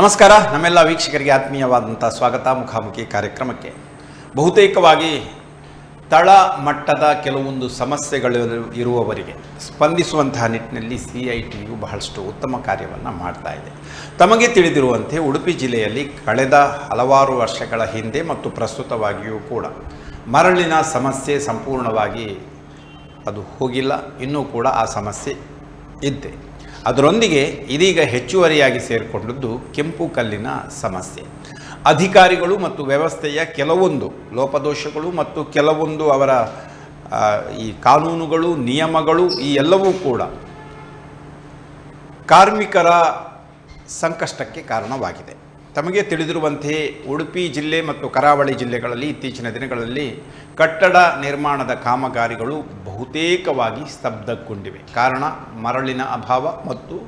ನಮಸ್ಕಾರ. ನಮ್ಮೆಲ್ಲ ವೀಕ್ಷಕರಿಗೆ ಆತ್ಮೀಯವಾದಂಥ ಸ್ವಾಗತ ಮುಖಾಮುಖಿ ಕಾರ್ಯಕ್ರಮಕ್ಕೆ. ಬಹುತೇಕವಾಗಿ ತಳ ಮಟ್ಟದ ಕೆಲವೊಂದು ಸಮಸ್ಯೆಗಳು ಇರುವವರಿಗೆ ಸ್ಪಂದಿಸುವಂತಹ ನಿಟ್ಟಿನಲ್ಲಿ CITU ಬಹಳಷ್ಟು ಉತ್ತಮ ಕಾರ್ಯವನ್ನು ಮಾಡ್ತಾ ಇದೆ. ತಮಗೆ ತಿಳಿದಿರುವಂತೆ ಉಡುಪಿ ಜಿಲ್ಲೆಯಲ್ಲಿ ಕಳೆದ ಹಲವಾರು ವರ್ಷಗಳ ಹಿಂದೆ ಮತ್ತು ಪ್ರಸ್ತುತವಾಗಿಯೂ ಕೂಡ ಮರಳಿನ ಸಮಸ್ಯೆ ಸಂಪೂರ್ಣವಾಗಿ ಅದು ಹೋಗಿಲ್ಲ. ಇನ್ನೂ ಕೂಡ ಆ ಸಮಸ್ಯೆ ಇದ್ದೆ. ಅದರೊಂದಿಗೆ ಇದೀಗ ಹೆಚ್ಚುವರಿಯಾಗಿ ಸೇರಿಕೊಂಡದ್ದು ಕೆಂಪು ಕಲ್ಲಿನ ಸಮಸ್ಯೆ. ಅಧಿಕಾರಿಗಳು ಮತ್ತು ವ್ಯವಸ್ಥೆಯ ಕೆಲವೊಂದು ಲೋಪದೋಷಗಳು ಮತ್ತು ಕೆಲವೊಂದು ಅವರ ಈ ಕಾನೂನುಗಳು, ನಿಯಮಗಳು ಈ ಎಲ್ಲವೂ ಕೂಡ ಕಾರ್ಮಿಕರ ಸಂಕಷ್ಟಕ್ಕೆ ಕಾರಣವಾಗಿದೆ. ತಮಗೆ ತಿಳಿದಿರುವಂತೆ ಉಡುಪಿ ಜಿಲ್ಲೆ ಮತ್ತು ಕರಾವಳಿ ಜಿಲ್ಲೆಗಳಲ್ಲಿ ಇತ್ತೀಚಿನ ದಿನಗಳಲ್ಲಿ ಕಟ್ಟಡ ನಿರ್ಮಾಣದ ಕಾಮಗಾರಿಗಳು ಬಹುತೇಕವಾಗಿ ಸ್ತಬ್ಧಗೊಂಡಿವೆ. ಕಾರಣ ಮರಳಿನ ಅಭಾವ ಮತ್ತು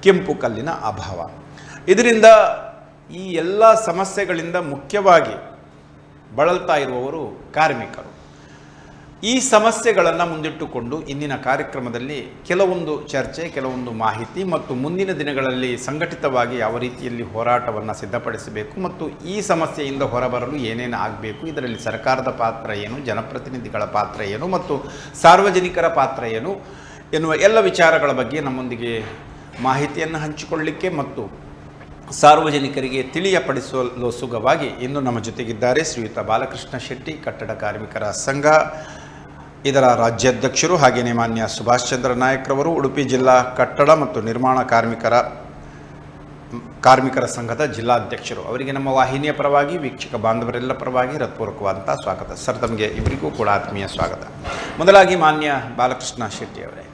ಕೆಂಪು ಕಲ್ಲಿನ ಅಭಾವ. ಇದರಿಂದ ಈ ಎಲ್ಲ ಸಮಸ್ಯೆಗಳಿಂದ ಮುಖ್ಯವಾಗಿ ಬಳಲ್ತಾ ಇರುವವರು ಕಾರ್ಮಿಕರು. ಈ ಸಮಸ್ಯೆಗಳನ್ನು ಮುಂದಿಟ್ಟುಕೊಂಡು ಇಂದಿನ ಕಾರ್ಯಕ್ರಮದಲ್ಲಿ ಕೆಲವೊಂದು ಚರ್ಚೆ, ಕೆಲವೊಂದು ಮಾಹಿತಿ ಮತ್ತು ಮುಂದಿನ ದಿನಗಳಲ್ಲಿ ಸಂಘಟಿತವಾಗಿ ಯಾವ ರೀತಿಯಲ್ಲಿ ಹೋರಾಟವನ್ನು ಸಿದ್ಧಪಡಿಸಬೇಕು ಮತ್ತು ಈ ಸಮಸ್ಯೆಯಿಂದ ಹೊರಬರಲು ಏನೇನು ಆಗಬೇಕು, ಇದರಲ್ಲಿ ಸರ್ಕಾರದ ಪಾತ್ರ ಏನು, ಜನಪ್ರತಿನಿಧಿಗಳ ಪಾತ್ರ ಏನು ಮತ್ತು ಸಾರ್ವಜನಿಕರ ಪಾತ್ರ ಏನು ಎನ್ನುವ ಎಲ್ಲ ವಿಚಾರಗಳ ಬಗ್ಗೆ ನಮ್ಮೊಂದಿಗೆ ಮಾಹಿತಿಯನ್ನು ಹಂಚಿಕೊಳ್ಳಲಿಕ್ಕೆ ಮತ್ತು ಸಾರ್ವಜನಿಕರಿಗೆ ತಿಳಿಯಪಡಿಸಲು ಸುಗವಾಗಿ ಇಂದು ನಮ್ಮ ಜೊತೆಗಿದ್ದಾರೆ ಶ್ರೀಯುತ ಬಾಲಕೃಷ್ಣ ಶೆಟ್ಟಿ, ಕಟ್ಟಡ ಕಾರ್ಮಿಕರ ಸಂಘ ಇದರ ರಾಜ್ಯಾಧ್ಯಕ್ಷರು, ಹಾಗೆಯೇ ಮಾನ್ಯ ಸುಭಾಷ್ ಚಂದ್ರ ನಾಯಕ್ರವರು, ಉಡುಪಿ ಜಿಲ್ಲಾ ಕಟ್ಟಡ ಮತ್ತು ನಿರ್ಮಾಣ ಕಾರ್ಮಿಕರ ಸಂಘದ ಜಿಲ್ಲಾಧ್ಯಕ್ಷರು. ಅವರಿಗೆ ನಮ್ಮ ವಾಹಿನಿಯ ಪರವಾಗಿ, ವೀಕ್ಷಕ ಬಾಂಧವರೆಲ್ಲ ಪರವಾಗಿ ಹೃತ್ಪೂರ್ವಕವಾದಂಥ ಸ್ವಾಗತ. ಸರ್, ತಮಗೆ ಇಬ್ಬರಿಗೂ ಕೂಡ ಆತ್ಮೀಯ ಸ್ವಾಗತ. ಮೊದಲಾಗಿ ಮಾನ್ಯ ಬಾಲಕೃಷ್ಣ ಶೆಟ್ಟಿ ಅವರೇ,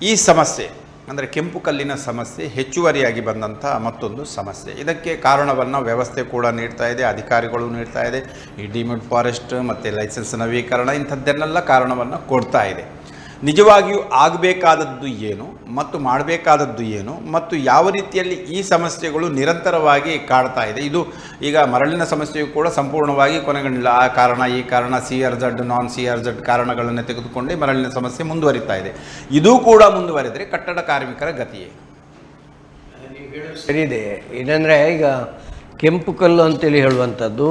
ಈ ಸಮಸ್ಯೆ ಅಂದರೆ ಕೆಂಪು ಕಲ್ಲಿನ ಸಮಸ್ಯೆ ಹೆಚ್ಚುವರಿಯಾಗಿ ಬಂದಂಥ ಮತ್ತೊಂದು ಸಮಸ್ಯೆ. ಇದಕ್ಕೆ ಕಾರಣವನ್ನು ವ್ಯವಸ್ಥೆ ಕೂಡ ನೀಡ್ತಾ ಇದೆ, ಅಧಿಕಾರಿಗಳು ನೀಡ್ತಾ ಇದೆ. ಈ ಡಿಮಿಡ್ ಫಾರೆಸ್ಟ್ ಮತ್ತು ಲೈಸೆನ್ಸ್ ನವೀಕರಣ ಇಂಥದ್ದನ್ನೆಲ್ಲ ಕಾರಣವನ್ನು ಕೊಡ್ತಾ ಇದೆ. ನಿಜವಾಗಿಯೂ ಆಗಬೇಕಾದದ್ದು ಏನು ಮತ್ತು ಮಾಡಬೇಕಾದದ್ದು ಏನು ಮತ್ತು ಯಾವ ರೀತಿಯಲ್ಲಿ ಈ ಸಮಸ್ಯೆಗಳು ನಿರಂತರವಾಗಿ ಕಾಡ್ತಾ ಇದೆ. ಇದು ಈಗ ಮರಳಿನ ಸಮಸ್ಯೆಯು ಕೂಡ ಸಂಪೂರ್ಣವಾಗಿ ಕೊನೆಗೊಂಡಿಲ್ಲ. ಆ ಕಾರಣ, ಈ ಕಾರಣ, CRZ, ನಾನ್ CRZ ಕಾರಣಗಳನ್ನು ತೆಗೆದುಕೊಂಡೇ ಮರಳಿನ ಸಮಸ್ಯೆ ಮುಂದುವರಿತಾ ಇದೆ. ಇದೂ ಕೂಡ ಮುಂದುವರಿದರೆ ಕಟ್ಟಡ ಕಾರ್ಮಿಕರ ಗತಿಯೇ? ಸರಿ ಇದೆ. ಏನಂದರೆ ಈಗ ಕೆಂಪು ಕಲ್ಲು ಅಂತೇಳಿ ಹೇಳುವಂಥದ್ದು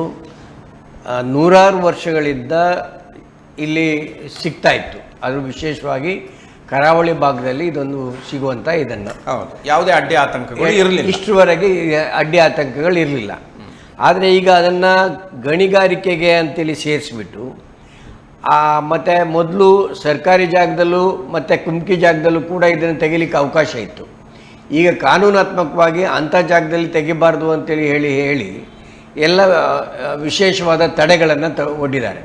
ನೂರಾರು ವರ್ಷಗಳಿಂದ ಇಲ್ಲಿ ಸಿಗ್ತಾ ಇತ್ತು. ಅದು ವಿಶೇಷವಾಗಿ ಕರಾವಳಿ ಭಾಗದಲ್ಲಿ ಇದೊಂದು ಸಿಗುವಂಥ ಇದನ್ನು. ಹೌದು, ಯಾವುದೇ ಅಡ್ಡಿ ಆತಂಕಗಳು ಇರಲಿಲ್ಲ. ಇಷ್ಟರವರೆಗೆ ಅಡ್ಡಿ ಆತಂಕಗಳು ಇರಲಿಲ್ಲ. ಆದರೆ ಈಗ ಅದನ್ನು ಗಣಿಗಾರಿಕೆಗೆ ಅಂತೇಳಿ ಸೇರಿಸ್ಬಿಟ್ಟು ಮತ್ತು ಮೊದಲು ಸರ್ಕಾರಿ ಜಾಗದಲ್ಲೂ ಮತ್ತು ಕುಮ್ಕಿ ಜಾಗದಲ್ಲೂ ಕೂಡ ಇದನ್ನು ತೆಗಿಲಿಕ್ಕೆ ಅವಕಾಶ ಇತ್ತು. ಈಗ ಕಾನೂನಾತ್ಮಕವಾಗಿ ಅಂಥ ಜಾಗದಲ್ಲಿ ತೆಗಿಬಾರ್ದು ಅಂತೇಳಿ ಹೇಳಿ ಎಲ್ಲ ವಿಶೇಷವಾದ ತಡೆಗಳನ್ನು ಒಡ್ಡಿದ್ದಾರೆ.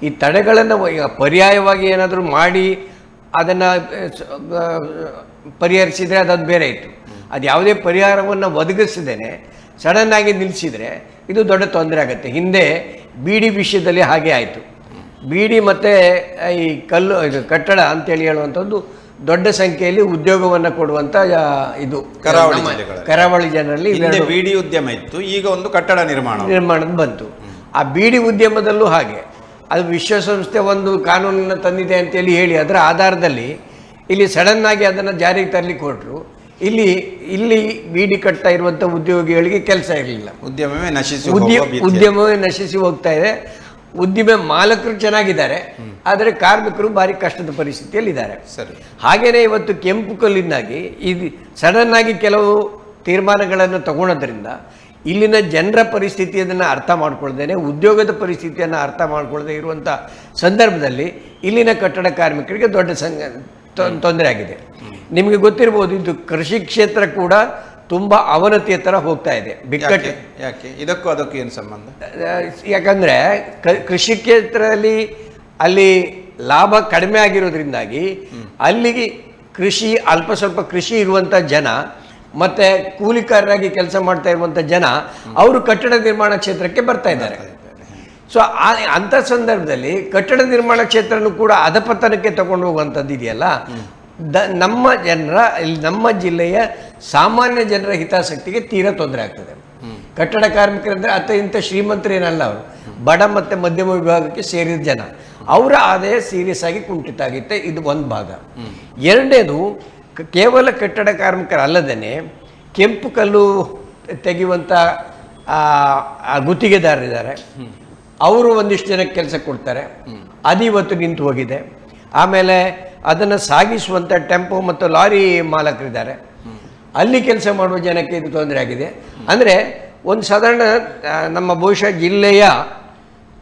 ಈ ತಡೆಗಳನ್ನು ಈಗ ಪರ್ಯಾಯವಾಗಿ ಏನಾದರೂ ಮಾಡಿ ಅದನ್ನು ಪರಿಹರಿಸಿದರೆ ಅದೊಂದು ಬೇರೆ ಇತ್ತು. ಅದು ಯಾವುದೇ ಪರಿಹಾರವನ್ನು ಒದಗಿಸಿದ್ದೇನೆ ಸಡನ್ನಾಗಿ ನಿಲ್ಲಿಸಿದರೆ ಇದು ದೊಡ್ಡ ತೊಂದರೆ ಆಗುತ್ತೆ. ಹಿಂದೆ ಬೀಡಿ ವಿಷಯದಲ್ಲಿ ಹಾಗೆ ಆಯಿತು. ಬೀಡಿ ಮತ್ತು ಈ ಇದು ಕಟ್ಟಡ ಅಂತೇಳಿ ಹೇಳುವಂಥದ್ದು ದೊಡ್ಡ ಸಂಖ್ಯೆಯಲ್ಲಿ ಉದ್ಯೋಗವನ್ನು ಕೊಡುವಂಥ ಇದು ಕರಾವಳಿ ಜನರಲ್ಲಿ ಬೀಡಿ ಉದ್ಯಮ ಇತ್ತು, ಈಗ ಒಂದು ಕಟ್ಟಡ ನಿರ್ಮಾಣದ ಬಂತು. ಆ ಬೀಡಿ ಉದ್ಯಮದಲ್ಲೂ ಹಾಗೆ ಅದು ವಿಶ್ವಸಂಸ್ಥೆ ಒಂದು ಕಾನೂನನ್ನು ತಂದಿದೆ ಅಂತೇಳಿ ಹೇಳಿ ಅದರ ಆಧಾರದಲ್ಲಿ ಇಲ್ಲಿ ಸಡನ್ನಾಗಿ ಅದನ್ನು ಜಾರಿಗೆ ತರಲಿಕ್ಕೆ ಹೊರಟರು. ಇಲ್ಲಿ ಬೀಡಿ ಕಟ್ತಾ ಇರುವಂಥ ಉದ್ಯೋಗಿಗಳಿಗೆ ಕೆಲಸ ಇರಲಿಲ್ಲ. ಉದ್ಯಮವೇ ನಶಿಸಿ ಹೋಗ್ತಾ ಇದೆ. ಉದ್ದಿಮೆ ಮಾಲಕರು ಚೆನ್ನಾಗಿದ್ದಾರೆ, ಆದರೆ ಕಾರ್ಮಿಕರು ಭಾರಿ ಕಷ್ಟದ ಪರಿಸ್ಥಿತಿಯಲ್ಲಿದ್ದಾರೆ. ಹಾಗೆಯೇ ಇವತ್ತು ಕೆಂಪು ಕಲ್ಲಿಂದಾಗಿ ಇದು ಸಡನ್ನಾಗಿ ಕೆಲವು ತೀರ್ಮಾನಗಳನ್ನು ತಗೊಳ್ಳೋದ್ರಿಂದ ಇಲ್ಲಿನ ಜನರ ಪರಿಸ್ಥಿತಿಯನ್ನು ಅರ್ಥ ಮಾಡ್ಕೊಳ್ದೇನೆ, ಉದ್ಯೋಗದ ಪರಿಸ್ಥಿತಿಯನ್ನು ಅರ್ಥ ಮಾಡ್ಕೊಳ್ಳದೆ ಇರುವಂಥ ಸಂದರ್ಭದಲ್ಲಿ ಇಲ್ಲಿನ ಕಟ್ಟಡ ಕಾರ್ಮಿಕರಿಗೆ ದೊಡ್ಡ ತೊಂದರೆ ಆಗಿದೆ. ನಿಮಗೆ ಗೊತ್ತಿರ್ಬೋದು, ಇದು ಕೃಷಿ ಕ್ಷೇತ್ರ ಕೂಡ ತುಂಬ ಅವನತಿಯ ಥರ ಹೋಗ್ತಾ ಇದೆ, ಬಿಕ್ಕಟ್ಟು. ಯಾಕೆ ಇದಕ್ಕೂ ಅದಕ್ಕೂ ಏನು ಸಂಬಂಧ? ಯಾಕಂದರೆ ಕೃಷಿ ಕ್ಷೇತ್ರದಲ್ಲಿ ಅಲ್ಲಿ ಲಾಭ ಕಡಿಮೆ ಆಗಿರೋದ್ರಿಂದಾಗಿ ಅಲ್ಲಿಗೆ ಅಲ್ಪ ಸ್ವಲ್ಪ ಕೃಷಿ ಇರುವಂಥ ಜನ ಮತ್ತು ಕೂಲಿಕಾರರಾಗಿ ಕೆಲಸ ಮಾಡ್ತಾ ಇರುವಂಥ ಜನ ಅವರು ಕಟ್ಟಡ ನಿರ್ಮಾಣ ಕ್ಷೇತ್ರಕ್ಕೆ ಬರ್ತಾ ಇದ್ದಾರೆ. ಸೊ ಅಂಥ ಸಂದರ್ಭದಲ್ಲಿ ಕಟ್ಟಡ ನಿರ್ಮಾಣ ಕ್ಷೇತ್ರನೂ ಕೂಡ ಅಧಪತನಕ್ಕೆ ತಗೊಂಡು ಹೋಗುವಂಥದ್ದು ಇದೆಯಲ್ಲ, ನಮ್ಮ ಜಿಲ್ಲೆಯ ಸಾಮಾನ್ಯ ಜನರ ಹಿತಾಸಕ್ತಿಗೆ ತೀರಾ ತೊಂದರೆ ಆಗ್ತದೆ. ಕಟ್ಟಡ ಕಾರ್ಮಿಕರಂದರೆ ಇಂಥ ಶ್ರೀಮಂತರೇನಲ್ಲ, ಅವರು ಬಡ ಮತ್ತು ಮಧ್ಯಮ ವಿಭಾಗಕ್ಕೆ ಸೇರಿದ ಜನ. ಅವರ ಆದಾಯ ಸೀರಿಯಸ್ ಆಗಿ ಕುಂಠಿತ ಆಗುತ್ತೆ. ಇದು ಒಂದು ಭಾಗ. ಎರಡನೇದು, ಕೇವಲ ಕಟ್ಟಡ ಕಾರ್ಮಿಕರಲ್ಲದೇ ಕೆಂಪು ಕಲ್ಲು ತೆಗೆಯುವಂಥ ಗುತ್ತಿಗೆದಾರರಿದ್ದಾರೆ, ಅವರು ಒಂದಿಷ್ಟು ಜನಕ್ಕೆ ಕೆಲಸ ಕೊಡ್ತಾರೆ. ಅದು ಇವತ್ತು ನಿಂತು ಹೋಗಿದೆ. ಆಮೇಲೆ ಅದನ್ನು ಸಾಗಿಸುವಂಥ ಟೆಂಪೋ ಮತ್ತು ಲಾರಿ ಮಾಲಕರಿದ್ದಾರೆ, ಅಲ್ಲಿ ಕೆಲಸ ಮಾಡುವ ಜನಕ್ಕೆ ಇದು ತೊಂದರೆ ಆಗಿದೆ. ಅಂದರೆ ಒಂದು ಸಾಧಾರಣ ನಮ್ಮ ಬಹುಶಃ ಜಿಲ್ಲೆಯ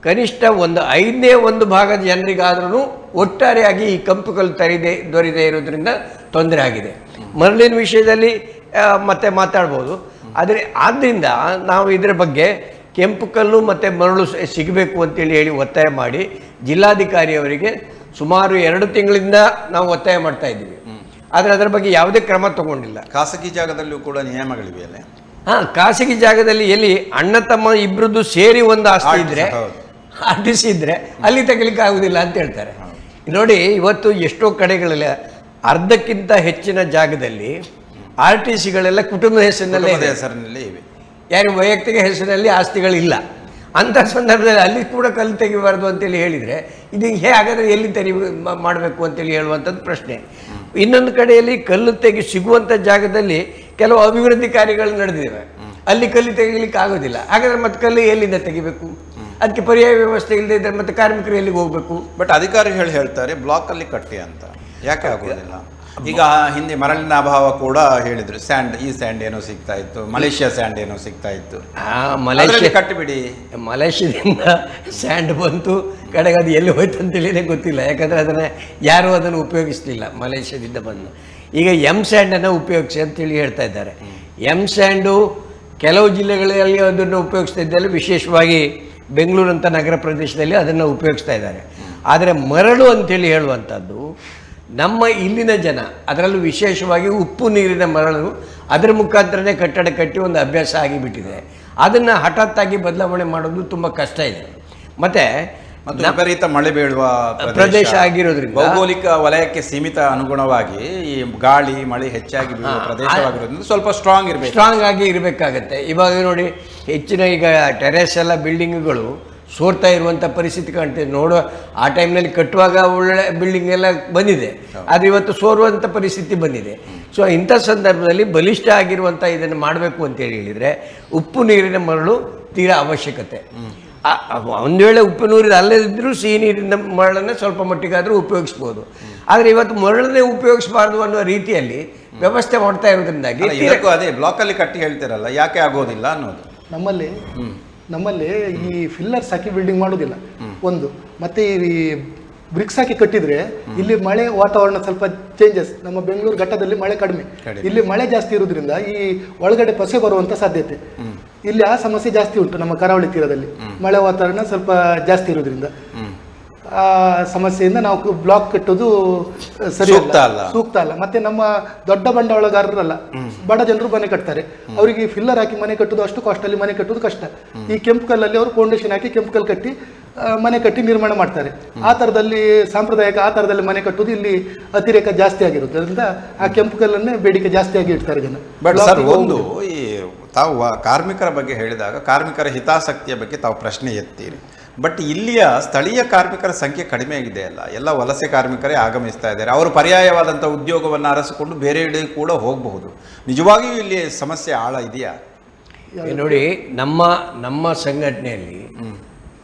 ಕನಿಷ್ಠ 1/5 ಭಾಗದ ಜನರಿಗಾದ್ರೂ ಒಟ್ಟಾರೆಯಾಗಿ ಈ ಕಂಪು ಕಲ್ಲು ದೊರೆಯದೇ ಇರೋದ್ರಿಂದ ತೊಂದರೆ ಆಗಿದೆ. ಮರಳಿನ ವಿಷಯದಲ್ಲಿ ಮತ್ತೆ ಮಾತಾಡ್ಬೋದು. ಆದರೆ ಆದ್ದರಿಂದ ನಾವು ಇದರ ಬಗ್ಗೆ ಕೆಂಪು ಕಲ್ಲು ಮತ್ತು ಮರಳು ಸಿಗಬೇಕು ಅಂತೇಳಿ ಹೇಳಿ ಒತ್ತಾಯ ಮಾಡಿ ಜಿಲ್ಲಾಧಿಕಾರಿಯವರಿಗೆ ಸುಮಾರು 2 ತಿಂಗಳಿಂದ ನಾವು ಒತ್ತಾಯ ಮಾಡ್ತಾ ಇದ್ದೀವಿ. ಆದರೆ ಅದರ ಬಗ್ಗೆ ಯಾವುದೇ ಕ್ರಮ ತಗೊಂಡಿಲ್ಲ. ಖಾಸಗಿ ಜಾಗದಲ್ಲೂ ಕೂಡ ನಿಯಮಗಳಿವೆಯಲ್ಲ. ಖಾಸಗಿ ಜಾಗದಲ್ಲಿ ಎಲ್ಲಿ ಅಣ್ಣ ತಮ್ಮ ಇಬ್ಬರದ್ದು ಸೇರಿ ಒಂದು ಆಸ್ತಿ ಇದ್ರೆ, ಆರ್ಟಿಸಿ ಇದ್ರೆ ಅಲ್ಲಿ ತೆಗಿಲಿಕ್ಕೆ ಆಗುದಿಲ್ಲ ಅಂತ ಹೇಳ್ತಾರೆ. ನೋಡಿ, ಇವತ್ತು ಎಷ್ಟೋ ಕಡೆಗಳಲ್ಲಿ ಅರ್ಧಕ್ಕಿಂತ ಹೆಚ್ಚಿನ ಜಾಗದಲ್ಲಿ ಆರ್ಟಿಸಿಗಳೆಲ್ಲ ಕುಟುಂಬದ ಹೆಸರಿನಲ್ಲೇ ಇವೆ, ಯಾರು ವೈಯಕ್ತಿಕ ಹೆಸರಿನಲ್ಲಿ ಆಸ್ತಿಗಳಿಲ್ಲ. ಅಂಥ ಸಂದರ್ಭದಲ್ಲಿ ಅಲ್ಲಿ ಕೂಡ ಕಲ್ಲು ತೆಗಿಬಾರ್ದು ಅಂತೇಳಿ ಹೇಳಿದರೆ ಇದು ಹಾಗಾದರೆ ಎಲ್ಲಿ ಮಾಡಬೇಕು ಅಂತೇಳಿ ಹೇಳುವಂಥದ್ದು ಪ್ರಶ್ನೆ. ಇನ್ನೊಂದು ಕಡೆಯಲ್ಲಿ ಕಲ್ಲು ಸಿಗುವಂಥ ಜಾಗದಲ್ಲಿ ಕೆಲವು ಅಭಿವೃದ್ಧಿ ಕಾರ್ಯಗಳು ನಡೆದಿವೆ, ಅಲ್ಲಿ ಕಲ್ಲು ತೆಗಿಲಿಕ್ಕೆ ಆಗೋದಿಲ್ಲ. ಹಾಗಾದರೆ ಮತ್ತೆ ಕಲ್ಲು ಎಲ್ಲಿಂದ ತೆಗಿಬೇಕು? ಅದಕ್ಕೆ ಪರ್ಯಾಯ ವ್ಯವಸ್ಥೆ ಇಲ್ಲದೆ ಇದ್ದರೆ ಮತ್ತೆ ಕಾರ್ಮಿಕರು ಎಲ್ಲಿಗೆ ಹೋಗಬೇಕು? ಬಟ್ ಅಧಿಕಾರಿಗಳು ಹೇಳ್ತಾರೆ ಬ್ಲಾಕಲ್ಲಿ ಕಟ್ಟಿ ಅಂತ. ಯಾಕೆ ಆಗೋದಿಲ್ಲ? ಈಗ ಹಿಂದೆ ಮರಳಿನ ಅಭಾವ ಕೂಡ ಹೇಳಿದ್ರು. ಈ ಸ್ಯಾಂಡ್ ಏನೋ ಸಿಗ್ತಾ ಇತ್ತು, ಮಲೇಷ್ಯಾ ಸ್ಯಾಂಡ್ ಏನೋ ಸಿಗ್ತಾ ಇತ್ತು. ಮಲೇಷ್ಯಾ ಕಟ್ಟಿಬಿಡಿ. ಮಲೇಷ್ಯಾದಿಂದ ಸ್ಯಾಂಡ್ ಬಂತು, ಕಡೆಗೆ ಅದು ಎಲ್ಲಿ ಹೋಯ್ತು ಅಂತೇಳಿನೇ ಗೊತ್ತಿಲ್ಲ. ಯಾಕಂದರೆ ಯಾರೂ ಅದನ್ನು ಉಪಯೋಗಿಸಲಿಲ್ಲ ಮಲೇಷ್ಯಾದಿಂದ ಬಂದು. ಈಗ ಸ್ಯಾಂಡನ್ನು ಉಪಯೋಗಿಸಿ ಅಂತೇಳಿ ಹೇಳ್ತಾ ಇದ್ದಾರೆ. ಸ್ಯಾಂಡು ಕೆಲವು ಜಿಲ್ಲೆಗಳಲ್ಲಿ ಅದನ್ನು ಉಪಯೋಗಿಸ್ತಾ ಇದ್ದಾರೆ, ವಿಶೇಷವಾಗಿ ಬೆಂಗಳೂರಂಥ ನಗರ ಪ್ರದೇಶದಲ್ಲಿ ಅದನ್ನು ಉಪಯೋಗಿಸ್ತಾ ಇದ್ದಾರೆ. ಆದರೆ ಮರಳು ಅಂಥೇಳಿ ಹೇಳುವಂಥದ್ದು ನಮ್ಮ ಇಲ್ಲಿನ ಜನ, ಅದರಲ್ಲೂ ವಿಶೇಷವಾಗಿ ಉಪ್ಪು ನೀರಿನ ಮರಳು, ಅದರ ಮುಖಾಂತರನೇ ಕಟ್ಟಡ ಕಟ್ಟಿ ಒಂದು ಅಭ್ಯಾಸ ಆಗಿಬಿಟ್ಟಿದೆ. ಅದನ್ನು ಹಠಾತ್ತಾಗಿ ಬದಲಾವಣೆ ಮಾಡೋದು ತುಂಬ ಕಷ್ಟ ಇದೆ. ಮತ್ತು ವಿಪರೀತ ಮಳೆ ಬೀಳುವ ಪ್ರದೇಶ ಆಗಿರೋದ್ರಿಂದ ಭೌಗೋಳಿಕ ವಲಯಕ್ಕೆ ಸೀಮಿತ ಅನುಗುಣವಾಗಿ ಈ ಗಾಳಿ ಮಳೆ ಹೆಚ್ಚಾಗಿ ಬೀಳುವ ಪ್ರದೇಶವಾಗಿರೋದ್ರಿಂದ ಸ್ವಲ್ಪ ಸ್ಟ್ರಾಂಗ್ ಆಗಿ ಇರಬೇಕಾಗತ್ತೆ. ಇವಾಗ ನೋಡಿ, ಹೆಚ್ಚಿನ ಈಗ ಟೆರೇಸ್ ಎಲ್ಲ ಬಿಲ್ಡಿಂಗ್ಗಳು ಸೋರ್ತಾ ಇರುವಂಥ ಪರಿಸ್ಥಿತಿ ಕಾಣ್ತದೆ. ನೋಡುವ ಆ ಟೈಮ್ನಲ್ಲಿ ಕಟ್ಟುವಾಗ ಒಳ್ಳೆ ಬಿಲ್ಡಿಂಗ್ ಎಲ್ಲ ಬಂದಿದೆ, ಆದರೆ ಇವತ್ತು ಸೋರುವಂಥ ಪರಿಸ್ಥಿತಿ ಬಂದಿದೆ. ಸೊ ಇಂಥ ಸಂದರ್ಭದಲ್ಲಿ ಬಲಿಷ್ಠ ಆಗಿರುವಂಥ ಇದನ್ನು ಮಾಡಬೇಕು ಅಂತೇಳಿ ಹೇಳಿದರೆ ಉಪ್ಪು ನೀರಿನ ಮರಳು ತೀರಾ ಅವಶ್ಯಕತೆ. ಒಂದು ವೇಳೆ ಉಪ್ಪು ನೀರು ಅಲ್ಲದಿದ್ದರೂ ಸಿಹಿ ನೀರಿನ ಮರಳನ್ನು ಸ್ವಲ್ಪ ಮಟ್ಟಿಗಾದರೂ ಉಪಯೋಗಿಸ್ಬೋದು. ಆದರೆ ಇವತ್ತು ಮರಳನ್ನೇ ಉಪಯೋಗಿಸಬಾರ್ದು ಅನ್ನೋ ರೀತಿಯಲ್ಲಿ ವ್ಯವಸ್ಥೆ ಮಾಡ್ತಾ ಇರೋದ್ರಿಂದಾಗಿ ಅದೇ ಬ್ಲಾಕಲ್ಲಿ ಕಟ್ಟಿ ಹೇಳ್ತಿರಲ್ಲ, ಯಾಕೆ ಆಗೋದಿಲ್ಲ ಅನ್ನೋದು. ನಮ್ಮಲ್ಲಿ ಈ ಫಿಲ್ಲರ್ಸ್ ಹಾಕಿ ಬಿಲ್ಡಿಂಗ್ ಮಾಡೋದಿಲ್ಲ ಒಂದು, ಮತ್ತೆ ಈ ಬ್ರಿಕ್ಸ್ ಹಾಕಿ ಕಟ್ಟಿದ್ರೆ ಇಲ್ಲಿ ಮಳೆ ವಾತಾವರಣ ಸ್ವಲ್ಪ ಚೇಂಜಸ್. ನಮ್ಮ ಬೆಂಗಳೂರು ಘಟ್ಟದಲ್ಲಿ ಮಳೆ ಕಡಿಮೆ, ಇಲ್ಲಿ ಮಳೆ ಜಾಸ್ತಿ ಇರೋದ್ರಿಂದ ಈ ಒಳಗಡೆ ಪಸೆ ಬರುವಂತ ಸಾಧ್ಯತೆ ಇಲ್ಲಿ ಆ ಸಮಸ್ಯೆ ಜಾಸ್ತಿ ಉಂಟು. ನಮ್ಮ ಕರಾವಳಿ ತೀರದಲ್ಲಿ ಮಳೆ ವಾತಾವರಣ ಸ್ವಲ್ಪ ಜಾಸ್ತಿ ಇರೋದ್ರಿಂದ ಆ ಸಮಸ್ಯೆಯಿಂದ ನಾವು ಬ್ಲಾಕ್ ಕಟ್ಟೋದು ಸರಿ ಸೂಕ್ತ ಅಲ್ಲ. ಮತ್ತೆ ನಮ್ಮ ದೊಡ್ಡ ಬಂಡವಾಳಗಾರರಲ್ಲ, ಬಡ ಜನರು ಮನೆ ಕಟ್ತಾರೆ, ಅವರಿಗೆ ಫಿಲ್ಲರ್ ಹಾಕಿ ಮನೆ ಕಟ್ಟೋದು ಅಷ್ಟು ಕಾಸ್ಟಲ್ಲಿ ಮನೆ ಕಟ್ಟೋದು ಕಷ್ಟ. ಈ ಕೆಂಪು ಕಲ್ಲಲ್ಲಿ ಅವರು ಫೌಂಡೇಶನ್ ಹಾಕಿ ಕೆಂಪು ಕಲ್ಲು ಕಟ್ಟಿ ಮನೆ ಕಟ್ಟಿ ನಿರ್ಮಾಣ ಮಾಡ್ತಾರೆ. ಆ ಥರದಲ್ಲಿ ಸಾಂಪ್ರದಾಯಿಕ ಆ ಥರದಲ್ಲಿ ಮನೆ ಕಟ್ಟೋದು ಇಲ್ಲಿ ಅತಿರೇಕ ಜಾಸ್ತಿ ಆಗಿರುತ್ತೆ. ಅದರಿಂದ ಆ ಕೆಂಪು ಕಲ್ಲನ್ನೇ ಬೇಡಿಕೆ ಜಾಸ್ತಿ ಆಗಿ ಇಡ್ತಾರೆ ಜನ. ಬಟ್ ಸರ್, ಒಂದು ಈ ತಾವು ಕಾರ್ಮಿಕರ ಬಗ್ಗೆ ಹೇಳಿದಾಗ ಕಾರ್ಮಿಕರ ಹಿತಾಸಕ್ತಿಯ ಬಗ್ಗೆ ತಾವು ಪ್ರಶ್ನೆ ಎತ್ತೀರಿ. ಬಟ್ ಇಲ್ಲಿಯ ಸ್ಥಳೀಯ ಕಾರ್ಮಿಕರ ಸಂಖ್ಯೆ ಕಡಿಮೆ ಆಗಿದೆ ಅಲ್ಲ, ಎಲ್ಲ ವಲಸೆ ಕಾರ್ಮಿಕರೇ ಆಗಮಿಸ್ತಾ ಇದ್ದಾರೆ. ಅವರು ಪರ್ಯಾಯವಾದಂಥ ಉದ್ಯೋಗವನ್ನು ಅರಸಿಕೊಂಡು ಬೇರೆಡೆ ಕೂಡ ಹೋಗಬಹುದು. ನಿಜವಾಗಿಯೂ ಇಲ್ಲಿ ಸಮಸ್ಯೆ ಆಳ ಇದೆಯಾ? ನೋಡಿ, ನಮ್ಮ ಸಂಘಟನೆಯಲ್ಲಿ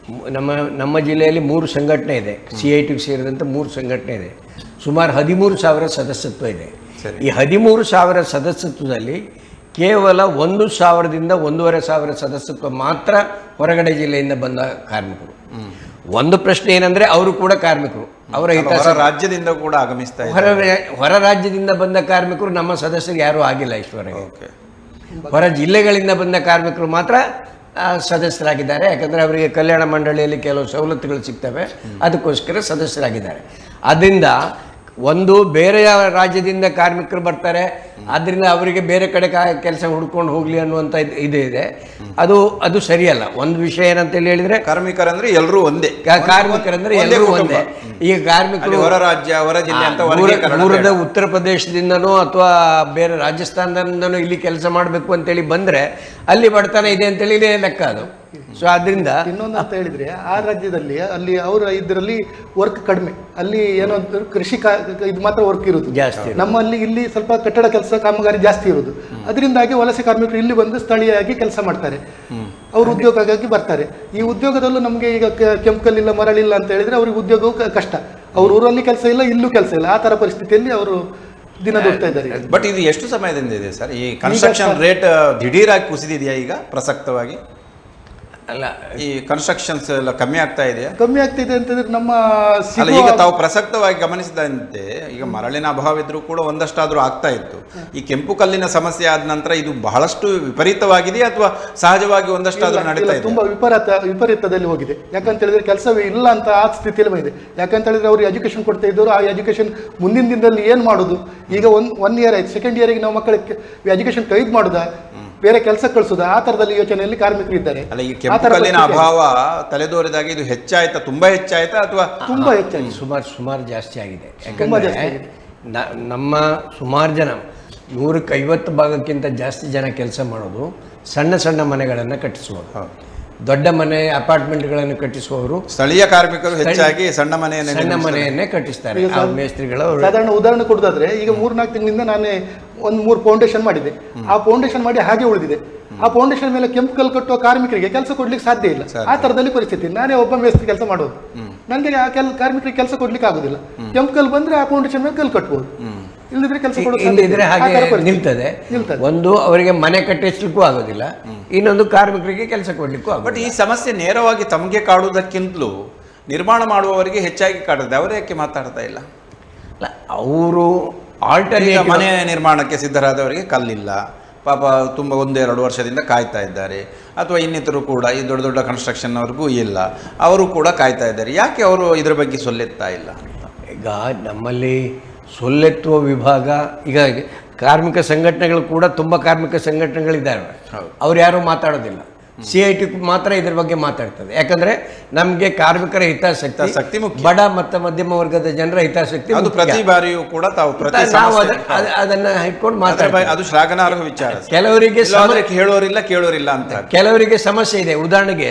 ನಮ್ಮ ಜಿಲ್ಲೆಯಲ್ಲಿ 3 ಸಂಘಟನೆ ಇದೆ. CIT ಸೇರಿದಂತೆ 3 ಸಂಘಟನೆ ಇದೆ. ಸುಮಾರು 13,000 ಸದಸ್ಯತ್ವ ಇದೆ. ಈ 13,000 ಸದಸ್ಯತ್ವದಲ್ಲಿ ಕೇವಲ 1,000ದಿಂದ 1,500 ಸದಸ್ಯತ್ವ ಮಾತ್ರ ಹೊರಗಡೆ ಜಿಲ್ಲೆಯಿಂದ ಬಂದ ಕಾರ್ಮಿಕರು. ಒಂದು ಪ್ರಶ್ನೆ ಏನಂದ್ರೆ, ಅವರು ಕೂಡ ಕಾರ್ಮಿಕರು, ಅವರ ರಾಜ್ಯದಿಂದ ಕೂಡ ಆಗಮಿಸ್ತಾ ಹೊರ ರಾಜ್ಯದಿಂದ ಬಂದ ಕಾರ್ಮಿಕರು ನಮ್ಮ ಸದಸ್ಯರು ಯಾರೂ ಆಗಿಲ್ಲ ಇಷ್ಟವರೆಗೆ. ಹೊರ ಜಿಲ್ಲೆಗಳಿಂದ ಬಂದ ಕಾರ್ಮಿಕರು ಮಾತ್ರ ಸದಸ್ಯರಾಗಿದ್ದಾರೆ. ಯಾಕಂದರೆ ಅವರಿಗೆ ಕಲ್ಯಾಣ ಮಂಡಳಿಯಲ್ಲಿ ಕೆಲವು ಸವಲತ್ತುಗಳು ಸಿಗ್ತವೆ, ಅದಕ್ಕೋಸ್ಕರ ಸದಸ್ಯರಾಗಿದ್ದಾರೆ. ಅದರಿಂದ ಒಂದು ಬೇರೆ ರಾಜ್ಯದಿಂದ ಕಾರ್ಮಿಕರು ಬರ್ತಾರೆ, ಆದ್ದರಿಂದ ಅವರಿಗೆ ಬೇರೆ ಕಡೆ ಕೆಲಸ ಹುಡ್ಕೊಂಡು ಹೋಗಲಿ ಅನ್ನುವಂಥ ಇದೆ. ಅದು ಸರಿಯಲ್ಲ. ಒಂದು ವಿಷಯ ಏನಂತೇಳಿ ಹೇಳಿದರೆ, ಕಾರ್ಮಿಕರಂದ್ರೆ ಎಲ್ಲರೂ ಒಂದೇ, ಕಾರ್ಮಿಕರಂದ್ರೆ ಎಲ್ಲರೂ ಒಂದೇ. ಈಗ ಕಾರ್ಮಿಕರು ಹೊರ ರಾಜ್ಯ ಹೊರ ಜಿಲ್ಲೆ ಅಂತ ದೂರದ ಉತ್ತರ ಪ್ರದೇಶದಿಂದನೋ ಅಥವಾ ಬೇರೆ ರಾಜಸ್ಥಾನದಿಂದನೋ ಇಲ್ಲಿ ಕೆಲಸ ಮಾಡಬೇಕು ಅಂತೇಳಿ ಬಂದರೆ ಅಲ್ಲಿ ಬಡತನ ಇದೆ ಅಂತೇಳಿ ಲೆಕ್ಕ. ಅದು ಸೊ ಅದರಿಂದ ಇನ್ನೊಂದು ಅಂತ ಹೇಳಿದ್ರೆ ಆ ರಾಜ್ಯದಲ್ಲಿ ಅಲ್ಲಿ ಅವರ ಇದರಲ್ಲಿ ವರ್ಕ್ ಕಡಿಮೆ, ಅಲ್ಲಿ ಏನೋ ಕೃಷಿ ಇದು ಮಾತ್ರ ವರ್ಕ್ ಇರುವುದು ಜಾಸ್ತಿ. ನಮ್ಮಲ್ಲಿ ಇಲ್ಲಿ ಸ್ವಲ್ಪ ಕಟ್ಟಡ ಕೆಲಸ ಕಾಮಗಾರಿ ಜಾಸ್ತಿ ಇರುವುದು. ಅದರಿಂದಾಗಿ ವಲಸೆ ಕಾರ್ಮಿಕರು ಇಲ್ಲಿ ಬಂದು ಸ್ಥಳೀಯವಾಗಿ ಕೆಲಸ ಮಾಡ್ತಾರೆ, ಅವರು ಉದ್ಯೋಗಕ್ಕಾಗಿ ಬರ್ತಾರೆ. ಈ ಉದ್ಯೋಗದಲ್ಲೂ ನಮಗೆ ಈಗ ಕೆಂಪುಕಲ್ಲಿಲ್ಲ ಮರಳಿಲ್ಲ ಅಂತ ಹೇಳಿದ್ರೆ ಅವ್ರಿಗೆ ಉದ್ಯೋಗವು ಕಷ್ಟ. ಅವ್ರ ಊರಲ್ಲಿ ಕೆಲಸ ಇಲ್ಲ, ಇಲ್ಲೂ ಕೆಲಸ ಇಲ್ಲ, ಆ ತರ ಪರಿಸ್ಥಿತಿಯಲ್ಲಿ ಅವರು ದಿನ ದುಡ್ತಾ ಇದ್ದಾರೆ. ಬಟ್ ಇದು ಎಷ್ಟು ಸಮಯದಿಂದ ಇದೆ ಸರ್ ಈ ಕನ್ಸ್ಟ್ರಕ್ಷನ್ ರೇಟ್ ದಿಢೀರಾಗಿ ಕುಸಿದಿದೆಯಾ ಈಗ ಪ್ರಸಕ್ತವಾಗಿ? ಅಲ್ಲ, ಈ ಕನ್ಸ್ಟ್ರಕ್ಷನ್ಸ್ ಎಲ್ಲ ಕಮ್ಮಿ ಆಗ್ತಾ ಇದೆಯಾ? ಕಮ್ಮಿ ಆಗ್ತಿದೆ ಅಂತಂದ್ರೆ ನಮ್ಮ ಅಲ್ಲ, ಈಗ ತಾವು ಪ್ರಸಕ್ತವಾಗಿ ಗಮನಿಸಿದಂತೆ ಈಗ ಮರಳಿನ ಅಭಾವ ಇದ್ರೂ ಕೂಡ ಒಂದಷ್ಟಾದ್ರೂ ಆಗ್ತಾ ಇತ್ತು. ಈ ಕೆಂಪು ಕಲ್ಲಿನ ಸಮಸ್ಯೆ ಆದ ನಂತರ ಇದು ಬಹಳಷ್ಟು ವಿಪರೀತವಾಗಿದೆ ಅಥವಾ ಸಹಜವಾಗಿ ಒಂದಷ್ಟಾದ್ರೂ ನಡೀತಾ ಇದೆ? ತುಂಬಾ ವಿಪರೀತದಲ್ಲಿ ಹೋಗಿದೆ. ಯಾಕಂತ ಹೇಳಿದ್ರೆ ಕೆಲಸವೇ ಇಲ್ಲ ಅಂತ ಆ ಸ್ಥಿತಿಯಲ್ಲಿ ಬಂದಿದೆ. ಯಾಕಂತ ಹೇಳಿದ್ರೆ ಅವ್ರಿಗೆ ಎಜುಕೇಶನ್ ಕೊಡ್ತಾ ಇದ್ದವರು, ಆ ಎಜುಕೇಶನ್ ಮುಂದಿನ ದಿನದಲ್ಲಿ ಏನ್ ಮಾಡುದು? ಈಗ ಒನ್ ಇಯರ್ ಆಯ್ತು, ಸೆಕೆಂಡ್ ಇಯರ್ಗೆ ನಾವು ಮಕ್ಕಳಿಗೆ ಎಜುಕೇಶನ್ ಕೈದು ಮಾಡುದಾ, ಬೇರೆ ಕೆಲಸ ಕಳಿಸುದ, ಆ ತರದಲ್ಲಿ ಯೋಚನೆಯಲ್ಲಿ ಕಾರ್ಮಿಕರು ಇದ್ದಾರೆ. ಅಲ್ಲ, ಈ ಕೆಂಪು ಕಲ್ಲಿನ ಅಭಾವ ತಲೆದೋರಿದಾಗ ಇದು ಹೆಚ್ಚಾಯ್ತಾ, ತುಂಬಾ ಹೆಚ್ಚಾಯ್ತಾ ಅಥವಾ? ತುಂಬಾ ಹೆಚ್ಚಾಗಿದೆ, ಸುಮಾರು ಜಾಸ್ತಿ ಆಗಿದೆ. ಯಾಕಂದ್ರೆ ನಮ್ಮ ಸುಮಾರು ಜನ 150 ಭಾಗಕ್ಕಿಂತ ಜಾಸ್ತಿ ಜನ ಕೆಲಸ ಮಾಡೋದು ಸಣ್ಣ ಸಣ್ಣ ಮನೆಗಳನ್ನು ಕಟ್ಟಿಸುವುದು, ದೊಡ್ಡ ಮನೆ ಅಪಾರ್ಟ್ಮೆಂಟ್ಗಳನ್ನು ಕಟ್ಟಿಸುವವರು ಸ್ಥಳೀಯ ಕಾರ್ಮಿಕರು ಹೆಚ್ಚಾಗಿ ಸಣ್ಣ ಮನೆಯನ್ನೇ ಕಟ್ಟಿಸ್ತಾರೆ. ಮೇಸ್ತ್ರಿಗಳು ಸಾಧಾರಣ ಉದಾಹರಣೆ ಕೊಡೋದಾದ್ರೆ, ಈಗ 3-4 ತಿಂಗಳಿಂದ ನಾನೇ ಒಂದು 3 ಫೌಂಡೇಶನ್ ಮಾಡಿದೆ. ಆ ಫೌಂಡೇಶನ್ ಮಾಡಿ ಹಾಗೆ ಉಳಿದಿದೆ. ಆ ಫೌಂಡೇಶನ್ ಮೇಲೆ ಕೆಂಪು ಕಲ್ಲು ಕಟ್ಟುವ ಕಾರ್ಮಿಕರಿಗೆ ಕೆಲಸ ಕೊಡ್ಲಿಕ್ಕೆ ಸಾಧ್ಯ ಇಲ್ಲ. ಆ ತರದಲ್ಲಿ ಪರಿಸ್ಥಿತಿ. ನಾನೇ ಒಬ್ಬ ಮೇಸ್ತ್ರಿ ಕೆಲಸ ಮಾಡೋದು, ನನಗೆ ಆ ಕಾರ್ಮಿಕರಿಗೆ ಕೆಲಸ ಕೊಡ್ಲಿಕ್ಕೆ ಆಗುದಿಲ್ಲ. ಕೆಂಪು ಕಲ್ಲು ಬಂದ್ರೆ ಆ ಫೌಂಡೇಶನ್ ಮೇಲೆ ಕಲ್ಲು ಕಟ್ಬೋದು, ಇಲ್ಲದಿದ್ರೆ ಕೆಲಸ ಇಲ್ಲದಿದ್ರೆ ಹಾಗೆ ನಿಲ್ತದೆ. ಒಂದು ಅವರಿಗೆ ಮನೆ ಕಟ್ಟಿಸ್ಲಿಕ್ಕೂ ಆಗೋದಿಲ್ಲ, ಇನ್ನೊಂದು ಕಾರ್ಮಿಕರಿಗೆ ಕೆಲಸ ಕೊಡ್ಲಿಕ್ಕೂ ಆಗೋದಿಲ್ಲ. ಬಟ್ ಈ ಸಮಸ್ಯೆ ನೇರವಾಗಿ ತಮಗೆ ಕಾಡುವುದಕ್ಕಿಂತಲೂ ನಿರ್ಮಾಣ ಮಾಡುವವರಿಗೆ ಹೆಚ್ಚಾಗಿ ಕಾಡುತ್ತೆ. ಅವರೇ ಯಾಕೆ ಮಾತಾಡ್ತಾ ಇಲ್ಲ? ಅಲ್ಲ, ಅವರು ಆಲ್ಟರ್ನೇಟಿವ್ ಮನೆ ನಿರ್ಮಾಣಕ್ಕೆ ಸಿದ್ಧರಾದವರಿಗೆ ಕಲ್ಲಿಲ್ಲ, ಪಾಪ ತುಂಬ 1-2 ವರ್ಷದಿಂದ ಕಾಯ್ತಾ ಇದ್ದಾರೆ. ಅಥವಾ ಇನ್ನಿತರು ಕೂಡ ಈ ದೊಡ್ಡ ದೊಡ್ಡ ಕನ್ಸ್ಟ್ರಕ್ಷನ್ನವ್ರಿಗೂ ಇಲ್ಲ, ಅವರು ಕೂಡ ಕಾಯ್ತಾ ಇದ್ದಾರೆ. ಯಾಕೆ ಅವರು ಇದ್ರ ಬಗ್ಗೆ ಸೊಲ್ಲೆತ್ತಾ ಇಲ್ಲ? ಈಗ ನಮ್ಮಲ್ಲಿ ಸೊಲ್ಲೆತ್ತುವ ವಿಭಾಗ, ಈಗ ಕಾರ್ಮಿಕ ಸಂಘಟನೆಗಳು ಕೂಡ ತುಂಬ ಕಾರ್ಮಿಕ ಸಂಘಟನೆಗಳಿದ್ದಾವೆ, ಅವ್ರು ಯಾರೂ ಮಾತಾಡೋದಿಲ್ಲ. CIT ಮಾತ್ರ ಇದ್ರ ಬಗ್ಗೆ ಮಾತಾಡ್ತದೆ. ಯಾಕಂದ್ರೆ ನಮಗೆ ಕಾರ್ಮಿಕರ ಹಿತಾಸಕ್ತಿ, ಬಡ ಮತ್ತು ಮಧ್ಯಮ ವರ್ಗದ ಜನರ ಹಿತಾಸಕ್ತಿ, ಅದು ಪ್ರತಿ ಬಾರಿಯೂ ಕೂಡ ತಾವು ಅದನ್ನ ಇಟ್ಕೊಂಡು ಮಾತಾಡ್ತಾರೆ. ಅದು ಶ್ಲಾಘನಾರ್ಹ ವಿಚಾರ. ಕೆಲವರಿಗೆ ಕೇಳೋರಿಲ್ಲ ಅಂತ ಕೆಲವರಿಗೆ ಸಮಸ್ಯೆ ಇದೆ. ಉದಾಹರಣೆಗೆ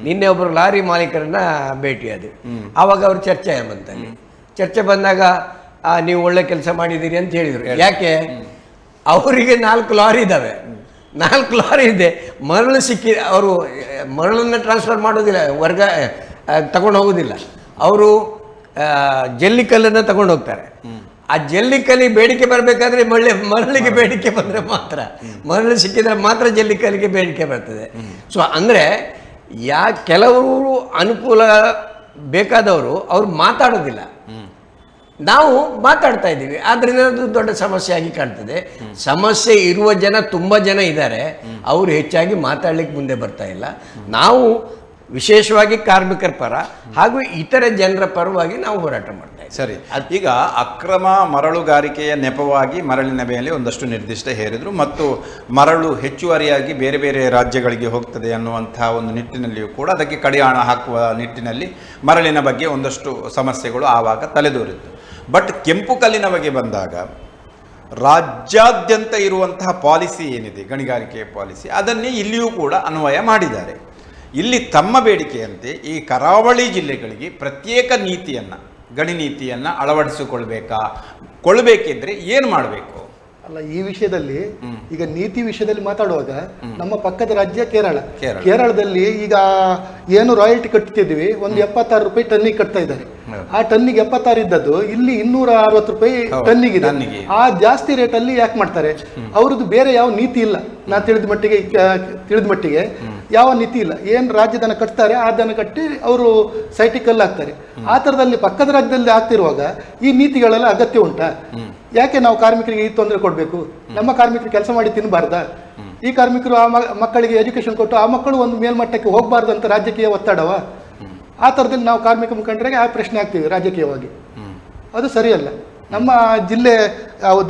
ನಿನ್ನೆ ಒಬ್ಬರು ಲಾರಿ ಮಾಲೀಕರನ್ನ ಭೇಟಿಯಾದ್ರು. ಆವಾಗ ಅವ್ರು ಚರ್ಚೆ ಬಂದಾಗ ನೀವು ಒಳ್ಳೆ ಕೆಲಸ ಮಾಡಿದ್ದೀರಿ ಅಂತ ಹೇಳಿದ್ರು. ಯಾಕೆ? ಅವರಿಗೆ 4 ಲಾರಿ ಇದ್ದಾವೆ, 4 ಲಾರಿ ಇದೆ, ಮರಳು ಸಿಕ್ಕಿ ಅವರು ಮರಳನ್ನು ಟ್ರಾನ್ಸ್ಫರ್ ಮಾಡೋದಿಲ್ಲ, ತಗೊಂಡು ಹೋಗೋದಿಲ್ಲ. ಅವರು ಜಲ್ಲಿಕಲ್ಲನ್ನು ತಗೊಂಡು ಹೋಗ್ತಾರೆ. ಆ ಜಲ್ಲಿಕಲ್ಲಿಗೆ ಬೇಡಿಕೆ ಬರಬೇಕಾದ್ರೆ ಮರಳಿಗೆ ಬೇಡಿಕೆ ಬಂದರೆ ಮಾತ್ರ, ಮರಳು ಸಿಕ್ಕಿದ್ರೆ ಮಾತ್ರ ಜಲ್ಲಿಕಲ್ಲಿಗೆ ಬೇಡಿಕೆ ಬರ್ತದೆ. ಸೊ ಅಂದರೆ ಕೆಲವರು ಅನುಕೂಲ ಬೇಕಾದವರು ಅವ್ರು ಮಾತಾಡೋದಿಲ್ಲ, ನಾವು ಮಾತಾಡ್ತಾ ಇದ್ದೀವಿ. ಆದ್ರಿಂದ ಅದು ದೊಡ್ಡ ಸಮಸ್ಯೆ ಆಗಿ ಕಾಣ್ತದೆ. ಸಮಸ್ಯೆ ಇರುವ ಜನ ತುಂಬ ಜನ ಇದ್ದಾರೆ, ಅವರು ಹೆಚ್ಚಾಗಿ ಮಾತಾಡ್ಲಿಕ್ಕೆ ಮುಂದೆ ಬರ್ತಾ ಇಲ್ಲ. ನಾವು ವಿಶೇಷವಾಗಿ ಕಾರ್ಮಿಕರ ಪರ ಹಾಗೂ ಇತರ ಜನರ ಪರವಾಗಿ ನಾವು ಹೋರಾಟ ಮಾಡ್ತಾ ಇದ್ದೀವಿ. ಸರಿ, ಈಗ ಅಕ್ರಮ ಮರಳುಗಾರಿಕೆಯ ನೆಪವಾಗಿ ಮರಳಿನ ಮೇಲೆ ಒಂದಷ್ಟು ನಿರ್ದಿಷ್ಟ ಹೇರಿದ್ರು ಮತ್ತು ಮರಳು ಹೆಚ್ಚುವರಿಯಾಗಿ ಬೇರೆ ಬೇರೆ ರಾಜ್ಯಗಳಿಗೆ ಹೋಗ್ತದೆ ಅನ್ನುವಂಥ ಒಂದು ನಿಟ್ಟಿನಲ್ಲಿಯೂ ಕೂಡ ಅದಕ್ಕೆ ಕಡಿವಾಣ ಹಾಕುವ ನಿಟ್ಟಿನಲ್ಲಿ ಮರಳಿನ ಬಗ್ಗೆ ಒಂದಷ್ಟು ಸಮಸ್ಯೆಗಳು ಆವಾಗ ತಲೆದೋರಿತ್ತು. ಬಟ್ ಕೆಂಪು ಕಲ್ಲಿನ ಬಗ್ಗೆ ಬಂದಾಗ ರಾಜ್ಯಾದ್ಯಂತ ಇರುವಂತಹ ಪಾಲಿಸಿ ಏನಿದೆ, ಗಣಿಗಾರಿಕೆಯ ಪಾಲಿಸಿ, ಅದನ್ನೇ ಇಲ್ಲಿಯೂ ಕೂಡ ಅನ್ವಯ ಮಾಡಿದ್ದಾರೆ. ಇಲ್ಲಿ ತಮ್ಮ ಬೇಡಿಕೆಯಂತೆ ಈ ಕರಾವಳಿ ಜಿಲ್ಲೆಗಳಿಗೆ ಪ್ರತ್ಯೇಕ ನೀತಿಯನ್ನು, ಗಣಿ ನೀತಿಯನ್ನು ಕೊಳ್ಳಬೇಕಿದ್ರೆ ಏನು ಮಾಡಬೇಕು? ಅಲ್ಲ, ಈ ವಿಷಯದಲ್ಲಿ ಈಗ ನೀತಿ ವಿಷಯದಲ್ಲಿ ಮಾತಾಡುವಾಗ ನಮ್ಮ ಪಕ್ಕದ ರಾಜ್ಯ ಕೇರಳದಲ್ಲಿ ಈಗ ಏನು ರಾಯಲ್ಟಿ ಕಟ್ತಿದ್ವಿ, ಒಂದು 76 ರೂಪಾಯಿ ಟನ್ನಿಗೆ ಕಟ್ತಾ ಇದ್ದಾರೆ. ಆ ಟನ್ನಿಗೆ 76 ಇದ್ದದ್ದು ಇಲ್ಲಿ 260 ರೂಪಾಯಿ ಟನ್ನಿಗಿದೆ. ಆ ಜಾಸ್ತಿ ರೇಟಲ್ಲಿ ಯಾಕೆ ಮಾಡ್ತಾರೆ? ಅವ್ರದ್ದು ಬೇರೆ ಯಾವ ನೀತಿ ಇಲ್ಲ. ನಾ ತಿಳಿದ ಮಟ್ಟಿಗೆ ಯಾವ ನೀತಿ ಇಲ್ಲ. ಏನು ರಾಜ್ಯದನ್ನ ಕಟ್ತಾರೆ ಆ ದನ ಕಟ್ಟಿ ಅವರು ಸೈಟಿಕಲ್ಲಿ ಹಾಕ್ತಾರೆ. ಆ ಥರದಲ್ಲಿ ಪಕ್ಕದ ರಾಜ್ಯದಲ್ಲಿ ಆಗ್ತಿರುವಾಗ ಈ ನೀತಿಗಳೆಲ್ಲ ಅಗತ್ಯ ಉಂಟಾ? ಯಾಕೆ ನಾವು ಕಾರ್ಮಿಕರಿಗೆ ಈ ತೊಂದರೆ ಕೊಡಬೇಕು? ನಮ್ಮ ಕಾರ್ಮಿಕರು ಕೆಲಸ ಮಾಡಿ ತಿನ್ನಬಾರ್ದಾ? ಈ ಕಾರ್ಮಿಕರು ಆ ಮಕ್ಕಳಿಗೆ ಎಜುಕೇಶನ್ ಕೊಟ್ಟು ಆ ಮಕ್ಕಳು ಒಂದು ಮೇಲ್ಮಟ್ಟಕ್ಕೆ ಹೋಗಬಾರ್ದು ಅಂತ ರಾಜಕೀಯ ಒತ್ತಡವ? ಆ ಥರದಲ್ಲಿ ನಾವು ಕಾರ್ಮಿಕ ಮುಖಂಡರಿಗೆ ಆ ಪ್ರಶ್ನೆ ಆಗ್ತೀವಿ ರಾಜಕೀಯವಾಗಿ. ಅದು ಸರಿಯಲ್ಲ. ನಮ್ಮ ಜಿಲ್ಲೆ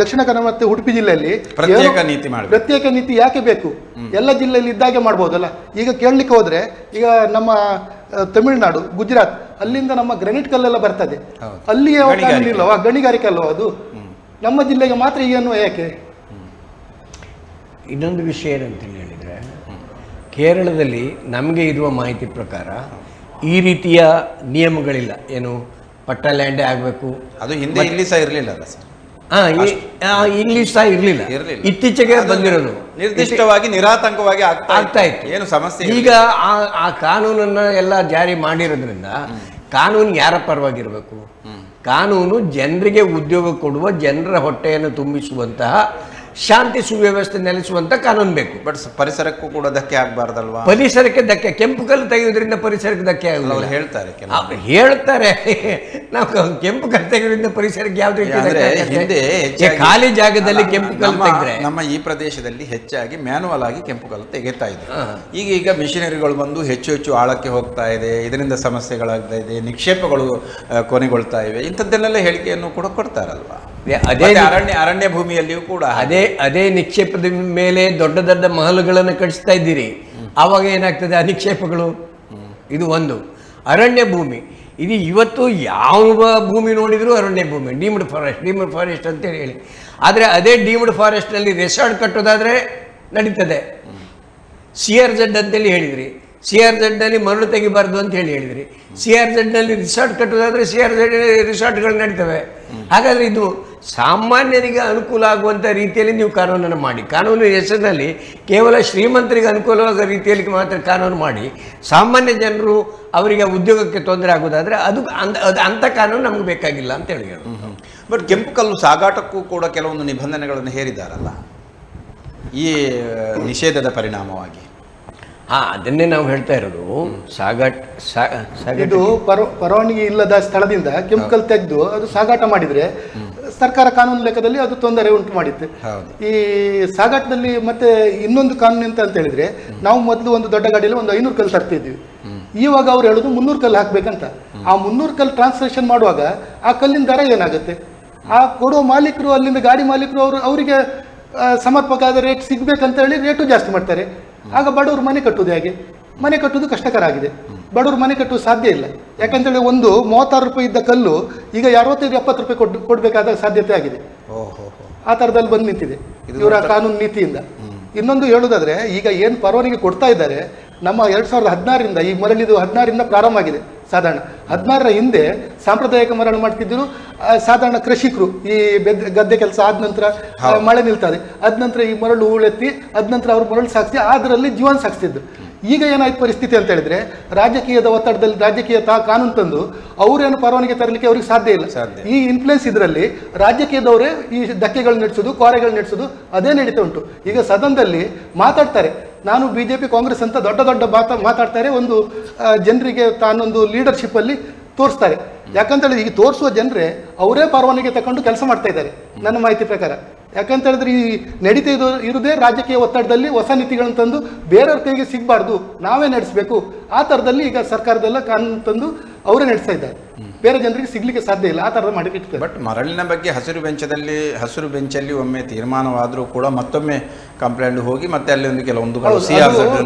ದಕ್ಷಿಣ ಕನ್ನಡ ಮತ್ತು ಉಡುಪಿ ಜಿಲ್ಲೆಯಲ್ಲಿ ಪ್ರತ್ಯೇಕ ನೀತಿ ಯಾಕೆ ಬೇಕು? ಎಲ್ಲ ಜಿಲ್ಲೆಯಲ್ಲಿ ಇದ್ದಾಗೆ ಮಾಡ್ಬೋದಲ್ಲ. ಈಗ ಕೇಳಲಿಕ್ಕೆ ಹೋದ್ರೆ ಈಗ ನಮ್ಮ ತಮಿಳುನಾಡು, ಗುಜರಾತ್, ಅಲ್ಲಿಂದ ನಮ್ಮ ಗ್ರಾನೈಟ್ ಕಲ್ಲೆಲ್ಲ ಬರ್ತದೆ, ಅಲ್ಲಿಯೇ ಇಲ್ಲವಾ ಗಣಿಗಾರಿಕೆ ಅಲ್ವಾ ಅದು? ನಮ್ಮ ಜಿಲ್ಲೆಗೆ ಮಾತ್ರ ಏನು ಯಾಕೆ? ಇನ್ನೊಂದು ವಿಷಯ ಏನಂತ ಹೇಳಿದ್ರೆ, ಕೇರಳದಲ್ಲಿ ನಮಗೆ ಇರುವ ಮಾಹಿತಿ ಪ್ರಕಾರ ಈ ರೀತಿಯ ನಿಯಮಗಳಿಲ್ಲ. ಏನು ಪಟ್ಟ ಲ್ಯಾಂಡೇ ಆಗಬೇಕು, ಅದು ಹಿಂದೆ ಇಲ್ಲಿ ಸಹ ಇರಲಿಲ್ಲ ಅಲ್ಲ ಸರ್? ಇಲ್ಲಿ ಸಹ ಇರಲಿಲ್ಲ, ಇತ್ತೀಚೆಗೆ ಬಂದಿರೋದು. ನಿರ್ದಿಷ್ಟವಾಗಿ ನಿರಾತಂಕವಾಗಿ ಆಗ್ತಾ ಇತ್ತು, ಏನು ಸಮಸ್ಯೆ. ಈಗ ಆ ಕಾನೂನನ್ನ ಎಲ್ಲ ಜಾರಿ ಮಾಡಿರೋದ್ರಿಂದ ಕಾನೂನು ಯಾರ ಪರವಾಗಿರಬೇಕು? ಕಾನೂನು ಜನರಿಗೆ ಉದ್ಯೋಗ ಕೊಡುವ, ಜನರ ಹೊಟ್ಟೆಯನ್ನು ತುಂಬಿಸುವಂತಹ, ಶಾಂತಿ ಸುವ್ಯವಸ್ಥೆ ನೆಲೆಸುವಂತ ಕಾನೂನು ಬೇಕು. ಬಟ್ ಪರಿಸರಕ್ಕೂ ಕೂಡ ಧಕ್ಕೆ ಆಗಬಾರ್ದಲ್ವಾ? ಪರಿಸರಕ್ಕೆ ಧಕ್ಕೆ, ಕೆಂಪು ಕಲ್ಲು ತೆಗೆಯೋದ್ರಿಂದ ಪರಿಸರಕ್ಕೆ ಧಕ್ಕೆ ಆಗಲ್ಲ ಹೇಳ್ತಾರೆ. ನಾವು ಕೆಂಪು ಕಲ್ಲು ತೆಗೆಯೋದ್ರಿಂದ ಪರಿಸರಕ್ಕೆ ಯಾವ್ದು ರೀತಿ? ಖಾಲಿ ಜಾಗದಲ್ಲಿ ಕೆಂಪು ಕಲ್ಲು ತೆಗೆದ್ರೆ ನಮ್ಮ ಈ ಪ್ರದೇಶದಲ್ಲಿ ಹೆಚ್ಚಾಗಿ ಮ್ಯಾನುವಲ್ ಆಗಿ ಕೆಂಪು ಕಲ್ಲು ತೆಗೆತಾ ಇದೆ. ಈಗ ಮಿಷನರಿಗಳು ಬಂದು ಹೆಚ್ಚು ಹೆಚ್ಚು ಆಳಕ್ಕೆ ಹೋಗ್ತಾ ಇದೆ, ಇದರಿಂದ ಸಮಸ್ಯೆಗಳಾಗ್ತಾ ಇದೆ, ನಿಕ್ಷೇಪಗಳು ಕೊನೆಗೊಳ್ತಾ ಇವೆ, ಇಂಥದ್ದನ್ನೆಲ್ಲ ಹೇಳಿಕೆಯನ್ನು ಕೂಡ ಕೊಡ್ತಾರಲ್ವಾ? ಅದೇ ಅರಣ್ಯ ಭೂಮಿಯಲ್ಲಿಯೂ ಕೂಡ ಅದೇ ನಿಕ್ಷೇಪದ ಮೇಲೆ ದೊಡ್ಡ ದೊಡ್ಡ ಮಹಲುಗಳನ್ನು ಕಟ್ಟಿಸ್ತಾ ಇದ್ದೀರಿ. ಆವಾಗ ಏನಾಗ್ತದೆ ಆ ನಿಕ್ಷೇಪಗಳು? ಇದು ಒಂದು. ಅರಣ್ಯ ಭೂಮಿ ಇದು ಇವತ್ತು ಯಾವ ಭೂಮಿ ನೋಡಿದ್ರು ಅರಣ್ಯ ಭೂಮಿ, ಡೀಮ್ಡ್ ಫಾರೆಸ್ಟ್ ಅಂತೇಳಿ ಹೇಳಿ. ಆದರೆ ಅದೇ ಡೀಮ್ಡ್ ಫಾರೆಸ್ಟ್ನಲ್ಲಿ ರೆಸಾರ್ಟ್ ಕಟ್ಟೋದಾದರೆ ನಡೀತದೆ. CRZ ಅಂತೇಳಿ ಹೇಳಿದ್ರಿ, CRZನಲ್ಲಿ ಮರಳು ತೆಗಿಬಾರ್ದು ಅಂತ ಹೇಳಿದ್ರಿ. CRZನಲ್ಲಿ ರಿಸಾರ್ಟ್ ಕಟ್ಟೋದಾದರೆ CRZ ರಿಸಾರ್ಟ್ಗಳು ನಡೀತವೆ. ಹಾಗಾದರೆ ಇದು ಸಾಮಾನ್ಯರಿಗೆ ಅನುಕೂಲ ಆಗುವಂಥ ರೀತಿಯಲ್ಲಿ ನೀವು ಕಾನೂನನ್ನು ಮಾಡಿ, ಕಾನೂನಿನ ಹೆಸರಿನಲ್ಲಿ ಕೇವಲ ಶ್ರೀಮಂತರಿಗೆ ಅನುಕೂಲವಾಗೋ ರೀತಿಯಲ್ಲಿ ಮಾತ್ರ ಕಾನೂನು ಮಾಡಿ, ಸಾಮಾನ್ಯ ಜನರು ಅವರಿಗೆ ಉದ್ಯೋಗಕ್ಕೆ ತೊಂದರೆ ಆಗೋದಾದರೆ ಅದು ಅಂಥ ಕಾನೂನು ನಮ್ಗೆ ಬೇಕಾಗಿಲ್ಲ ಅಂತ ಹೇಳಿ. ಬಟ್ ಕೆಂಪು ಕಲ್ಲು ಸಾಗಾಟಕ್ಕೂ ಕೂಡ ಕೆಲವೊಂದು ನಿಬಂಧನೆಗಳನ್ನು ಹೇರಿದಾರಲ್ಲ ಈ ನಿಷೇಧದ ಪರಿಣಾಮವಾಗಿ. ಅದನ್ನೇ ನಾವು ಹೇಳ್ತಾ ಇರೋದು. ಇದು ಪರವಾನಗಿ ಇಲ್ಲದ ಸ್ಥಳದಿಂದ ಕೆಂಪು ಕಲ್ಲು ತೆಗೆದು ಅದು ಸಾಗಾಟ ಮಾಡಿದ್ರೆ ಸರ್ಕಾರ ಕಾನೂನು ಲೆಕ್ಕದಲ್ಲಿ ಅದು ತೊಂದರೆ ಉಂಟು ಮಾಡಿತ್ತು. ಈ ಸಾಗಾಟದಲ್ಲಿ ಮತ್ತೆ ಇನ್ನೊಂದು ಕಾನೂನು ಅಂತ ಹೇಳಿದ್ರೆ, ನಾವು ಮೊದಲು ಒಂದು ದೊಡ್ಡ ಗಾಡಿಯಲ್ಲಿ ಒಂದು 500 ಕಲ್ಲು ತರ್ತಿದ್ವಿ. ಇವಾಗ ಅವ್ರು ಹೇಳೋದು 300 ಕಲ್ಲು ಹಾಕ್ಬೇಕಂತ. ಆ 300 ಕಲ್ಲು ಟ್ರಾನ್ಸ್ಲೇಷನ್ ಮಾಡುವಾಗ ಆ ಕಲ್ಲಿನ ದರ ಏನಾಗುತ್ತೆ? ಆ ಕೊಡುವ ಮಾಲೀಕರು, ಅಲ್ಲಿಂದ ಗಾಡಿ ಮಾಲೀಕರು ಅವರಿಗೆ ಸಮರ್ಪಕವಾದ ರೇಟ್ ಸಿಗ್ಬೇಕಂತ ಹೇಳಿ ರೇಟು ಜಾಸ್ತಿ ಮಾಡ್ತಾರೆ. ಆಗ ಬಡವರು ಮನೆ ಕಟ್ಟುವುದು ಹೇಗೆ? ಮನೆ ಕಟ್ಟುವುದು ಕಷ್ಟಕರ ಆಗಿದೆ. ಬಡವರು ಮನೆ ಕಟ್ಟುವುದು ಸಾಧ್ಯ ಇಲ್ಲ. ಯಾಕಂತೇಳಿ ಒಂದು 36 ರೂಪಾಯಿ ಇದ್ದ ಕಲ್ಲು ಈಗ 65-70 ರೂಪಾಯಿ ಕೊಡಬೇಕಾದ ಸಾಧ್ಯತೆ ಆಗಿದೆ. ಆ ಥರದಲ್ಲಿ ಬಂದು ನಿಂತಿದೆ ಇವರ ಕಾನೂನು ನೀತಿಯಿಂದ. ಇನ್ನೊಂದು ಹೇಳುವುದಾದ್ರೆ, ಈಗ ಏನು ಪರವಾನಗಿ ಕೊಡ್ತಾ ಇದ್ದಾರೆ, ನಮ್ಮ 2016ರಿಂದ ಈ ಮರಳಿದು 16ರಿಂದ ಪ್ರಾರಂಭ ಆಗಿದೆ. ಸಾಧಾರಣ 16ರ ಹಿಂದೆ ಸಾಂಪ್ರದಾಯಿಕ ಮರಳು ಮಾಡ್ತಿದ್ರು ಸಾಧಾರಣ ಕೃಷಿಕರು. ಈ ಗದ್ದೆ ಕೆಲಸ ಆದ ನಂತರ ಮಳೆ ನಿಲ್ತದೆ, ಅದ ನಂತರ ಈ ಮರಳು ಹೂಳೆತ್ತಿ ಅದ ನಂತರ ಅವ್ರು ಮರಳು ಸಾಗಿಸಿ ಅದರಲ್ಲಿ ಜೀವನ ಸಾಗಿಸ್ತಿದ್ರು. ಈಗ ಏನಾಯ್ತು ಪರಿಸ್ಥಿತಿ ಅಂತ ಹೇಳಿದ್ರೆ, ರಾಜಕೀಯದ ಒತ್ತಡದಲ್ಲಿ ರಾಜಕೀಯ ಕಾನೂನು ತಂದು ಅವರೇನು ಪರವಾನಗಿ ತರಲಿಕ್ಕೆ ಅವ್ರಿಗೆ ಸಾಧ್ಯ ಇಲ್ಲ. ಈ ಇನ್ಫ್ಲುಯೆನ್ಸ್ ಇದರಲ್ಲಿ ರಾಜಕೀಯದವರೇ ಈ ಧಕ್ಕೆಗಳು ನಡೆಸೋದು, ಕೋರೆಗಳು ನಡೆಸೋದು ಅದೇ ನಡೀತಾ ಉಂಟು. ಈಗ ಸದನದಲ್ಲಿ ಮಾತಾಡ್ತಾರೆ, ನಾನು BJP ಕಾಂಗ್ರೆಸ್ ಅಂತ ದೊಡ್ಡ ದೊಡ್ಡ ಮಾತಾಡ್ತಾರೆ, ಒಂದು ಜನರಿಗೆ ತಾನೊಂದು ಲೀಡರ್ಶಿಪ್ ಅಲ್ಲಿ ತೋರಿಸ್ತಾರೆ. ಯಾಕಂತೇಳಿದ್ರೆ ಈಗ ತೋರಿಸುವ ಜನರೇ ಅವರೇ ಪರವಾನಗಿ ತಗೊಂಡು ಕೆಲಸ ಮಾಡ್ತಾ ಇದ್ದಾರೆ ನನ್ನ ಮಾಹಿತಿ ಪ್ರಕಾರ. ಯಾಕಂತ ಹೇಳಿದ್ರೆ ಈ ನಡೀತಾ ಇರುವುದೇ ರಾಜಕೀಯ ಒತ್ತಡದಲ್ಲಿ ಹೊಸ ನೀತಿಗಳನ್ನು ತಂದು ಬೇರೆಯವ್ರ ಕೈಗೆ ಸಿಗಬಾರ್ದು, ನಾವೇ ನಡೆಸಬೇಕು. ಆ ಥರದಲ್ಲಿ ಈಗ ಸರ್ಕಾರದೆಲ್ಲ ಕಾನೂನು ತಂದು ಅವರೇ ನಡೆಸ್ತಾ ಇದ್ದಾರೆ, ಬೇರೆ ಜನರಿಗೆ ಸಿಗ್ಲಿಕ್ಕೆ ಸಾಧ್ಯ ಇಲ್ಲ. ಆ ಥರದ ಮಾಡಿರ್ತಾರೆ. ಬಟ್ ಮರಳಿನ ಬಗ್ಗೆ ಹಸಿರು ಬೆಂಚಲ್ಲಿ ಒಮ್ಮೆ ತೀರ್ಮಾನವಾದರೂ ಕೂಡ ಮತ್ತೊಮ್ಮೆ ಕಂಪ್ಲೇಂಟ್ ಹೋಗಿ ಮತ್ತೆ ಅಲ್ಲಿ ಒಂದು ಕೆಲವೊಂದು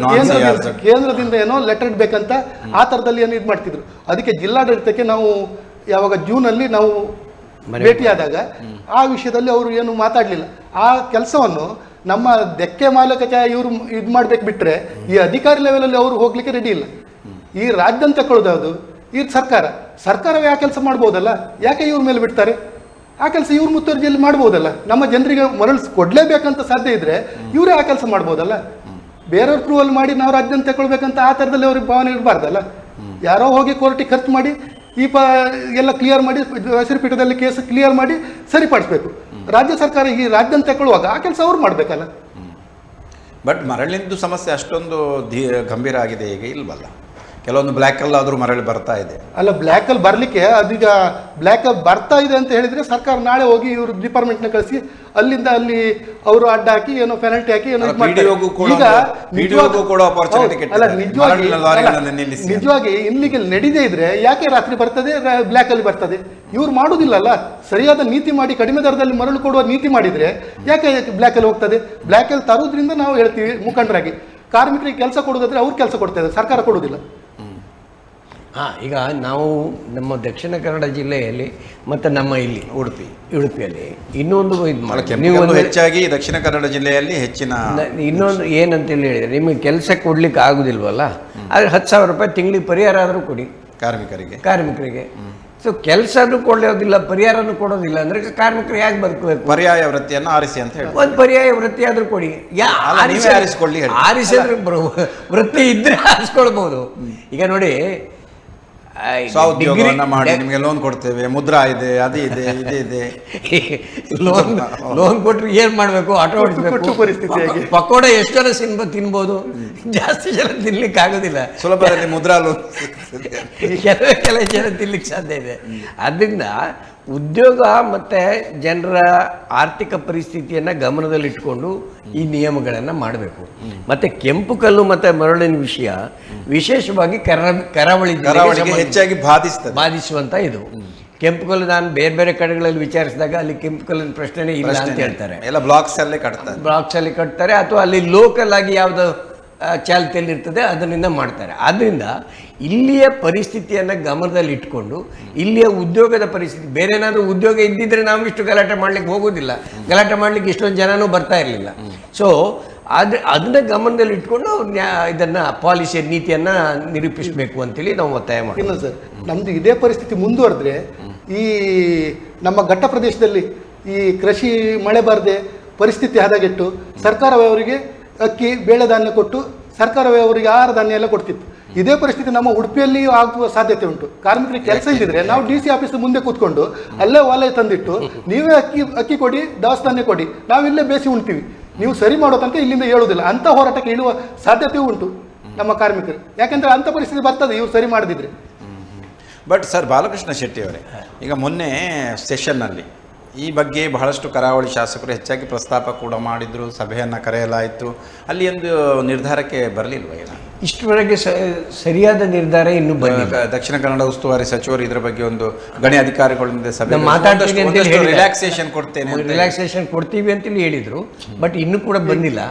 ಕೇಂದ್ರದಿಂದ ಏನೋ ಲೆಟರ್ ಇಡ್ಬೇಕಂತ ಆ ಥರದಲ್ಲಿ ಏನೋ ಇದು ಮಾಡ್ತಿದ್ರು. ಅದಕ್ಕೆ ಜಿಲ್ಲಾಡಳಿತಕ್ಕೆ ನಾವು ಯಾವಾಗ ಜೂನಲ್ಲಿ ನಾವು ಭೇಟಿಯಾದಾಗ ಆ ವಿಷಯದಲ್ಲಿ ಅವರು ಏನು ಮಾತಾಡಲಿಲ್ಲ. ಆ ಕೆಲಸವನ್ನು ನಮ್ಮ ಧಕ್ಕೆ ಮಾಲಕ ಇವರು ಇದು ಮಾಡ್ಬೇಕು ಬಿಟ್ರೆ ಈ ಅಧಿಕಾರಿ ಲೆವೆಲಲ್ಲಿ ಅವರು ಹೋಗ್ಲಿಕ್ಕೆ ರೆಡಿ ಇಲ್ಲ. ಈ ರಾಜ್ಯದಂತ ತಗೊಳ್ಳೋದು ಈ ಸರ್ಕಾರವೇ ಆ ಕೆಲಸ ಮಾಡ್ಬೋದಲ್ಲ, ಯಾಕೆ ಇವ್ರ ಮೇಲೆ ಬಿಡ್ತಾರೆ? ಆ ಕೆಲಸ ಇವ್ರ ಮುತುವರ್ಜಿಯಲ್ಲಿ ಮಾಡ್ಬೋದಲ್ಲ. ನಮ್ಮ ಜನರಿಗೆ ಮರಳು ಕೊಡ್ಲೇಬೇಕಂತ ಸಾಧ್ಯ ಇದ್ರೆ ಇವರೇ ಆ ಕೆಲಸ ಮಾಡ್ಬೋದಲ್ಲ. ಬೇರೆಯವ್ರ ಪ್ರೂವಲ್ ಮಾಡಿ ನಾವು ರಾಜ್ಯದಂತ ತಗೊಳ್ಬೇಕಂತ ಆ ಥರದಲ್ಲಿ ಅವ್ರಿಗೆ ಭಾವನೆ ಇರಬಾರ್ದಲ್ಲ. ಯಾರೋ ಹೋಗಿ ಕೋರ್ಟಿಗೆ ಖರ್ಚು ಮಾಡಿ ಎಲ್ಲ ಕ್ಲಿಯರ್ ಮಾಡಿ ಹಸಿರು ಪೀಠದಲ್ಲಿ ಕೇಸ್ ಕ್ಲಿಯರ್ ಮಾಡಿ ಸರಿಪಡಿಸ್ಬೇಕು. ರಾಜ್ಯ ಸರ್ಕಾರ ಈ ರಾಜ್ಯದಂತ ತಗೊಳ್ಳುವಾಗ ಆ ಕೆಲಸ ಅವ್ರು ಮಾಡಬೇಕಲ್ಲ. ಬಟ್ ಮರಳಿಂದು ಸಮಸ್ಯೆ ಅಷ್ಟೊಂದು ಗಂಭೀರ ಆಗಿದೆ ಈಗ ಇಲ್ವಲ್ಲ? ಕೆಲವೊಂದು ಬ್ಲ್ಯಾಕಲ್ಲಿ ಆದರೂ ಮರಳಿ ಬರ್ತಾ ಇದೆ ಅಲ್ಲ. ಬ್ಲ್ಯಾಕಲ್ಲಿ ಬರಲಿಕ್ಕೆ ಅದೀಗ ಬ್ಲ್ಯಾಕಲ್ಲಿ ಬರ್ತಾ ಇದೆ ಅಂತ ಹೇಳಿದರೆ ಸರ್ಕಾರ ನಾಳೆ ಹೋಗಿ ಇವರು ಡಿಪಾರ್ಟ್ಮೆಂಟ್ನ ಕಳಿಸಿ ಅಲ್ಲಿಂದ ಅಲ್ಲಿ ಅವರು ಅಡ್ಡ ಹಾಕಿ ಏನೋ ಪೆನಲ್ಟಿ ಹಾಕಿ ಏನೋ ನಿಜವಾಗಿ ಇಲ್ಲಿಗೆ ನಡೀದೇ ಇದ್ರೆ ಯಾಕೆ ರಾತ್ರಿ ಬರ್ತದೆ, ಬ್ಲ್ಯಾಕಲ್ಲಿ ಬರ್ತದೆ? ಇವ್ರು ಮಾಡುವುದಿಲ್ಲಲ್ಲ. ಸರಿಯಾದ ನೀತಿ ಮಾಡಿ ಕಡಿಮೆ ದರದಲ್ಲಿ ಮರಳು ಕೊಡುವ ನೀತಿ ಮಾಡಿದರೆ ಯಾಕೆ ಬ್ಲ್ಯಾಕಲ್ಲಿ ಹೋಗ್ತದೆ? ಬ್ಲ್ಯಾಕಲ್ಲಿ ತರೋದ್ರಿಂದ ನಾವು ಹೇಳ್ತೀವಿ ಮುಖಂಡರಾಗಿ, ಕಾರ್ಮಿಕರಿಗೆ ಕೆಲಸ ಕೊಡೋದಾದ್ರೆ ಅವ್ರು ಕೆಲಸ ಕೊಡ್ತಾ ಇದ್ದಾರೆ, ಸರ್ಕಾರ ಕೊಡೋದಿಲ್ಲ. ಈಗ ನಾವು ನಮ್ಮ ದಕ್ಷಿಣ ಕನ್ನಡ ಜಿಲ್ಲೆಯಲ್ಲಿ ಮತ್ತು ನಮ್ಮ ಇಲ್ಲಿ ಉಡುಪಿಯಲ್ಲಿ ಇನ್ನೊಂದು ಇದು ಮಾಡಿ ನೀವು ಹೆಚ್ಚಾಗಿ ದಕ್ಷಿಣ ಕನ್ನಡ ಜಿಲ್ಲೆಯಲ್ಲಿ ಹೆಚ್ಚಿನ ಇನ್ನೊಂದು ಏನಂತೇಳಿ ಹೇಳಿದರೆ ನಿಮಗೆ ಕೆಲಸ ಕೊಡ್ಲಿಕ್ಕೆ ಆಗುದಿಲ್ವಲ್ಲ ಆದರೆ 10,000 ರೂಪಾಯಿ ತಿಂಗಳಿಗೆ ಪರಿಹಾರ ಆದರೂ ಕೊಡಿ ಕಾರ್ಮಿಕರಿಗೆ. ಸೊ ಕೆಲಸನೂ ಕೊಡೋದಿಲ್ಲ, ಪರಿಹಾರನೂ ಕೊಡೋದಿಲ್ಲ ಅಂದರೆ ಕಾರ್ಮಿಕರು ಹೇಗೆ ಬದುಕಬೇಕು? ಪರ್ಯಾಯ ವೃತ್ತಿಯನ್ನು ಆರಿಸಿ ಅಂತ ಹೇಳಿ ಒಂದು ಪರ್ಯಾಯ ವೃತ್ತಿ ಆದರೂ ಕೊಡಿ. ಆರಿಸಿದ್ರೆ ವೃತ್ತಿ ಇದ್ರೆ ಆರಿಸ್ಕೊಳ್ಬಹುದು. ಈಗ ನೋಡಿ, ಉದ್ಯೋಗವನ್ನ ಮಾಡಿ ನಿಮಗೆ ಲೋನ್ ಕೊಡ್ತೇವೆ, ಮುದ್ರಾ ಇದೆ, ಅದು ಇದೆ, ಇದೆ. ಲೋನ್ ಕೊಟ್ಟರೆ ಏನ್ ಮಾಡ್ಬೇಕು? ಆಟೋ ಓಡಿಸ್ಬೇಕು. ಪರಿಸ್ಥಿತಿ ಪಕೋಡ ಎಷ್ಟು ಜನ ತಿನ್ಬೋದು? ಜಾಸ್ತಿ ಜನ ತಿನ್ಲಿಕ್ಕೆ ಆಗೋದಿಲ್ಲ. ಸುಲಭದಲ್ಲಿ ಮುದ್ರಾ ಲೋನ್ ಕೆಲವು ಜನ ತಿನ್ಲಿಕ್ಕೆ ಸಾಧ್ಯ ಇದೆ. ಅದರಿಂದ ಉದ್ಯೋಗ ಮತ್ತು ಜನರ ಆರ್ಥಿಕ ಪರಿಸ್ಥಿತಿಯನ್ನು ಗಮನದಲ್ಲಿಟ್ಕೊಂಡು ಈ ನಿಯಮಗಳನ್ನು ಮಾಡಬೇಕು. ಮತ್ತು ಕೆಂಪು ಕಲ್ಲು ಮತ್ತು ಮರಳಿನ ವಿಷಯ ವಿಶೇಷವಾಗಿ ಕರಾವಳಿ ಹೆಚ್ಚಾಗಿ ಬಾಧಿಸುವಂಥ ಇದು. ಕೆಂಪು ಕಲ್ಲು ನಾನು ಬೇರೆ ಬೇರೆ ಕಡೆಗಳಲ್ಲಿ ವಿಚಾರಿಸಿದಾಗ ಅಲ್ಲಿ ಕೆಂಪು ಕಲ್ಲಿನ ಪ್ರಶ್ನೆನೇ ಇಲ್ಲ ಅಂತ ಹೇಳ್ತಾರೆ. ಎಲ್ಲ ಬ್ಲಾಕ್ಸಲ್ಲಿ ಕಟ್ತಾರೆ ಅಥವಾ ಅಲ್ಲಿ ಲೋಕಲ್ ಆಗಿ ಯಾವುದು ಚಾಲ್ತಿಯಲ್ಲಿ ಇರ್ತದೆ ಅದರಿಂದ ಮಾಡ್ತಾರೆ. ಆದ್ದರಿಂದ ಇಲ್ಲಿಯ ಪರಿಸ್ಥಿತಿಯನ್ನು ಗಮನದಲ್ಲಿ ಇಟ್ಕೊಂಡು ಇಲ್ಲಿಯ ಉದ್ಯೋಗದ ಪರಿಸ್ಥಿತಿ, ಬೇರೆ ಏನಾದರೂ ಉದ್ಯೋಗ ಇದ್ದಿದ್ರೆ ನಾವು ಇಷ್ಟು ಗಲಾಟೆ ಮಾಡ್ಲಿಕ್ಕೆ ಹೋಗೋದಿಲ್ಲ, ಗಲಾಟೆ ಮಾಡ್ಲಿಕ್ಕೆ ಇಷ್ಟೊಂದು ಜನನೂ ಬರ್ತಾ ಇರಲಿಲ್ಲ. ಸೊ ಅದನ್ನ ಗಮನದಲ್ಲಿ ಇಟ್ಕೊಂಡು ಇದನ್ನು ಪಾಲಿಸಿ ನೀತಿಯನ್ನು ನಿರೂಪಿಸಬೇಕು ಅಂತೇಳಿ ನಾವು ಒತ್ತಾಯ ಮಾಡ್ತೀವಿ. ಇಲ್ಲ ಸರ್, ನಮ್ಮದು ಇದೇ ಪರಿಸ್ಥಿತಿ ಮುಂದುವರೆದ್ರೆ ಈ ನಮ್ಮ ಘಟ್ಟ ಪ್ರದೇಶದಲ್ಲಿ ಈ ಕೃಷಿ ಮಳೆ ಬಾರದೆ ಪರಿಸ್ಥಿತಿ ಹದಗೆಟ್ಟು ಸರ್ಕಾರವೇ ಅಕ್ಕಿ ಬೇಳೆ ಧಾನ್ಯ ಕೊಟ್ಟು ಸರ್ಕಾರವೇ ಅವರಿಗೆ ಆಹಾರ ಧಾನ್ಯ ಎಲ್ಲ ಕೊಡ್ತಿತ್ತು. ಇದೇ ಪರಿಸ್ಥಿತಿ ನಮ್ಮ ಉಡುಪಿಯಲ್ಲಿ ಆಗುವ ಸಾಧ್ಯತೆ ಉಂಟು. ಕಾರ್ಮಿಕರಿಗೆ ಕೆಲಸ ಇದ್ದಿದ್ರೆ ನಾವು DC ಆಫೀಸ್ ಮುಂದೆ ಕೂತ್ಕೊಂಡು ಅಲ್ಲೇ ಒಲೆ ತಂದಿಟ್ಟು ನೀವೇ ಅಕ್ಕಿ ಕೊಡಿ, ದವಸ ಧಾನ್ಯ ಕೊಡಿ, ನಾವಿಲ್ಲೇ ಬೇಸಿ ಉಣ್ತೀವಿ, ನೀವು ಸರಿ ಮಾಡೋದಂತ ಇಲ್ಲಿಂದ ಹೇಳುವುದಿಲ್ಲ. ಅಂಥ ಹೋರಾಟಕ್ಕೆ ಇಳುವ ಸಾಧ್ಯತೆಯೂ ಉಂಟು ನಮ್ಮ ಕಾರ್ಮಿಕರು. ಯಾಕೆಂದರೆ ಅಂಥ ಪರಿಸ್ಥಿತಿ ಬರ್ತದೆ ಇವ್ರು ಸರಿ ಮಾಡದಿದ್ರೆ. ಬಟ್ ಸರ್, ಬಾಲಕೃಷ್ಣ ಶೆಟ್ಟಿ ಅವರೇ, ಈಗ ಮೊನ್ನೆ ಸೆಷನ್ನಲ್ಲಿ ಈ ಬಗ್ಗೆ ಬಹಳಷ್ಟು ಕರಾವಳಿ ಶಾಸಕರು ಹೆಚ್ಚಾಗಿ ಪ್ರಸ್ತಾಪ ಕೂಡ ಮಾಡಿದ್ರು, ಸಭೆಯನ್ನು ಕರೆಯಲಾಯಿತು. ಅಲ್ಲಿ ಒಂದು ನಿರ್ಧಾರಕ್ಕೆ ಬರಲಿಲ್ವ? ಇಷ್ಟರವರೆಗೆ ಸರಿಯಾದ ನಿರ್ಧಾರ ಇನ್ನೂ ಬಂದಿಲ್ಲ. ದಕ್ಷಿಣ ಕನ್ನಡ ಉಸ್ತುವಾರಿ ಸಚಿವರು ಇದರ ಬಗ್ಗೆ ಒಂದು ಗಣಿ ಅಧಿಕಾರಿಗಳಿಂದ ಸಭೆ ರಿಲ್ಯಾಕ್ಸೇಷನ್ ಕೊಡ್ತೀವಿ ಅಂತೇಳಿ ಹೇಳಿದ್ರು. ಬಟ್ ಇನ್ನೂ ಕೂಡ ಬಂದಿಲ್ಲ.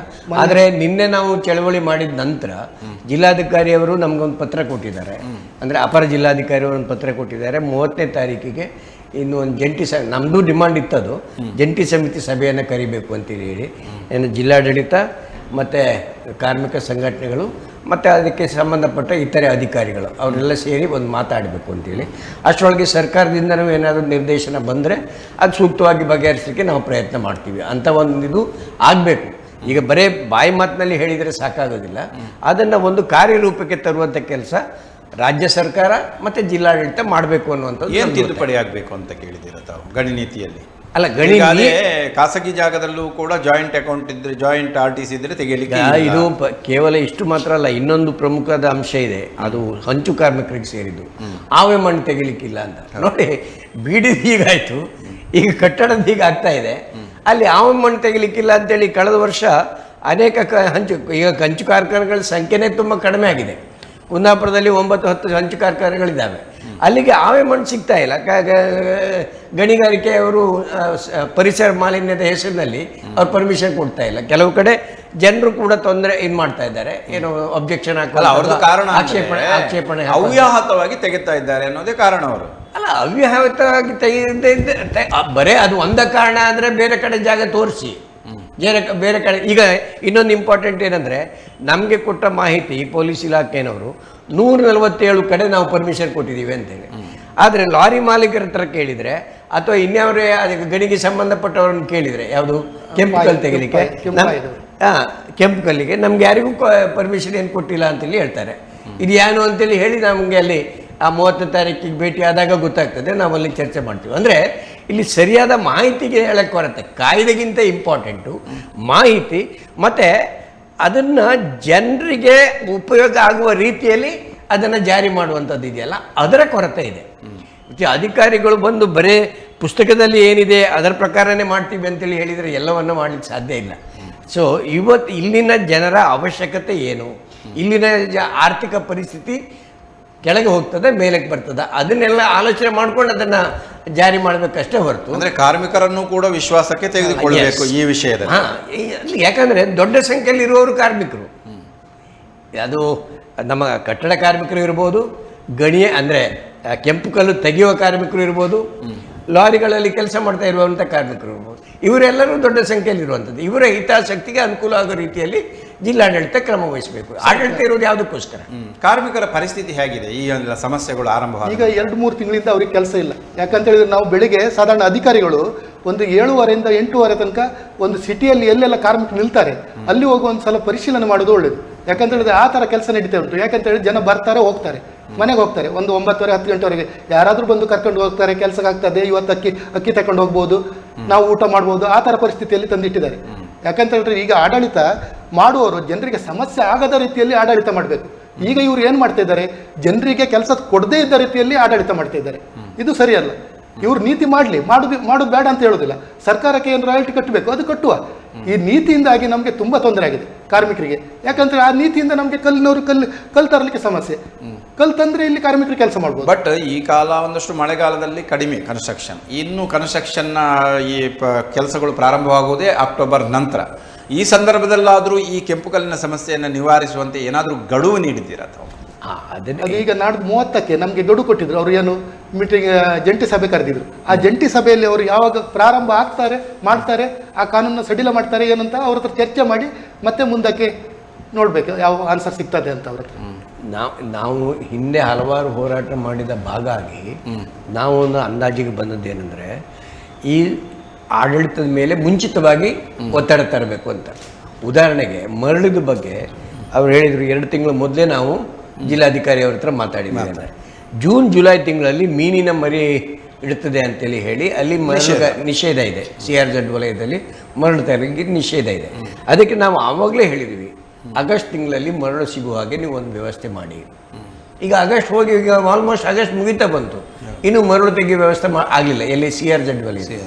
ಆದರೆ ನಿನ್ನೆ ನಾವು ಚಳವಳಿ ಮಾಡಿದ ನಂತರ ಜಿಲ್ಲಾಧಿಕಾರಿ ಅವರು ನಮಗೊಂದು ಪತ್ರ ಕೊಟ್ಟಿದ್ದಾರೆ. ಅಂದರೆ ಅಪರ ಜಿಲ್ಲಾಧಿಕಾರಿ ಅವರು ಒಂದು ಪತ್ರ ಕೊಟ್ಟಿದ್ದಾರೆ. 30ನೇ ತಾರೀಕಿಗೆ ಇನ್ನು ಒಂದು ಜಂಟಿ ನಮ್ಮದು ಡಿಮಾಂಡ್ ಇತ್ತದು, ಜಂಟಿ ಸಮಿತಿ ಸಭೆಯನ್ನು ಕರಿಬೇಕು ಅಂತೇಳಿ ಹೇಳಿ ಏನು ಜಿಲ್ಲಾಡಳಿತ ಮತ್ತು ಕಾರ್ಮಿಕ ಸಂಘಟನೆಗಳು ಮತ್ತು ಅದಕ್ಕೆ ಸಂಬಂಧಪಟ್ಟ ಇತರೆ ಅಧಿಕಾರಿಗಳು ಅವರೆಲ್ಲ ಸೇರಿ ಒಂದು ಮಾತಾಡಬೇಕು ಅಂತೇಳಿ. ಅಷ್ಟರೊಳಗೆ ಸರ್ಕಾರದಿಂದನೂ ಏನಾದರೂ ನಿರ್ದೇಶನ ಬಂದರೆ ಅದು ಸೂಕ್ತವಾಗಿ ಬಗೆಹರಿಸಲಿಕ್ಕೆ ನಾವು ಪ್ರಯತ್ನ ಮಾಡ್ತೀವಿ ಅಂತ ಒಂದು ಇದು ಆಗಬೇಕು. ಈಗ ಬರೇ ಬಾಯಿ ಮಾತಿನಲ್ಲಿ ಹೇಳಿದರೆ ಸಾಕಾಗೋದಿಲ್ಲ. ಅದನ್ನು ಒಂದು ಕಾರ್ಯರೂಪಕ್ಕೆ ತರುವಂಥ ಕೆಲಸ ರಾಜ್ಯ ಸರ್ಕಾರ ಮತ್ತು ಜಿಲ್ಲಾಡಳಿತ ಮಾಡಬೇಕು ಅನ್ನುವಂಥದ್ದು. ಏನು ತಿದ್ದುಪಡಿ ಆಗಬೇಕು ಅಂತ ಕೇಳಿದ್ದೀರ ತಾವು ಗಣಿ ನೀತಿಯಲ್ಲಿ? ಅಲ್ಲ, ಖಾಸಗಿ ಜಾಗದಲ್ಲೂ ಕೂಡ ಜಾಯಿಂಟ್ ಅಕೌಂಟ್ ಇದ್ರೆ, ಜಾಯಿಂಟ್ RTC ಇದ್ರೆ ತೆಗೆಯಲಿಕ್ಕೆ ಇದು ಕೇವಲ ಇಷ್ಟು ಮಾತ್ರ ಅಲ್ಲ, ಇನ್ನೊಂದು ಪ್ರಮುಖದ ಅಂಶ ಇದೆ. ಅದು ಹಂಚು ಕಾರ್ಮಿಕರಿಗೆ ಸೇರಿದ್ದು. ಆವೆ ಮಣ್ಣು ತೆಗಿಲಿಕ್ಕಿಲ್ಲ ಅಂತ ನೋಡಿ. ಬೀಡಿದ ಹೀಗಾಯ್ತು, ಈಗ ಕಟ್ಟಡದ ಹೀಗೆ ಆಗ್ತಾ ಇದೆ. ಅಲ್ಲಿ ಆವೆ ಮಣ್ಣು ತೆಗಿಲಿಕ್ಕಿಲ್ಲ ಅಂತೇಳಿ ಕಳೆದ ವರ್ಷ ಅನೇಕ ಈಗ ಹಂಚು ಕಾರ್ಖಾನೆಗಳ ಸಂಖ್ಯೆನೇ ತುಂಬ ಕಡಿಮೆ ಆಗಿದೆ. ಕುಂದಾಪುರದಲ್ಲಿ 9-10 ಹಂಚು ಕಾರ್ಖಾನೆಗಳಿದ್ದಾವೆ. ಅಲ್ಲಿಗೆ ಆವೆ ಮಣ್ಣು ಸಿಗ್ತಾ ಇಲ್ಲ. ಗಣಿಗಾರಿಕೆಯವರು ಪರಿಸರ ಮಾಲಿನ್ಯದ ಹೆಸರಿನಲ್ಲಿ ಅವ್ರು ಪರ್ಮಿಷನ್ ಕೊಡ್ತಾ ಇಲ್ಲ. ಕೆಲವು ಕಡೆ ಜನರು ಕೂಡ ತೊಂದರೆ ಇದು ಮಾಡ್ತಾ ಇದ್ದಾರೆ, ಏನೋ ಅಬ್ಜೆಕ್ಷನ್ ಆಕ್ಷೇಪಣೆ ಅವ್ಯಾಹತವಾಗಿ ತೆಗಿತಾ ಇದ್ದಾರೆ ಅನ್ನೋದೇ ಕಾರಣ. ಅವರು ಅಲ್ಲ, ಅವ್ಯಾಹತವಾಗಿ ತೆಗೆದೇ ಬರೇ ಅದು ಒಂದ ಕಾರಣ ಆದರೆ ಬೇರೆ ಕಡೆ ಜಾಗ ತೋರಿಸಿ ಬೇರೆ ಕಡೆ. ಈಗ ಇನ್ನೊಂದು ಇಂಪಾರ್ಟೆಂಟ್ ಏನಂದರೆ, ನಮಗೆ ಕೊಟ್ಟ ಮಾಹಿತಿ ಪೊಲೀಸ್ ಇಲಾಖೆನವರು 147 ಕಡೆ ನಾವು ಪರ್ಮಿಷನ್ ಕೊಟ್ಟಿದ್ದೀವಿ ಅಂತೇಳಿ. ಆದರೆ ಲಾರಿ ಮಾಲೀಕರ ಹತ್ರ ಕೇಳಿದರೆ ಅಥವಾ ಇನ್ಯಾವರೇ ಅದಕ್ಕೆ ಗಣಿಗೆ ಸಂಬಂಧಪಟ್ಟವ್ರನ್ನ ಕೇಳಿದರೆ, ಯಾವುದು ಕೆಂಪು ಕಲ್ಲು ತೆಗಿಲಿಕ್ಕೆ, ಕೆಂಪು ಕಲ್ಲಿಗೆ ನಮ್ಗೆ ಯಾರಿಗೂ ಪರ್ಮಿಷನ್ ಏನು ಕೊಟ್ಟಿಲ್ಲ ಅಂತೇಳಿ ಹೇಳ್ತಾರೆ. ಇದು ಏನು ಅಂತೇಳಿ ಹೇಳಿ ನಮಗೆ ಅಲ್ಲಿ ಆ 30ನೇ ತಾರೀಕಿಗೆ ಭೇಟಿ ಆದಾಗ ಗೊತ್ತಾಗ್ತದೆ, ನಾವು ಅಲ್ಲಿ ಚರ್ಚೆ ಮಾಡ್ತೀವಿ. ಅಂದರೆ ಇಲ್ಲಿ ಸರಿಯಾದ ಮಾಹಿತಿಗೆ ಹೇಳಕ್ಕೆ ಬರುತ್ತೆ. ಕಾಯ್ದೆಗಿಂತ ಇಂಪಾರ್ಟೆಂಟು ಮಾಹಿತಿ, ಮತ್ತು ಅದನ್ನು ಜನರಿಗೆ ಉಪಯೋಗ ಆಗುವ ರೀತಿಯಲ್ಲಿ ಅದನ್ನು ಜಾರಿ ಮಾಡುವಂಥದ್ದು ಇದೆಯಲ್ಲ, ಅದರ ಕೊರತೆ ಇದೆ. ಅಧಿಕಾರಿಗಳು ಬಂದು ಬರೀ ಪುಸ್ತಕದಲ್ಲಿ ಏನಿದೆ ಅದರ ಪ್ರಕಾರನೇ ಮಾಡ್ತೀವಿ ಅಂತೇಳಿ ಹೇಳಿದರೆ ಎಲ್ಲವನ್ನು ಮಾಡಲಿಕ್ಕೆ ಸಾಧ್ಯ ಇಲ್ಲ. ಸೊ ಇವತ್ತು ಇಲ್ಲಿನ ಜನರ ಅವಶ್ಯಕತೆ ಏನು, ಇಲ್ಲಿನ ಆರ್ಥಿಕ ಪರಿಸ್ಥಿತಿ ಕೆಳಗೆ ಹೋಗ್ತದೆ, ಮೇಲಕ್ಕೆ ಬರ್ತದೆ, ಅದನ್ನೆಲ್ಲ ಆಲೋಚನೆ ಮಾಡ್ಕೊಂಡು ಅದನ್ನ ಜಾರಿ ಮಾಡಬೇಕಷ್ಟೇ ಹೊರತು. ಅಂದ್ರೆ ಕಾರ್ಮಿಕರನ್ನು ಕೂಡ ವಿಶ್ವಾಸಕ್ಕೆ ತೆಗೆದುಕೊಳ್ಳಬೇಕು ಈ ವಿಷಯದಲ್ಲಿ. ಯಾಕಂದ್ರೆ ದೊಡ್ಡ ಸಂಖ್ಯೆಯಲ್ಲಿ ಇರುವವರು ಕಾರ್ಮಿಕರು. ಅದು ನಮ್ಮ ಕಟ್ಟಡ ಕಾರ್ಮಿಕರು ಇರ್ಬೋದು, ಗಣಿಯ ಅಂದರೆ ಕೆಂಪು ಕಲ್ಲು ತೆಗೆಯುವ ಕಾರ್ಮಿಕರು ಇರ್ಬೋದು, ಲಾರಿಗಳಲ್ಲಿ ಕೆಲಸ ಮಾಡ್ತಾ ಇರುವಂಥ ಕಾರ್ಮಿಕರು ಇರ್ಬೋದು, ಇವರೆಲ್ಲರೂ ದೊಡ್ಡ ಸಂಖ್ಯೆಯಲ್ಲಿ ಇರುವಂಥದ್ದು. ಇವರ ಹಿತಾಸಕ್ತಿಗೆ ಅನುಕೂಲ ಆಗೋ ರೀತಿಯಲ್ಲಿ ಜಿಲ್ಲಾಡಳಿತ ಕ್ರಮ ವಹಿಸಬೇಕು. ಆಡಳಿತ ಇರೋದು ಯಾವುದಕ್ಕೋಸ್ಕರ? ಕಾರ್ಮಿಕರ ಪರಿಸ್ಥಿತಿ ಹೇಗಿದೆ ಈ ಎಲ್ಲ ಸಮಸ್ಯೆಗಳು ಆರಂಭ? ಈಗ 2-3 ತಿಂಗಳಿಂದ ಅವ್ರಿಗೆ ಕೆಲಸ ಇಲ್ಲ. ಯಾಕಂತ ಹೇಳಿದ್ರೆ ನಾವು ಬೆಳಿಗ್ಗೆ ಸಾಧಾರಣ ಅಧಿಕಾರಿಗಳು ಒಂದು 7:30 ಇಂದ 8:30 ತನಕ ಒಂದು ಸಿಟಿಯಲ್ಲಿ ಎಲ್ಲೆಲ್ಲ ಕಾರ್ಮಿಕರು ನಿಲ್ತಾರೆ ಅಲ್ಲಿ ಹೋಗಿ ಒಂದು ಸಲ ಪರಿಶೀಲನೆ ಮಾಡೋದು ಒಳ್ಳೇದು. ಯಾಕಂತ ಹೇಳಿದ್ರೆ ಆ ಥರ ಕೆಲಸ ನಡೀತಾ ಉಂಟು. ಯಾಕಂತ ಹೇಳಿದ್ರೆ ಜನ ಬರ್ತಾರೆ ಹೋಗ್ತಾರೆ, ಮನೆಗೆ ಹೋಗ್ತಾರೆ, ಒಂದು 9:30 10 ಗಂಟೆವರೆಗೆ ಯಾರಾದರೂ ಬಂದು ಕರ್ಕೊಂಡು ಹೋಗ್ತಾರೆ, ಕೆಲಸಕ್ಕೆ ಆಗ್ತದೆ, ಇವತ್ತು ಅಕ್ಕಿ ತಗೊಂಡು ಹೋಗ್ಬೋದು, ನಾವು ಊಟ ಮಾಡ್ಬೋದು, ಆ ಥರ ಪರಿಸ್ಥಿತಿಯಲ್ಲಿ ತಂದಿಟ್ಟಿದ್ದಾರೆ. ಯಾಕಂತ ಹೇಳಿದ್ರೆ ಈಗ ಆಡಳಿತ ಮಾಡುವವರು ಜನರಿಗೆ ಸಮಸ್ಯೆ ಆಗದ ರೀತಿಯಲ್ಲಿ ಆಡಳಿತ ಮಾಡಬೇಕು. ಈಗ ಇವರು ಏನು ಮಾಡ್ತಾ ಇದ್ದಾರೆ, ಜನರಿಗೆ ಕೆಲಸ ಕೊಡದೇ ಇದ್ದ ರೀತಿಯಲ್ಲಿ ಆಡಳಿತ ಮಾಡ್ತಾ ಇದ್ದಾರೆ. ಇದು ಸರಿಯಲ್ಲ. ಇವ್ರು ನೀತಿ ಮಾಡೋದು ಬೇಡ ಅಂತ ಹೇಳೋದಿಲ್ಲ. ಸರ್ಕಾರಕ್ಕೆ ಏನು ರಾಯಲ್ಟಿ ಕಟ್ಟಬೇಕು ಅದು ಕಟ್ಟುವ. ಈ ನೀತಿಯಿಂದಾಗಿ ನಮಗೆ ತುಂಬ ತೊಂದರೆ ಆಗಿದೆ ಕಾರ್ಮಿಕರಿಗೆ. ಯಾಕಂದ್ರೆ ಆ ನೀತಿಯಿಂದ ನಮಗೆ ಕಲ್ಲು ತರಲಿಕ್ಕೆ ಸಮಸ್ಯೆ. ಕಲ್ಲು ತಂದ್ರೆ ಇಲ್ಲಿ ಕಾರ್ಮಿಕರು ಕೆಲಸ ಮಾಡ್ಬೋದು. ಬಟ್ ಈ ಕಾಲ ಒಂದಷ್ಟು ಮಳೆಗಾಲದಲ್ಲಿ ಕಡಿಮೆ ಕನ್ಸ್ಟ್ರಕ್ಷನ್, ಇನ್ನು ಕನ್ಸ್ಟ್ರಕ್ಷನ್ನ ಈ ಕೆಲಸಗಳು ಪ್ರಾರಂಭವಾಗುವುದೇ ಅಕ್ಟೋಬರ್ ನಂತರ. ಈ ಸಂದರ್ಭದಲ್ಲಾದರೂ ಈ ಕೆಂಪು ಕಲ್ಲಿನ ಸಮಸ್ಯೆಯನ್ನು ನಿವಾರಿಸುವಂತೆ ಏನಾದರೂ ಗಡುವು ನೀಡಿದ್ದೀರಾ ತಾವು? ಅದು ಈಗ ನಾಡ್ದು 30ಕ್ಕೆ ನಮಗೆ ಗಡುವು ಕೊಟ್ಟಿದ್ರು. ಅವರು ಏನು ಮೀಟಿಂಗ್ ಜಂಟಿ ಸಭೆ ಕರೆದಿದ್ರು. ಆ ಜಂಟಿ ಸಭೆಯಲ್ಲಿ ಅವರು ಯಾವಾಗ ಪ್ರಾರಂಭ ಮಾಡ್ತಾರೆ ಆ ಕಾನೂನನ್ನು ಸಡಿಲ ಮಾಡ್ತಾರೆ ಏನಂತ ಅವ್ರ ಹತ್ರ ಚರ್ಚೆ ಮಾಡಿ ಮತ್ತೆ ಮುಂದಕ್ಕೆ ನೋಡ್ಬೇಕು ಯಾವ ಆನ್ಸರ್ ಸಿಗ್ತದೆ ಅಂತ ಅವ್ರ ಹತ್ರ. ನಾವು ಹಿಂದೆ ಹಲವಾರು ಹೋರಾಟ ಮಾಡಿದ ಭಾಗ ಆಗಿ ನಾವು ಒಂದು ಅಂದಾಜಿಗೆ ಬಂದದ್ದೇನೆಂದರೆ ಈ ಆಡಳಿತದ ಮೇಲೆ ಮುಂಚಿತವಾಗಿ ಒತ್ತಡ ತರಬೇಕು ಅಂತ. ಉದಾಹರಣೆಗೆ ಮರಳಿದ ಬಗ್ಗೆ ಅವ್ರು ಹೇಳಿದರು 2 ತಿಂಗಳ ಮೊದಲೇ ನಾವು ಜಿಲ್ಲಾಧಿಕಾರಿ ಅವ್ರ ಹತ್ರ ಮಾತಾಡಿದ್ದೇವೆ. ಜೂನ್ ಜುಲೈ ತಿಂಗಳಲ್ಲಿ ಮೀನಿನ ಮರಿ ಇಡುತ್ತದೆ ಅಂತೇಳಿ ಹೇಳಿ ಅಲ್ಲಿ ಮರಳು ನಿಷೇಧ ಇದೆ. CRZ ವಲಯದಲ್ಲಿ ಮರಳು ತಯಾರಿಗೆ ನಿಷೇಧ ಇದೆ. ಅದಕ್ಕೆ ನಾವು ಆವಾಗಲೇ ಹೇಳಿದ್ವಿ ಆಗಸ್ಟ್ ತಿಂಗಳಲ್ಲಿ ಮರಳು ಸಿಗುವ ಹಾಗೆ ನೀವು ಒಂದು ವ್ಯವಸ್ಥೆ ಮಾಡಿ. ಈಗ ಆಗಸ್ಟ್ ಹೋಗಿ ಈಗ ಆಲ್ಮೋಸ್ಟ್ ಆಗಸ್ಟ್ ಮುಗಿತಾ ಬಂತು, ಇನ್ನು ಮರಳು ತೆಗೆಯುವ ವ್ಯವಸ್ಥೆ ಆಗಲಿಲ್ಲ. ಎಲ್ಲಿ CRZ ವಲಯ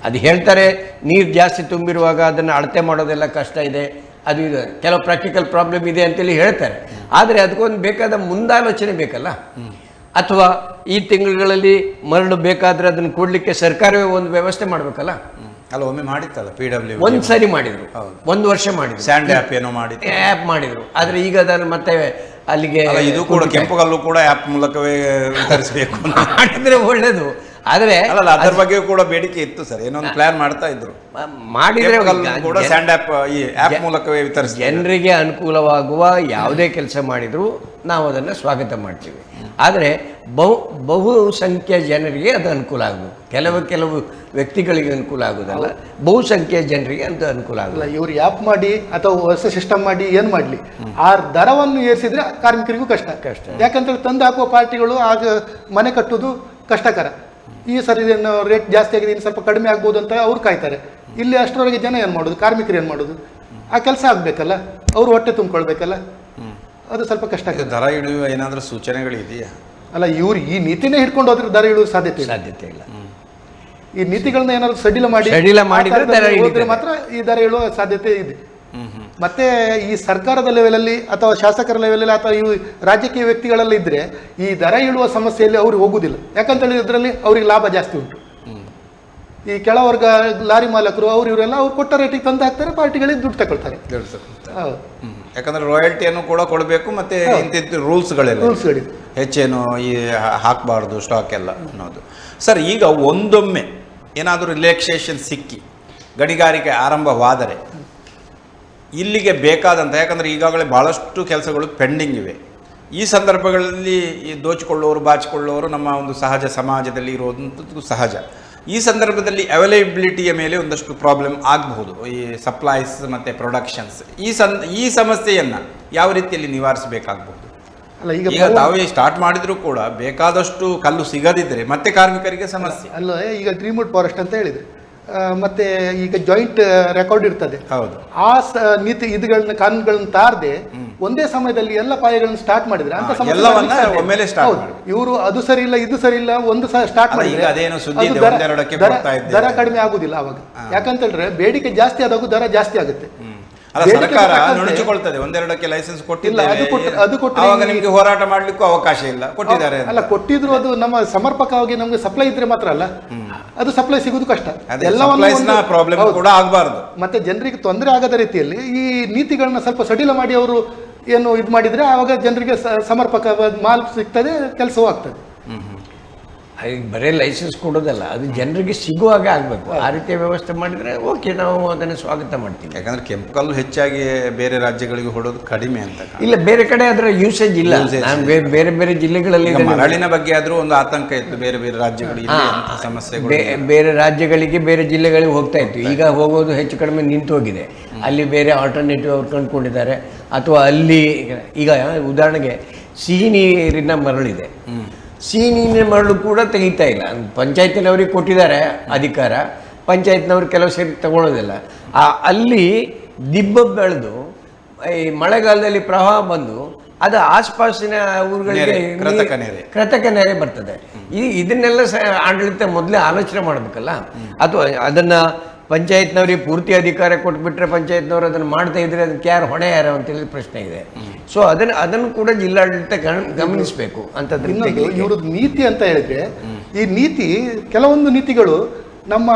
ಅದು ಹೇಳ್ತಾರೆ ನೀರು ಜಾಸ್ತಿ ತುಂಬಿರುವಾಗ ಅದನ್ನು ಅಳತೆ ಮಾಡೋದೆಲ್ಲ ಕಷ್ಟ ಇದೆ, ಅದು ಇದು ಕೆಲವು ಪ್ರಾಕ್ಟಿಕಲ್ ಪ್ರಾಬ್ಲಮ್ ಇದೆ ಅಂತೇಳಿ ಹೇಳ್ತಾರೆ. ಆದರೆ ಅದಕ್ಕೊಂದು ಬೇಕಾದ ಮುಂದಾಲೋಚನೆ ಬೇಕಲ್ಲ. ಅಥವಾ ಈ ತಿಂಗಳುಗಳಲ್ಲಿ ಮರಳು ಬೇಕಾದರೆ ಅದನ್ನು ಕೊಡಲಿಕ್ಕೆ ಸರ್ಕಾರವೇ ಒಂದು ವ್ಯವಸ್ಥೆ ಮಾಡಬೇಕಲ್ಲ. ಅಲ್ಲ, ಒಮ್ಮೆ ಮಾಡಿತ್ತಲ್ಲ PW, ಒಂದು ಸರಿ ಮಾಡಿದರು, 1 ವರ್ಷ ಮಾಡಿದ್ರು, ಸ್ಯಾಂಡ್ ಆ್ಯಪ್ ಏನೋ ಮಾಡಿದ್ರು. ಆದರೆ ಈಗ ಅದನ್ನು ಮತ್ತೆ ಅಲ್ಲಿಗೆ ಇದು ಕೂಡ ಕೆಂಪು ಕಲ್ಲು ಕೂಡ ಆ್ಯಪ್ ಮೂಲಕವೇ ವಿತರಿಸಬೇಕು ಮಾಡಿದ್ರೆ ಒಳ್ಳೇದು. ಆದರೆ ಅಲ್ಲ, ಅದರ ಬಗ್ಗೆ ಕೂಡ ಬೇಡಿಕೆ ಇತ್ತು ಸರ್. ಏನೋ ಒಂದು ಪ್ಲಾನ್ ಮಾಡ್ತಾ ಇದ್ರು, ಮಾಡಿದ್ರೆ ಕೂಡ ಸ್ಯಾಂಡ್ ಆ್ಯಪ್ ಈ ಆ್ಯಪ್ ಮೂಲಕವೇ ವಿತರಿಸಿ ಜನರಿಗೆ ಅನುಕೂಲವಾಗುವ ಯಾವುದೇ ಕೆಲಸ ಮಾಡಿದರೂ ನಾವು ಅದನ್ನು ಸ್ವಾಗತ ಮಾಡ್ತೀವಿ. ಆದರೆ ಬಹುಸಂಖ್ಯೆಯ ಜನರಿಗೆ ಅದು ಅನುಕೂಲ ಆಗಬೇಕು. ಕೆಲವು ವ್ಯಕ್ತಿಗಳಿಗೆ ಅನುಕೂಲ ಆಗೋದಲ್ಲ, ಬಹುಸಂಖ್ಯೆಯ ಜನರಿಗೆ ಅದು ಅನುಕೂಲ ಆಗೋಲ್ಲ. ಇವರು ಆ್ಯಪ್ ಮಾಡಿ ಅಥವಾ ಹೊಸ ಸಿಸ್ಟಮ್ ಮಾಡಿ ಏನು ಮಾಡಲಿ, ಆ ದರವನ್ನು ಏರಿಸಿದ್ರೆ ಕಾರ್ಮಿಕರಿಗೂ ಕಷ್ಟ. ಯಾಕಂತೇಳಿ ತಂದು ಹಾಕುವ ಪಾರ್ಟಿಗಳು ಆಗ ಮನೆ ಕಟ್ಟುವುದು ಕಷ್ಟಕರ. ಈ ಸರಿ ರೇಟ್ ಜಾಸ್ತಿ ಆಗಿದೆ, ಇನ್ನು ಸ್ವಲ್ಪ ಕಡಿಮೆ ಆಗ್ಬೋದು ಅಂತ ಅವ್ರು ಕಾಯ್ತಾರೆ. ಇಲ್ಲಿ ಅಷ್ಟರವರೆಗೆ ಜನ ಏನು ಮಾಡೋದು, ಕಾರ್ಮಿಕರು ಏನು ಮಾಡೋದು? ಆ ಕೆಲಸ ಆಗಬೇಕಲ್ಲ, ಅವರು ಹೊಟ್ಟೆ ತುಂಬಿಕೊಳ್ಬೇಕಲ್ಲ, ಅದು ಸ್ವಲ್ಪ ಕಷ್ಟ ಆಗುತ್ತೆ. ದರ ಇಳಿಯುವ ಏನಾದರೂ ಸೂಚನೆಗಳಿದೆಯಾ? ಅಲ್ಲ, ಇವ್ರು ಈ ನೀತಿನೇ ಹಿಡ್ಕೊಂಡು ಹೋದ್ರೆ ದರ ಇಳುವ ಸಾಧ್ಯತೆ ಇಲ್ಲ. ಈ ನೀತಿಗಳನ್ನ ಏನಾದ್ರು ಸಡಿಲ ಮಾಡಿದ್ರೆ ಮಾತ್ರ ಈ ದರ ಇಳುವ ಸಾಧ್ಯತೆ ಇದೆ. ಮತ್ತೆ ಈ ಸರ್ಕಾರದ ಲೆವೆಲಲ್ಲಿ ಅಥವಾ ಶಾಸಕರ ಲೆವೆಲಲ್ಲಿ ಅಥವಾ ಈ ರಾಜಕೀಯ ವ್ಯಕ್ತಿಗಳಲ್ಲಿ ಇದ್ರೆ ಈ ದರ ಇಳುವ ಸಮಸ್ಯೆಯಲ್ಲಿ ಅವ್ರಿಗೆ ಹೋಗುದಿಲ್ಲ. ಯಾಕಂತ ಹೇಳಿದ್ರೆ ಇದರಲ್ಲಿ ಅವ್ರಿಗೆ ಲಾಭ ಜಾಸ್ತಿ ಉಂಟು. ಈ ಕೆಳವರ್ಗ ಲಾರಿ ಮಾಲಕರು ಇವರೆಲ್ಲ ಅವ್ರು ಕೊಟ್ಟ ರೇಟಿಗೆ ತಂದು ಹಾಕ್ತಾರೆ, ಪಾರ್ಟಿಗಳಿಗೆ ದುಡ್ಡು ತಗೊಳ್ತಾರೆ. ಯಾಕಂದ್ರೆ ರಾಯಲ್ಟಿಯನ್ನು ಕೂಡ ಕೊಡಬೇಕು, ಮತ್ತೆ ಇಂತಿಂತ ರೂಲ್ಸ್ಗಳಿದೆ, ಹೆಚ್ಚೇನು ಈ ಹಾಕಬಾರ್ದು ಸ್ಟಾಕ್ ಎಲ್ಲ ಅನ್ನೋದು. ಸರ್, ಈಗ ಒಂದೊಮ್ಮೆ ಏನಾದರೂ ರಿಲ್ಯಾಕ್ಸೇಷನ್ ಸಿಕ್ಕಿ ಗಣಿಗಾರಿಕೆ ಆರಂಭವಾದರೆ ಇಲ್ಲಿಗೆ ಬೇಕಾದಂಥ, ಯಾಕಂದರೆ ಈಗಾಗಲೇ ಭಾಳಷ್ಟು ಕೆಲಸಗಳು ಪೆಂಡಿಂಗ್ ಇವೆ. ಈ ಸಂದರ್ಭಗಳಲ್ಲಿ ಈ ದೋಚಿಕೊಳ್ಳೋರು ಬಾಚಿಕೊಳ್ಳೋರು ನಮ್ಮ ಒಂದು ಸಹಜ ಸಮಾಜದಲ್ಲಿ ಇರುವಂಥದ್ದು ಸಹಜ. ಈ ಸಂದರ್ಭದಲ್ಲಿ ಅವೈಲೇಬಿಲಿಟಿಯ ಮೇಲೆ ಒಂದಷ್ಟು ಪ್ರಾಬ್ಲಮ್ ಆಗಬಹುದು, ಈ ಸಪ್ಲೈಸ್ ಮತ್ತು ಪ್ರೊಡಕ್ಷನ್ಸ್. ಈ ಸಮಸ್ಯೆಯನ್ನು ಯಾವ ರೀತಿಯಲ್ಲಿ ನಿವಾರಿಸಬೇಕಾಗಬಹುದು? ಅಲ್ಲ, ಈಗ ತಾವೇ ಸ್ಟಾರ್ಟ್ ಮಾಡಿದ್ರು ಕೂಡ ಬೇಕಾದಷ್ಟು ಕಲ್ಲು ಸಿಗದಿದ್ದರೆ ಮತ್ತೆ ಕಾರ್ಮಿಕರಿಗೆ ಸಮಸ್ಯೆ ಅಲ್ಲ. ಈಗ ರಿಮೋಟ್ ಫಾರೆಸ್ಟ್ ಅಂತ ಹೇಳಿದ್ರೆ ಮತ್ತೆ ಈಗ ಜಾಯಿಂಟ್ ರೆಕಾರ್ಡ್ ಇರ್ತದೆ. ಹೌದು. ಆ ನೀತಿ ಇದುಗಳನ್ನ ಕಾನೂನುಗಳನ್ನ ತಾರದೆ ಒಂದೇ ಸಮಯದಲ್ಲಿ ಎಲ್ಲ ಪಾಯಗಳನ್ನು ಸ್ಟಾರ್ಟ್ ಮಾಡಿದ್ರೆ ಅಂತ ಇವರು ಅದು ಸರಿ ಇಲ್ಲ ಇದು ಸರಿ ಇಲ್ಲ ಒಂದು ಸ್ಟಾರ್ಟ್ ಮಾಡಿದ್ರೆ ದರ ಕಡಿಮೆ ಆಗುದಿಲ್ಲ ಅವಾಗ. ಯಾಕಂತ ಹೇಳಿದ್ರೆ ಬೇಡಿಕೆ ಜಾಸ್ತಿ ಆದಾಗ ದರ ಜಾಸ್ತಿ ಆಗುತ್ತೆ. ಸರ್ಕಾರ ನುಣುಚಿಕೊಳ್ತದೆ, ಒಂದೆರಡಕ್ಕೆ ಲೈಸೆನ್ಸ್ ಕೊಟ್ಟಿಲ್ಲ, ಅದು ನಿಮಗೆ ಹೋರಾಟ ಮಾಡ್ಲಿಕ್ಕೂ ಅವಕಾಶ ಇಲ್ಲ, ಕೊಟ್ಟಿದ್ದಾರೆ ಅಲ್ಲ. ಕೊಟ್ಟಿದ್ರು ಅದು ನಮ್ಮ ಸಮರ್ಪಕವಾಗಿ ನಮ್ಗೆ ಸಪ್ಲೈ ಇದ್ರೆ ಮಾತ್ರ ಅಲ್ಲ, ಅದು ಸಪ್ಲೈ ಸಿಗುದು ಕಷ್ಟ. ಪ್ರಾಬ್ಲಮ್ ಕೂಡ ಆಗಬಾರ್ದು. ಮತ್ತೆ ಜನರಿಗೆ ತೊಂದರೆ ಆಗದ ರೀತಿಯಲ್ಲಿ ಈ ನೀತಿಗಳನ್ನ ಸ್ವಲ್ಪ ಸಡಿಲ ಮಾಡಿ ಅವರು ಏನು ಇದು ಮಾಡಿದರೆ ಆವಾಗ ಜನರಿಗೆ ಸಮರ್ಪಕವಾದ ಮಾಲ್ ಸಿಗ್ತದೆ, ಕೆಲಸವೂ ಆಗ್ತದೆ. ಈಗ ಬರೀ ಲೈಸೆನ್ಸ್ ಕೊಡೋದಲ್ಲ, ಅದು ಜನರಿಗೆ ಸಿಗುವಾಗ ಆಗಬೇಕು. ಆ ರೀತಿಯ ವ್ಯವಸ್ಥೆ ಮಾಡಿದರೆ ಓಕೆ, ನಾವು ಅದನ್ನು ಸ್ವಾಗತ ಮಾಡ್ತೀವಿ. ಯಾಕಂದ್ರೆ ಕೆಂಪು ಕಲ್ಲು ಹೆಚ್ಚಾಗಿ ಬೇರೆ ರಾಜ್ಯಗಳಿಗೆ ಹೊಡೋದು ಕಡಿಮೆ ಅಂತ. ಇಲ್ಲ, ಬೇರೆ ಕಡೆ ಅದರ ಯೂಸೇಜ್ ಇಲ್ಲ. ನಾನು ಬೇರೆ ಬೇರೆ ಜಿಲ್ಲೆಗಳಲ್ಲಿ ಮರಳಿನ ಬಗ್ಗೆ ಆದ್ರೂ ಒಂದು ಆತಂಕ ಇತ್ತು, ಬೇರೆ ಬೇರೆ ರಾಜ್ಯಗಳಿಗೆ ಸಮಸ್ಯೆಗಳು, ಬೇರೆ ರಾಜ್ಯಗಳಿಗೆ ಬೇರೆ ಜಿಲ್ಲೆಗಳಿಗೆ ಹೋಗ್ತಾ ಇತ್ತು. ಈಗ ಹೋಗೋದು ಹೆಚ್ಚು ಕಡಿಮೆ ನಿಂತು ಹೋಗಿದೆ. ಅಲ್ಲಿ ಬೇರೆ ಆಲ್ಟರ್ನೇಟಿವ್ ಅವ್ರು ಕಂಡುಕೊಂಡಿದ್ದಾರೆ. ಅಥವಾ ಅಲ್ಲಿ ಈಗ ಉದಾಹರಣೆಗೆ ಸಿಹಿ ನೀರಿನ ಮರಳಿದೆ, ಸಿಹಿ ನೀರಿನ ಮರಳು ಕೂಡ ತೆಗಿತಾ ಇಲ್ಲ. ಪಂಚಾಯತಿನವ್ರಿಗೆ ಕೊಟ್ಟಿದ್ದಾರೆ ಅಧಿಕಾರ, ಪಂಚಾಯತ್ನವ್ರು ಕೆಲವು ಸೇರಿ ತಗೊಳ್ಳೋದಿಲ್ಲ. ಅಲ್ಲಿ ದಿಬ್ಬ ಬೆಳೆದು ಈ ಮಳೆಗಾಲದಲ್ಲಿ ಪ್ರವಾಹ ಬಂದು ಅದು ಆಸ್ಪಾಸಿನ ಊರುಗಳಿಗೆ ಕೃತಕ ನೆರೆ ಬರ್ತದೆ. ಇದನ್ನೆಲ್ಲ ಆಡಳಿತ ಮೊದಲೇ ಆಲೋಚನೆ ಮಾಡಬೇಕಲ್ಲ. ಅಥವಾ ಅದನ್ನು ಪಂಚಾಯತ್ನವ್ರಿಗೆ ಪೂರ್ತಿ ಅಧಿಕಾರ ಕೊಟ್ಬಿಟ್ರೆ ಪಂಚಾಯತ್ನವ್ರು ಅದನ್ನು ಮಾಡ್ತಾ ಇದ್ರೆ ಅದಕ್ಕೆ ಯಾರು ಹೊಣೆ ಯಾರು ಅಂತೇಳಿ ಪ್ರಶ್ನೆ ಇದೆ. ಸೊ ಅದನ್ನು ಕೂಡ ಜಿಲ್ಲಾಡಳಿತ ಗಮನಿಸಬೇಕು ಅಂತ. ಇವ್ರದ್ದು ನೀತಿ ಅಂತ ಹೇಳಿದ್ರೆ, ಈ ನೀತಿ ಕೆಲವೊಂದು ನೀತಿಗಳು ನಮ್ಮ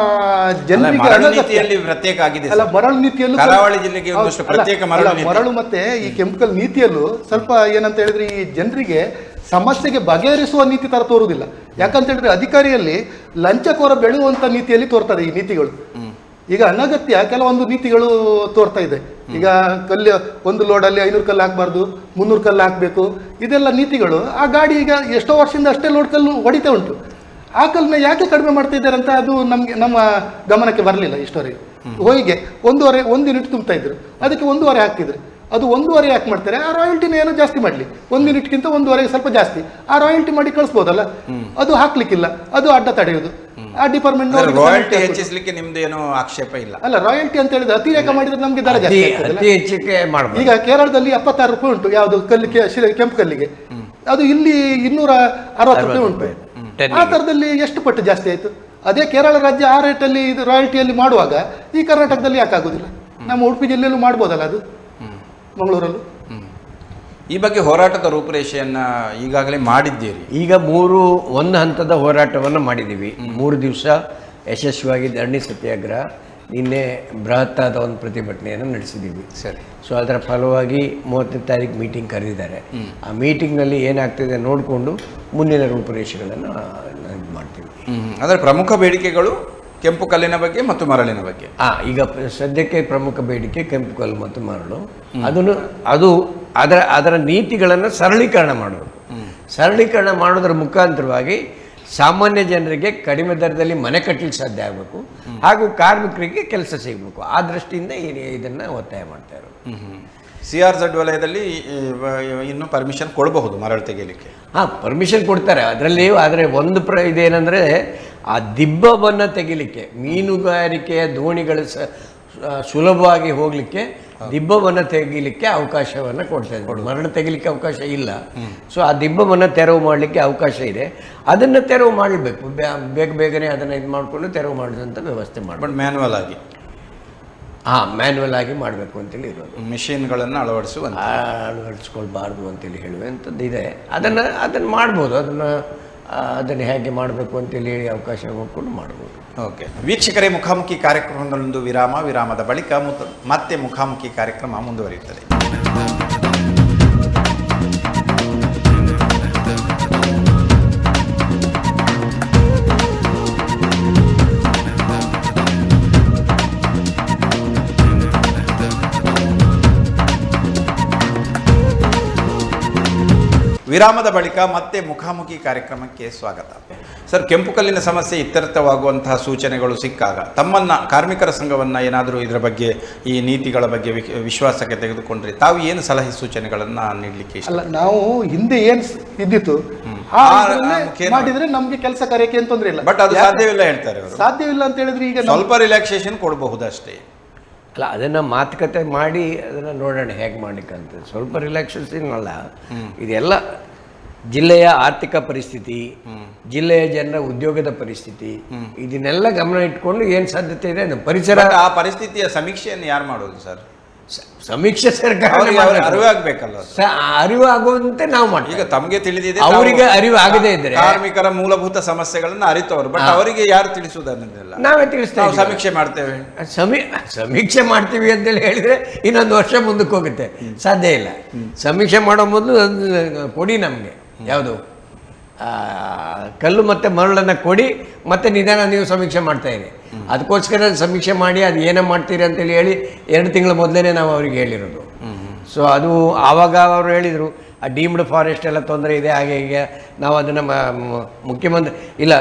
ಜನರಿಗೆ ಪ್ರತ್ಯೇಕ ಆಗಿದೆ. ಅಲ್ಲ, ಮರಳು ನೀತಿಯಲ್ಲೂ ಕರಾವಳಿ ಜಿಲ್ಲೆಗೆ ಒಂದಷ್ಟು ಪ್ರತ್ಯೇಕ ಮರಳು ಮತ್ತೆ ಈ ಕೆಮಿಕಲ್ ನೀತಿಯಲ್ಲೂ ಸ್ವಲ್ಪ ಏನಂತ ಹೇಳಿದ್ರೆ ಈ ಜನರಿಗೆ ಸಮಸ್ಯೆಗೆ ಬಗೆಹರಿಸುವ ನೀತಿ ತರ ತೋರುವುದಿಲ್ಲ. ಯಾಕಂತ ಹೇಳಿದ್ರೆ ಅಧಿಕಾರಿಯಲ್ಲಿ ಲಂಚಕೋರ ಬೆಳೆಯುವಂತ ನೀತಿಯಲ್ಲಿ ತೋರ್ತದೆ ಈ ನೀತಿಗಳು. ಈಗ ಅನಗತ್ಯ ಕೆಲವೊಂದು ನೀತಿಗಳು ತೋರ್ತಾ ಇದೆ. ಈಗ ಕಲ್ಲು ಒಂದು ಲೋಡಲ್ಲಿ 500 ಕಲ್ಲು ಹಾಕಬಾರ್ದು, 300 ಕಲ್ಲು ಹಾಕಬೇಕು, ಇದೆಲ್ಲ ನೀತಿಗಳು. ಆ ಗಾಡಿ ಈಗ ಎಷ್ಟೋ ವರ್ಷದಿಂದ ಅಷ್ಟೇ ಲೋಡ್ ಕಲ್ಲು ಹೊಡಿತಾ ಉಂಟು. ಆ ಕಲ್ಲನ್ನ ಯಾಕೆ ಕಡಿಮೆ ಮಾಡ್ತಾ ಇದ್ದಾರೆ ಅಂತ ಅದು ನಮ್ಮ ಗಮನಕ್ಕೆ ಬರಲಿಲ್ಲ ಇಷ್ಟವರೆಗೆ. ಹೋಯಿಗೆ 1 ಯೂನಿಟ್ ತುಂಬ್ತಾ ಇದ್ರು, ಅದಕ್ಕೆ 1.5 ಹಾಕ್ತಿದ್ರು. ಅದು 1.5 ಯಾಕೆ ಮಾಡ್ತಾರೆ? ಆ ರಾಯಲ್ಟಿನ ಏನೋ ಜಾಸ್ತಿ ಮಾಡಲಿ, 1 ಯೂನಿಟ್ಗಿಂತ 1.5 ಸ್ವಲ್ಪ ಜಾಸ್ತಿ ಆ ರಾಯಲ್ಟಿ ಮಾಡಿ ಕಳಿಸ್ಬೋದಲ್ಲ. ಅದು ಹಾಕ್ಲಿಕ್ಕಿಲ್ಲ, ಅದು ಅಡ್ಡ ತಡೆಯೋದು. ಆ ಡಿಪಾರ್ಟ್ಮೆಂಟ್ ರಾಯಲ್ಟಿ ಹೆಚ್ಚಿಸಲಿಕ್ಕೆ ನಿಮ್ದು ಏನೋ ಆಕ್ಷೇಪ ಇಲ್ಲ. ಅಲ್ಲ, ರಾಯಲ್ಟಿ ಅಂತ ಹೇಳಿದ್ರೆ ಅತಿರೇಕ ಮಾಡಿದ್ರೆ ನಮಗೆ ದರ ಜಾಸ್ತಿ ಆಗ್ತದೆ. ಈಗ ಕೇರಳದಲ್ಲಿ 76 ರೂಪಾಯಿ ಉಂಟು ಯಾವುದು ಕೆಂಪು ಕಲ್ಲಿಗೆ, ಅದು ಇಲ್ಲಿ 260 ರೂಪಾಯಿ ಉಂಟು. ಆ ಥರದಲ್ಲಿ ಎಷ್ಟು ಪಟ್ಟು ಜಾಸ್ತಿ ಆಯಿತು? ಅದೇ ಕೇರಳ ರಾಜ್ಯ ಆ ರೇಟಲ್ಲಿ ಇದು ರಾಯಲ್ಟಿಯಲ್ಲಿ ಮಾಡುವಾಗ ಈ ಕರ್ನಾಟಕದಲ್ಲಿ ಯಾಕೆ ಆಗೋದಿಲ್ಲ? ನಮ್ಮ ಉಡುಪಿ ಜಿಲ್ಲೆಯಲ್ಲೂ ಮಾಡ್ಬೋದಲ್ಲ, ಅದು ಮಂಗಳೂರಲ್ಲೂ. ಈ ಬಗ್ಗೆ ಹೋರಾಟದ ರೂಪುರೇಷೆಯನ್ನು ಈಗಾಗಲೇ ಮಾಡಿದ್ದೀರಿ. ಈಗ ಒಂದು ಹಂತದ ಹೋರಾಟವನ್ನು ಮಾಡಿದ್ದೀವಿ. 3 ದಿವಸ ಯಶಸ್ವಿಯಾಗಿ ಧರಣಿ ಸತ್ಯಾಗ್ರಹ, ನಿನ್ನೆ ಬೃಹತ್ತಾದ ಒಂದು ಪ್ರತಿಭಟನೆಯನ್ನು ನಡೆಸಿದ್ದೀವಿ. ಸರಿ. ಸೊ ಅದರ ಫಲವಾಗಿ 30ನೇ ತಾರೀಕು ಮೀಟಿಂಗ್ ಕರೆದಿದ್ದಾರೆ. ಆ ಮೀಟಿಂಗ್ನಲ್ಲಿ ಏನಾಗ್ತಿದೆ ನೋಡಿಕೊಂಡು ಮುಂದಿನ ರೂಪುರೇಷೆಗಳನ್ನು ಇದು ಮಾಡ್ತೀವಿ. ಅದರ ಪ್ರಮುಖ ಬೇಡಿಕೆಗಳು ಕೆಂಪು ಕಲ್ಲಿನ ಬಗ್ಗೆ ಮತ್ತು ಮರಳಿನ ಬಗ್ಗೆ. ಈಗ ಸದ್ಯಕ್ಕೆ ಪ್ರಮುಖ ಬೇಡಿಕೆ ಕೆಂಪು ಕಲ್ಲು ಮತ್ತು ಮರಳು. ಅದರ ನೀತಿಗಳನ್ನು ಸರಳೀಕರಣ ಮಾಡಬೇಕು. ಸರಳೀಕರಣ ಮಾಡೋದ್ರ ಮುಖಾಂತರವಾಗಿ ಸಾಮಾನ್ಯ ಜನರಿಗೆ ಕಡಿಮೆ ದರದಲ್ಲಿ ಮನೆ ಕಟ್ಟಲಿಕ್ಕೆ ಸಾಧ್ಯ ಆಗಬೇಕು, ಹಾಗೂ ಕಾರ್ಮಿಕರಿಗೆ ಕೆಲಸ ಸಿಗಬೇಕು. ಆ ದೃಷ್ಟಿಯಿಂದ ಇದನ್ನು ಒತ್ತಾಯ ಮಾಡ್ತಾ ಇರೋದು. CRZ ವಲಯದಲ್ಲಿ ಇನ್ನು ಪರ್ಮಿಷನ್ ಕೊಡಬಹುದು ಮರಳು ತೆಗೆಯಲಿಕ್ಕೆ. ಪರ್ಮಿಷನ್ ಕೊಡ್ತಾರೆ ಅದರಲ್ಲಿ. ಆದರೆ ಒಂದು ಇದೇನೆಂದರೆ, ಆ ದಿಬ್ಬವನ್ನು ತೆಗಿಲಿಕ್ಕೆ ಮೀನುಗಾರಿಕೆಯ ದೋಣಿಗಳು ಸುಲಭವಾಗಿ ಹೋಗಲಿಕ್ಕೆ ದಿಬ್ಬವನ್ನು ತೆಗಿಲಿಕ್ಕೆ ಅವಕಾಶವನ್ನು ಕೊಡ್ತಾ ಇದ್ದಾರೆ. ಮರಳು ತೆಗಿಲಿಕ್ಕೆ ಅವಕಾಶ ಇಲ್ಲ. ಸೊ ಆ ದಿಬ್ಬವನ್ನು ತೆರವು ಮಾಡಲಿಕ್ಕೆ ಅವಕಾಶ ಇದೆ. ಅದನ್ನು ತೆರವು ಮಾಡಬೇಕು, ಬೇಗನೆ ಅದನ್ನು ಇದು ಮಾಡಿಕೊಂಡು ತೆರವು ಮಾಡಿದಂಥ ವ್ಯವಸ್ಥೆ ಮಾಡಬೇಕು. ಮ್ಯಾನ್ಯುವಲ್ ಆಗಿ ಮ್ಯಾನ್ಯುವಲ್ ಆಗಿ ಮಾಡಬೇಕು ಅಂತೇಳಿ ಇರೋದು. ಮಿಷಿನ್ಗಳನ್ನು ಅಳವಡಿಸ್ಕೊಳ್ಬಾರ್ದು ಅಂತೇಳಿ ಹೇಳುವಂಥದ್ದು ಇದೆ. ಅದನ್ನು ಮಾಡ್ಬೋದು. ಅದನ್ನು ಹೇಗೆ ಮಾಡಬೇಕು ಅಂತೇಳಿ ಅವಕಾಶ ಕೊಟ್ಟು ಮಾಡ್ಬೋದು. ಓಕೆ ವೀಕ್ಷಕರೇ, ಮುಖಾಮುಖಿ ಕಾರ್ಯಕ್ರಮದಲ್ಲೊಂದು ವಿರಾಮದ ಬಳಿಕ ಮತ್ತೆ ಮುಖಾಮುಖಿ ಕಾರ್ಯಕ್ರಮ ಮುಂದುವರಿಯುತ್ತದೆ. ವಿರಾಮದ ಬಳಿಕ ಮತ್ತೆ ಮುಖಾಮುಖಿ ಕಾರ್ಯಕ್ರಮಕ್ಕೆ ಸ್ವಾಗತ. ಸರ್, ಕೆಂಪು ಕಲ್ಲಿನ ಸಮಸ್ಯೆ ಇತ್ಯರ್ಥವಾಗುವಂತಹ ಸೂಚನೆಗಳು ಸಿಕ್ಕಾಗ ತಮ್ಮನ್ನು, ಕಾರ್ಮಿಕರ ಸಂಘವನ್ನು ಏನಾದರೂ ಇದರ ಬಗ್ಗೆ, ಈ ನೀತಿಗಳ ಬಗ್ಗೆ ವಿಶ್ವಾಸಕ್ಕೆ ತೆಗೆದುಕೊಂಡ್ರೆ ತಾವು ಏನು ಸಲಹೆ ಸೂಚನೆಗಳನ್ನು ನೀಡಲಿಕ್ಕೆ ಇಷ್ಟ? ಅಲ್ಲ, ನಾವು ಹಿಂದೆ ಏನು ಇದ್ದಿತ್ತು ಮಾಡಿದ್ರೆ ನಮಗೆ ಕೆಲಸ ಕಾರ್ಯಕ್ಕೆ ಏನು ತೊಂದರೆ ಇಲ್ಲ. ಬಟ್ ಅದು ಸಾಧ್ಯವಿಲ್ಲ ಹೇಳ್ತಾರೆ. ಸಾಧ್ಯವಿಲ್ಲ ಅಂತ ಹೇಳಿದ್ರೆ ಈಗ ಸ್ವಲ್ಪ ರಿಲ್ಯಾಕ್ಸೇಷನ್ ಕೊಡಬಹುದಷ್ಟೇ. ಅಲ್ಲ, ಅದನ್ನು ಮಾತುಕತೆ ಮಾಡಿ ಅದನ್ನು ನೋಡೋಣ ಹೇಗೆ ಮಾಡಲಿಕ್ಕಂತ. ಸ್ವಲ್ಪ ರಿಲ್ಯಾಕ್ಸೇಷನ್ ಅಲ್ಲ, ಇದೆಲ್ಲ ಜಿಲ್ಲೆಯ ಆರ್ಥಿಕ ಪರಿಸ್ಥಿತಿ, ಜಿಲ್ಲೆಯ ಜನರ ಉದ್ಯೋಗದ ಪರಿಸ್ಥಿತಿ, ಇದನ್ನೆಲ್ಲ ಗಮನ ಇಟ್ಕೊಂಡು ಏನು ಸಾಧ್ಯತೆ ಇದೆ ಪರಿಸರ. ಆ ಪರಿಸ್ಥಿತಿಯ ಸಮೀಕ್ಷೆಯನ್ನು ಯಾರು ಮಾಡೋದು ಸರ್? ಸಮೀಕ್ಷೆ ಸರ್ಕಾರ ಅರಿವು ಆಗ್ಬೇಕಲ್ಲ ಅದು. ಅರಿವು ಆಗುವಂತೆ ನಾವು ಮಾಡ್ತೀವಿ. ಈಗ ತಮಗೆ ತಿಳಿದಿದೆ, ಅವರಿಗೆ ಅರಿವು ಆಗದೇ ಇದ್ರೆ ಕಾರ್ಮಿಕರ ಮೂಲಭೂತ ಸಮಸ್ಯೆಗಳನ್ನ ಅರಿತವರು, ಬಟ್ ಅವರಿಗೆ ಯಾರು ತಿಳಿಸುವುದನ್ನೆಲ್ಲ ನಾವೇ ತಿಳಿಸ್ತೇವೆ. ಸಮೀಕ್ಷೆ ಮಾಡ್ತೇವೆ, ಸಮೀಕ್ಷೆ ಮಾಡ್ತೀವಿ ಅಂತೇಳಿ ಹೇಳಿದ್ರೆ ಇನ್ನೊಂದು ವರ್ಷ ಮುಂದಕ್ಕೆ ಹೋಗುತ್ತೆ, ಸಾಧ್ಯ ಇಲ್ಲ. ಸಮೀಕ್ಷೆ ಮಾಡೋ ಮೊದಲು ಕೊಡಿ ನಮಗೆ ಯಾವುದು ಕಲ್ಲು ಮತ್ತು ಮರಳನ್ನು ಕೊಡಿ, ಮತ್ತೆ ನಿಧಾನ ನೀವು ಸಮೀಕ್ಷೆ ಮಾಡ್ತಾ ಇರಿ. ಅದಕ್ಕೋಸ್ಕರ ಸಮೀಕ್ಷೆ ಮಾಡಿ ಅದು ಏನೇ ಮಾಡ್ತೀರಿ ಅಂತೇಳಿ ಹೇಳಿ 2 ತಿಂಗಳ ಮೊದಲೇ ನಾವು ಅವ್ರಿಗೆ ಹೇಳಿರೋದು. ಸೊ ಅದು ಆವಾಗ ಅವರು ಹೇಳಿದರು ಆ ಡೀಮ್ಡ್ ಫಾರೆಸ್ಟ್ ಎಲ್ಲ ತೊಂದರೆ ಇದೆ, ಹಾಗೆ ಹೀಗೆ ನಾವು ಅದನ್ನು ಮುಖ್ಯಮಂತ್ರಿ ಇಲ್ಲ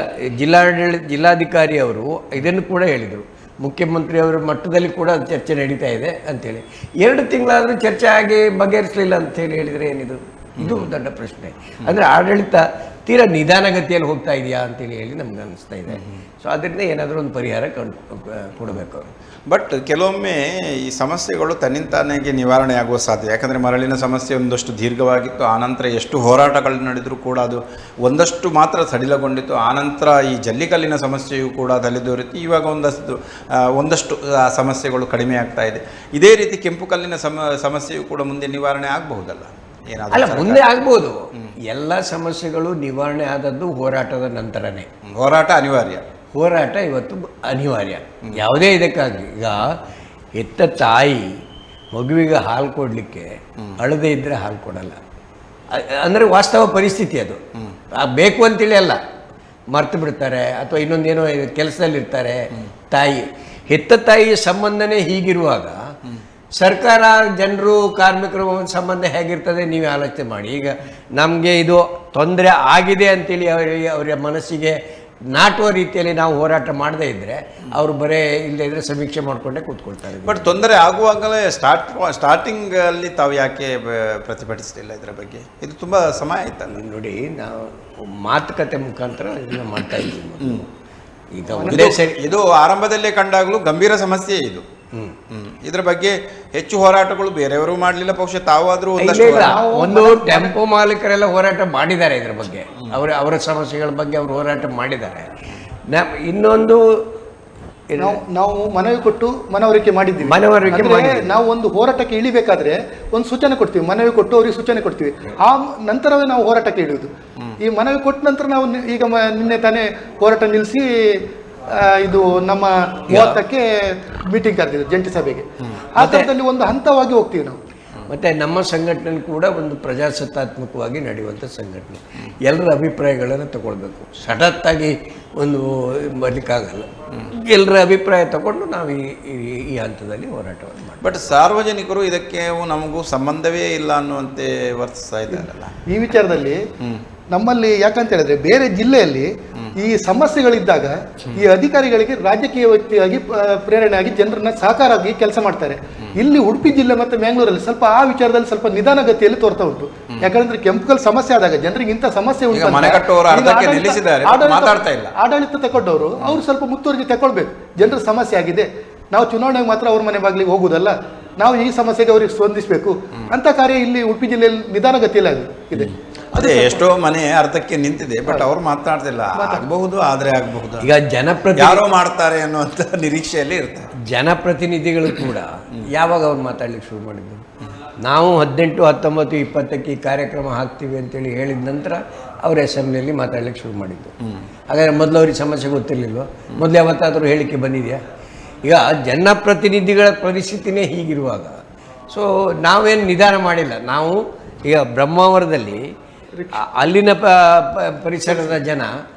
ಜಿಲ್ಲಾಧಿಕಾರಿ ಅವರು ಇದನ್ನು ಕೂಡ ಹೇಳಿದರು, ಮುಖ್ಯಮಂತ್ರಿ ಅವರ ಮಟ್ಟದಲ್ಲಿ ಕೂಡ ಚರ್ಚೆ ನಡೀತಾ ಇದೆ ಅಂತೇಳಿ. 2 ತಿಂಗಳಾದರೂ ಚರ್ಚೆ ಆಗಿ ಬಗೆಹರಿಸಲಿಲ್ಲ ಅಂತೇಳಿ ಹೇಳಿದರೆ ಏನಿದು? ಇದು ದೊಡ್ಡ ಪ್ರಶ್ನೆ. ಅಂದರೆ ಆಡಳಿತ ತೀರಾ ನಿಧಾನಗತಿಯಲ್ಲಿ ಹೋಗ್ತಾ ಇದೆಯಾ ಅಂತೇಳಿ ಹೇಳಿ ನಮ್ಗೆ ಅನಿಸ್ತಾ ಇದೆ. ಸೊ ಅದರಿಂದ ಏನಾದರೂ ಒಂದು ಪರಿಹಾರ ಕೊಡಬೇಕು ಅವರು. ಬಟ್ ಕೆಲವೊಮ್ಮೆ ಈ ಸಮಸ್ಯೆಗಳು ತನ್ನಿಂತಾನೆಗೆ ನಿವಾರಣೆ ಆಗುವ ಸಾಧ್ಯ. ಯಾಕಂದರೆ ಮರಳಿನ ಸಮಸ್ಯೆ ಒಂದಷ್ಟು ದೀರ್ಘವಾಗಿತ್ತು, ಆನಂತರ ಎಷ್ಟು ಹೋರಾಟಗಳು ನಡೆದರೂ ಕೂಡ ಅದು ಒಂದಷ್ಟು ಮಾತ್ರ ಸಡಿಲಗೊಂಡಿತ್ತು. ಆನಂತರ ಈ ಜಲ್ಲಿಕಲ್ಲಿನ ಸಮಸ್ಯೆಯು ಕೂಡ ತಲೆದೋರಿತ್ತು. ಇವಾಗ ಒಂದಷ್ಟು ಸಮಸ್ಯೆಗಳು ಕಡಿಮೆ ಆಗ್ತಾ ಇದೆ. ಇದೇ ರೀತಿ ಕೆಂಪು ಕಲ್ಲಿನ ಸಮಸ್ಯೆಯು ಕೂಡ ಮುಂದೆ ನಿವಾರಣೆ ಆಗಬಹುದಲ್ಲ? ಅಲ್ಲ, ಮುಂದೆ ಆಗ್ಬೋದು. ಎಲ್ಲ ಸಮಸ್ಯೆಗಳು ನಿವಾರಣೆ ಆದದ್ದು ಹೋರಾಟದ ನಂತರನೇ. ಹೋರಾಟ ಅನಿವಾರ್ಯ. ಹೋರಾಟ ಇವತ್ತು ಅನಿವಾರ್ಯ, ಯಾವುದೇ ಇದಕ್ಕಾಗಲಿ. ಈಗ ಹೆತ್ತ ತಾಯಿ ಮಗುವಿಗೆ ಹಾಲು ಕೊಡಲಿಕ್ಕೆ ಅಳದೇ ಇದ್ದರೆ ಹಾಲು ಕೊಡಲ್ಲ. ಅಂದರೆ ವಾಸ್ತವ ಪರಿಸ್ಥಿತಿ ಅದು. ಬೇಕು ಅಂತೇಳಿ ಅಲ್ಲ, ಮರ್ತು ಬಿಡ್ತಾರೆ ಅಥವಾ ಇನ್ನೊಂದೇನೋ ಕೆಲಸದಲ್ಲಿರ್ತಾರೆ. ತಾಯಿ ಹೆತ್ತ ತಾಯಿಯ ಸಂಬಂಧನೇ ಹೀಗಿರುವಾಗ ಸರ್ಕಾರ ಜನರು ಕಾರ್ಮಿಕರ ಸಂಬಂಧ ಹೇಗಿರ್ತದೆ ನೀವು ಆಲೋಚನೆ ಮಾಡಿ. ಈಗ ನಮಗೆ ಇದು ತೊಂದರೆ ಆಗಿದೆ ಅಂತೇಳಿ ಅವರ ಮನಸ್ಸಿಗೆ ನಾಟುವ ರೀತಿಯಲ್ಲಿ ನಾವು ಹೋರಾಟ ಮಾಡದೇ ಇದ್ದರೆ ಅವರು ಬರೇ ಇಲ್ಲದೇ ಇದ್ದರೆ ಸಮೀಕ್ಷೆ ಮಾಡಿಕೊಂಡೇ ಕೂತ್ಕೊಳ್ತಾರೆ. ಬಟ್ ತೊಂದರೆ ಆಗುವಾಗಲೇ ಸ್ಟಾರ್ಟಿಂಗಲ್ಲಿ ತಾವು ಯಾಕೆ ಪ್ರತಿಭಟಿಸಲಿಲ್ಲ ಇದರ ಬಗ್ಗೆ? ಇದು ತುಂಬ ಸಮಯ ಆಯ್ತಲ್ಲ. ನೋಡಿ, ನಾವು ಮಾತುಕತೆ ಮುಖಾಂತರ ಇದನ್ನು ಮಾಡ್ತಾ ಇದ್ದೀವಿ. ಈಗ ಇದು ಆರಂಭದಲ್ಲೇ ಕಂಡಾಗಲೂ ಗಂಭೀರ ಸಮಸ್ಯೆ ಇದು. ಇದರ ಬಗ್ಗೆ ಹೆಚ್ಚು ಹೋರಾಟಗಳು ಬೇರೆಯವರು ಮಾಡಲಿಲ್ಲ, ಬಹುಶಃ ತಾವಾದರೂ ಒಂದು ಟೆಂಪೋ ಮಾಲೀಕರೆಲ್ಲ ಹೋರಾಟ ಮಾಡಿದ್ದಾರೆ ಇದರ ಬಗ್ಗೆ. ಅವರ ಸಮಸ್ಯೆಗಳ ಬಗ್ಗೆ ಅವರು ಹೋರಾಟ ಮಾಡಿದ್ದಾರೆ. ಇನ್ನೊಂದು ನಾವು ಮನವಿ ಕೊಟ್ಟು ಮನವರಿಕೆ ಮಾಡಿದ್ದೀವಿ. ನಾವು ಒಂದು ಹೋರಾಟಕ್ಕೆ ಇಳಿಬೇಕಾದ್ರೆ ಒಂದು ಸೂಚನೆ ಕೊಡ್ತೀವಿ, ಮನವಿ ಕೊಟ್ಟು ಅವ್ರಿಗೆ ಸೂಚನೆ ಕೊಡ್ತೀವಿ. ಆ ನಂತರವೇ ನಾವು ಹೋರಾಟಕ್ಕೆ ಇಳಿಯುವುದು. ಈ ಮನವಿ ಕೊಟ್ಟ ನಂತರ ನಾವು ಈಗ ನಿನ್ನೆ ತಾನೇ ಹೋರಾಟ ನಿಲ್ಲಿಸಿ ಇದು ನಮ್ಮ 30ಕ್ಕೆ ಮೀಟಿಂಗ್ ಕರೆದಿದ್ದು ಜಂಟಿ ಸಭೆಗೆ. ಆ ಥರದಲ್ಲಿ ಒಂದು ಹಂತವಾಗಿ ಹೋಗ್ತೀವಿ ನಾವು. ಮತ್ತು ನಮ್ಮ ಸಂಘಟನೆ ಕೂಡ ಒಂದು ಪ್ರಜಾಸತ್ತಾತ್ಮಕವಾಗಿ ನಡೆಯುವಂಥ ಸಂಘಟನೆ. ಎಲ್ಲರ ಅಭಿಪ್ರಾಯಗಳನ್ನು ತಗೊಳ್ಬೇಕು, ಸಡತ್ತಾಗಿ ಒಂದು ಬರಲಿಕ್ಕಾಗಲ್ಲ. ಎಲ್ಲರ ಅಭಿಪ್ರಾಯ ತಗೊಂಡು ನಾವು ಈ ಹಂತದಲ್ಲಿ ಹೋರಾಟವನ್ನು ಮಾಡಿ. ಬಟ್ ಸಾರ್ವಜನಿಕರು ಇದಕ್ಕೆ ನಮಗೂ ಸಂಬಂಧವೇ ಇಲ್ಲ ಅನ್ನುವಂತೆ ವರ್ತಿಸ್ತಾ ಇದ್ದಾರಲ್ಲ ಈ ವಿಚಾರದಲ್ಲಿ. ನಮ್ಮಲ್ಲಿ ಯಾಕಂತ ಹೇಳಿದ್ರೆ ಬೇರೆ ಜಿಲ್ಲೆಯಲ್ಲಿ ಈ ಸಮಸ್ಯೆಗಳಿದ್ದಾಗ ಈ ಅಧಿಕಾರಿಗಳಿಗೆ ರಾಜಕೀಯ ವ್ಯಕ್ತಿಯಾಗಿ ಪ್ರೇರಣೆಯಾಗಿ ಜನರನ್ನ ಸಹಕಾರವಾಗಿ ಕೆಲಸ ಮಾಡ್ತಾರೆ. ಇಲ್ಲಿ ಉಡುಪಿ ಜಿಲ್ಲೆ ಮತ್ತು ಮ್ಯಾಂಗ್ಳೂರಲ್ಲಿ ಸ್ವಲ್ಪ ಆ ವಿಚಾರದಲ್ಲಿ ಸ್ವಲ್ಪ ನಿಧಾನಗತಿಯಲ್ಲಿ ತೋರ್ತಾ ಉಂಟು. ಯಾಕಂದ್ರೆ ಕೆಂಪುಕಲ್ ಸಮಸ್ಯೆ ಆದಾಗ ಜನರಿಗೆ ಇಂಥ ಸಮಸ್ಯೆ ಉಂಟು, ಆಡಳಿತ ತಗೊಂಡವರು ಅವ್ರು ಸ್ವಲ್ಪ ಮುತ್ತುವರ್ಜಿ ತಗೊಳ್ಬೇಕು. ಜನರ ಸಮಸ್ಯೆ ಆಗಿದೆ, ನಾವು ಚುನಾವಣೆಗೆ ಮಾತ್ರ ಅವ್ರ ಮನೆ ಬಾಗಿಲಿಗೆ ಹೋಗುದಲ್ಲ, ನಾವು ಈ ಸಮಸ್ಯೆಗೆ ಅವ್ರಿಗೆ ಸ್ಪಂದಿಸಬೇಕು ಅಂತ ಕಾರ್ಯ ಇಲ್ಲಿ ಉಡುಪಿ ಜಿಲ್ಲೆಯಲ್ಲಿ ನಿಧಾನಗತಿಯಲ್ಲಿ ಇದೆ. ಅದೇ ಎಷ್ಟೋ ಮನೆ ಅರ್ಧಕ್ಕೆ ನಿಂತಿದೆ, ಬಟ್ ಅವ್ರು ಮಾತನಾಡ್ತಿಲ್ಲ. ಆಗಬಹುದು, ಆದರೆ ಆಗಬಹುದು. ಈಗ ಯಾರೋ ಮಾಡ್ತಾರೆ ಅನ್ನುವಂಥ ನಿರೀಕ್ಷೆಯಲ್ಲಿ ಇರ್ತಾರೆ. ಜನಪ್ರತಿನಿಧಿಗಳು ಕೂಡ ಯಾವಾಗ ಅವ್ರು ಮಾತಾಡ್ಲಿಕ್ಕೆ ಶುರು ಮಾಡಿದ್ದು? ನಾವು 18, 19, 20ಕ್ಕೆ ಈ ಕಾರ್ಯಕ್ರಮ ಹಾಕ್ತೀವಿ ಅಂತೇಳಿ ಹೇಳಿದ ನಂತರ ಅವ್ರ ಅಸೆಂಬ್ಲಿಯಲ್ಲಿ ಮಾತಾಡ್ಲಿಕ್ಕೆ ಶುರು ಮಾಡಿದ್ದು. ಹಾಗಾದರೆ ಮೊದಲು ಅವ್ರಿಗೆ ಸಮಸ್ಯೆ ಗೊತ್ತಿರಲಿಲ್ವ? ಮೊದಲು ಯಾವತ್ತಾದರೂ ಹೇಳಿಕೆ ಬಂದಿದೆಯಾ? ಈಗ ಜನಪ್ರತಿನಿಧಿಗಳ ಪರಿಸ್ಥಿತಿನೇ ಹೀಗಿರುವಾಗ ಸೊ ನಾವೇನು ನಿಧಾನ ಮಾಡಿಲ್ಲ. ನಾವು ಈಗ ಬ್ರಹ್ಮಾವರದಲ್ಲಿ ಅಲ್ಲಿನ ಪರಿಸರದ ಜನ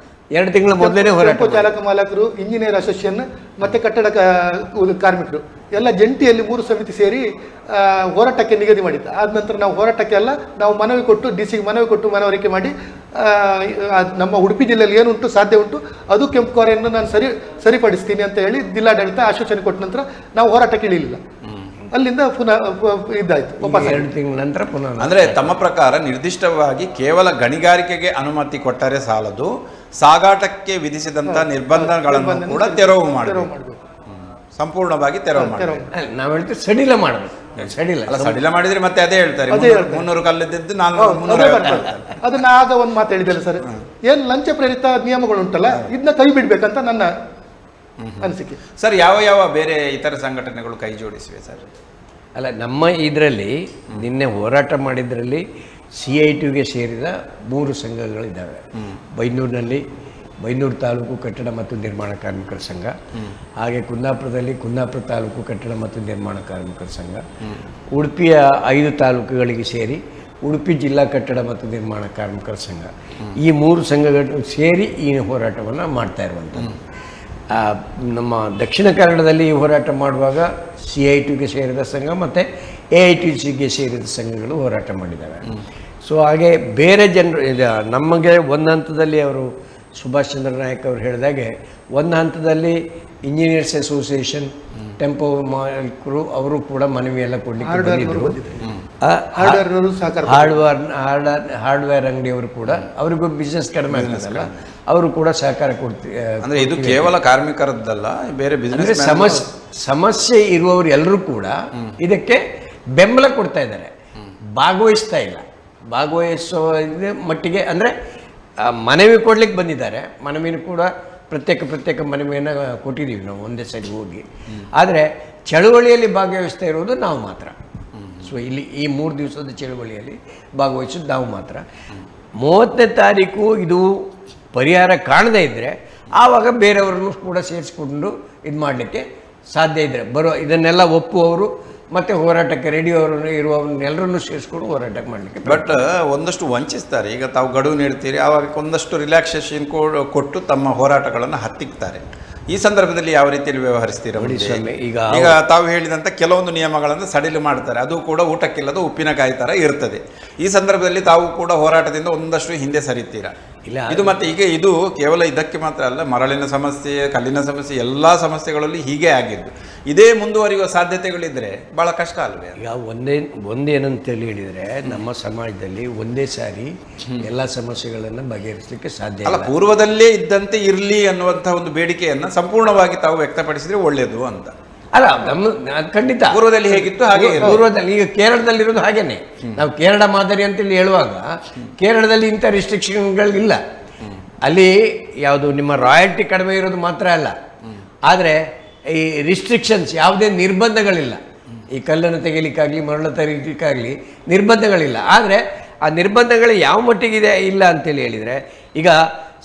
2 ತಿಂಗಳ ಮೊದಲೇ ಹೋರಾಟ, ಚಾಲಕ ಮಾಲಕರು, ಇಂಜಿನಿಯರ್ ಅಸೋಸಿಯೇಷನ್ ಮತ್ತೆ ಕಟ್ಟಡ ಕಾರ್ಮಿಕರು ಎಲ್ಲ ಜಂಟಿಯಲ್ಲಿ 3 ಸಮಿತಿ ಸೇರಿ ಹೋರಾಟಕ್ಕೆ ನಿಗದಿ ಮಾಡಿದ್ದು. ಆದ ನಂತರ ನಾವು ಹೋರಾಟಕ್ಕೆ ಎಲ್ಲ ನಾವು ಮನವಿ ಕೊಟ್ಟು ಡಿಸಿಗೆ ಮನವಿ ಕೊಟ್ಟು ಮನವರಿಕೆ ಮಾಡಿ ನಮ್ಮ ಉಡುಪಿ ಜಿಲ್ಲೆಯಲ್ಲಿ ಏನುಂಟು ಸಾಧ್ಯ ಉಂಟು ಅದು ಕೆಂಪು ಕೋರೆಯನ್ನು ನಾನು ಸರಿಪಡಿಸ್ತೀನಿ ಅಂತ ಹೇಳಿ ಜಿಲ್ಲಾಡಳಿತ ಆಶ್ವಾಸನೆ ಕೊಟ್ಟ ನಂತರ ನಾವು ಹೋರಾಟಕ್ಕೆ ಇಳಿಲಿಲ್ಲ. ಅಲ್ಲಿಂದ ಪುನಃ ಇದಾಯ್ತು. 2 ತಿಂಗಳ ನಂತರ ಪುನಃ. ಅಂದರೆ ತಮ್ಮ ಪ್ರಕಾರ ನಿರ್ದಿಷ್ಟವಾಗಿ ಕೇವಲ ಗಣಿಗಾರಿಕೆಗೆ ಅನುಮತಿ ಕೊಟ್ಟರೆ ಸಾಲದು, ಸಾಗಾಟಕ್ಕೆ ವಿಧಿಸಿದಂಥ ನಿರ್ಬಂಧಗಳನ್ನು ಕೂಡ ತೆರವು ಮಾಡಬೇಕು, ಸಂಪೂರ್ಣವಾಗಿ ತೆರವು ಮಾಡಬೇಕು. ನಾವು ಹೇಳ್ತೀವಿ ಸಡಿಲ ಮಾಡಬೇಕು. ಸಡಿಲ ಮಾಡಿದ್ರೆ ಮತ್ತೆ ಅದೇ ಹೇಳ್ತಾರೆ, 300 ಕಲ್ಲಿದ್ದು 400. ಅದನ್ನ ಆಗ ಒಂದು ಮಾತು ಹೇಳಿದ್ದಾರೆ ಸರ್, ಏನು ಲಂಚ ಪ್ರೇರಿತ ನಿಯಮಗಳು ಉಂಟಲ್ಲ ಇದನ್ನ ಕೈ ಬಿಡ್ಬೇಕಂತ ನನ್ನ ಅನಿಸಿಕೆ. ಸರ್, ಯಾವ ಬೇರೆ ಇತರ ಸಂಘಟನೆಗಳು ಕೈ ಜೋಡಿಸಿವೆ ಸರ್? ಅಲ್ಲ, ನಮ್ಮ ಇದರಲ್ಲಿ ನಿನ್ನೆ ಹೋರಾಟ ಮಾಡಿದ್ರಲ್ಲಿ CITUಗೆ ಸೇರಿದ 3 ಸಂಘಗಳಿದ್ದಾವೆ. ಬೈಂದೂರು ತಾಲೂಕು ಕಟ್ಟಡ ಮತ್ತು ನಿರ್ಮಾಣ ಕಾರ್ಮಿಕರ ಸಂಘ, ಹಾಗೆ ಕುಂದಾಪುರದಲ್ಲಿ ಕುಂದಾಪುರ ತಾಲೂಕು ಕಟ್ಟಡ ಮತ್ತು ನಿರ್ಮಾಣ ಕಾರ್ಮಿಕರ ಸಂಘ, ಉಡುಪಿಯ 5 ತಾಲೂಕುಗಳಿಗೆ ಸೇರಿ ಉಡುಪಿ ಜಿಲ್ಲಾ ಕಟ್ಟಡ ಮತ್ತು ನಿರ್ಮಾಣ ಕಾರ್ಮಿಕರ ಸಂಘ, ಈ 3 ಸಂಘಗಳು ಸೇರಿ ಈ ಹೋರಾಟವನ್ನು ಮಾಡ್ತಾ ಇರುವಂಥದ್ದು. ನಮ್ಮ ದಕ್ಷಿಣ ಕನ್ನಡದಲ್ಲಿ ಈ ಹೋರಾಟ ಮಾಡುವಾಗ CITUಗೆ ಸೇರಿದ ಸಂಘ ಮತ್ತು AITCಗೆ ಸೇರಿದ ಸಂಘಗಳು ಹೋರಾಟ ಮಾಡಿದ್ದಾವೆ. ಸೊ ಹಾಗೆ ಬೇರೆ ಜನರು ನಮಗೆ ಒಂದು ಹಂತದಲ್ಲಿ ಅವರು ಸುಭಾಷ್ ಚಂದ್ರ ನಾಯಕ್ ಅವರು ಹೇಳಿದಾಗೆ ಒಂದು ಹಂತದಲ್ಲಿ ಇಂಜಿನಿಯರ್ಸ್ ಅಸೋಸಿಯೇಷನ್, ಟೆಂಪೋ ಮಾಲೀಕರು ಅವರು ಕೂಡ ಮನವಿಯೆಲ್ಲ ಕೊಡಲಿಕ್ಕೆ ಬಂದಿದ್ದರು. ಹಾರ್ಡ್ವೇರ್ ಅಂಗಡಿಯವರು ಕೂಡ, ಅವರಿಗೂ ಬಿಸ್ನೆಸ್ ಕಡಿಮೆ ಆಗ್ತದಲ್ಲ, ಅವರು ಕೂಡ ಸಹಕಾರ ಕೊಡ್ತೀವಿ. ಅಂದರೆ ಇದು ಕೇವಲ ಕಾರ್ಮಿಕರದ್ದಲ್ಲ, ಬೇರೆ ಬಿಸ್ನೆಸ್ ಸಮಸ್ಯೆ ಇರುವವರು ಎಲ್ಲರೂ ಕೂಡ ಇದಕ್ಕೆ ಬೆಂಬಲ ಕೊಡ್ತಾ ಇದ್ದಾರೆ, ಭಾಗವಹಿಸ್ತಾ ಇಲ್ಲ. ಭಾಗವಹಿಸೋ ಮಟ್ಟಿಗೆ ಅಂದರೆ ಮನವಿ ಕೊಡ್ಲಿಕ್ಕೆ ಬಂದಿದ್ದಾರೆ. ಮನವಿನೂ ಕೂಡ ಪ್ರತ್ಯೇಕ ಮನವಿಯನ್ನು ಕೊಟ್ಟಿದ್ದೀವಿ ನಾವು ಒಂದೇ ಸರಿ ಹೋಗಿ. ಆದರೆ ಚಳುವಳಿಯಲ್ಲಿ ಭಾಗವಹಿಸ್ತಾ ಇರೋದು ನಾವು ಮಾತ್ರ. ಸೊ ಇಲ್ಲಿ ಈ 3 ದಿವಸದ ಚಳುವಳಿಯಲ್ಲಿ ಭಾಗವಹಿಸೋದು ನಾವು ಮಾತ್ರ. 30ನೇ ತಾರೀಕು ಇದು ಪರಿಹಾರ ಕಾಣದೇ ಇದ್ದರೆ ಆವಾಗ ಬೇರೆಯವ್ರನ್ನು ಕೂಡ ಸೇರಿಸ್ಕೊಂಡು ಇದು ಮಾಡಲಿಕ್ಕೆ ಸಾಧ್ಯ ಇದ್ದರೆ ಇದನ್ನೆಲ್ಲ ಒಪ್ಪುವವರು ಮತ್ತು ಹೋರಾಟಕ್ಕೆ ರೆಡಿ ಇರುವವನ್ನೆಲ್ಲರನ್ನು ಸೇರಿಸ್ಕೊಂಡು ಹೋರಾಟಕ್ಕೆ ಮಾಡಲಿಕ್ಕೆ. ಬಟ್ ಒಂದಷ್ಟು ವಂಚಿಸ್ತಾರೆ. ಈಗ ತಾವು ಗಡುವು ನೀಡ್ತೀರಿ, ಆವಾಗ ಒಂದಷ್ಟು ರಿಲ್ಯಾಕ್ಸೇಷನ್ ಕೊಟ್ಟು ತಮ್ಮ ಹೋರಾಟಗಳನ್ನು ಹತ್ತಿಕ್ತಾರೆ. ಈ ಸಂದರ್ಭದಲ್ಲಿ ಯಾವ ರೀತಿಯಲ್ಲಿ ವ್ಯವಹರಿಸ್ತೀರ? ಈಗ ತಾವು ಹೇಳಿದಂಥ ಕೆಲವೊಂದು ನಿಯಮಗಳನ್ನು ಸಡಿಲು ಮಾಡ್ತಾರೆ, ಅದು ಕೂಡ ಊಟಕ್ಕಿಲ್ಲದ ಉಪ್ಪಿನಕಾಯಿ ಥರ ಇರ್ತದೆ. ಈ ಸಂದರ್ಭದಲ್ಲಿ ತಾವು ಕೂಡ ಹೋರಾಟದಿಂದ ಒಂದಷ್ಟು ಹಿಂದೆ ಸರಿತೀರಾ? ಇಲ್ಲ, ಇದು ಮತ್ತೆ ಈಗ ಇದು ಕೇವಲ ಇದಕ್ಕೆ ಮಾತ್ರ ಅಲ್ಲ, ಮರಳಿನ ಸಮಸ್ಯೆ, ಕಲ್ಲಿನ ಸಮಸ್ಯೆ, ಎಲ್ಲ ಸಮಸ್ಯೆಗಳಲ್ಲಿ ಹೀಗೆ ಆಗಿದ್ದು. ಇದೇ ಮುಂದುವರಿಯುವ ಸಾಧ್ಯತೆಗಳಿದ್ರೆ ಬಹಳ ಕಷ್ಟ ಅಲ್ವೇ? ಈಗ ಒಂದೇನಂತೇಳಿ ಹೇಳಿದರೆ, ನಮ್ಮ ಸಮಾಜದಲ್ಲಿ ಒಂದೇ ಸಾರಿ ಎಲ್ಲ ಸಮಸ್ಯೆಗಳನ್ನು ಬಗೆಹರಿಸಲಿಕ್ಕೆ ಸಾಧ್ಯ ಅಲ್ಲ. ಪೂರ್ವದಲ್ಲೇ ಇದ್ದಂತೆ ಇರಲಿ ಅನ್ನುವಂಥ ಒಂದು ಬೇಡಿಕೆಯನ್ನು ಸಂಪೂರ್ಣವಾಗಿ ತಾವು ವ್ಯಕ್ತಪಡಿಸಿದ್ರೆ ಒಳ್ಳೆಯದು ಅಂತ. ಅಲ್ಲ, ಖಂಡಿತ ಪೂರ್ವದಲ್ಲಿ ಹೇಗಿತ್ತು ಹಾಗೆ ಪೂರ್ವದಲ್ಲಿ. ಈಗ ಕೇರಳದಲ್ಲಿರೋದು ಹಾಗೇನೆ. ನಾವು ಕೇರಳ ಮಾದರಿ ಅಂತೇಳಿ ಹೇಳುವಾಗ ಕೇರಳದಲ್ಲಿ ಇಂಥ ರಿಸ್ಟ್ರಿಕ್ಷನ್ಗಳಿಲ್ಲ. ಅಲ್ಲಿ ಯಾವುದು ನಿಮ್ಮ ರಾಯಲ್ಟಿ ಕಡಿಮೆ ಇರೋದು ಮಾತ್ರ ಅಲ್ಲ, ಆದರೆ ಈ ರಿಸ್ಟ್ರಿಕ್ಷನ್ಸ್, ಯಾವುದೇ ನಿರ್ಬಂಧಗಳಿಲ್ಲ. ಈ ಕಲ್ಲನ್ನು ತೆಗಿಲಿಕ್ಕಾಗಲಿ ಮರಳು ತೆಗಿಲಿಕ್ಕಾಗಲಿ ನಿರ್ಬಂಧಗಳಿಲ್ಲ. ಆದರೆ ಆ ನಿರ್ಬಂಧಗಳು ಯಾವ ಮಟ್ಟಿಗಿದೆ ಇಲ್ಲ ಅಂತೇಳಿ ಹೇಳಿದರೆ, ಈಗ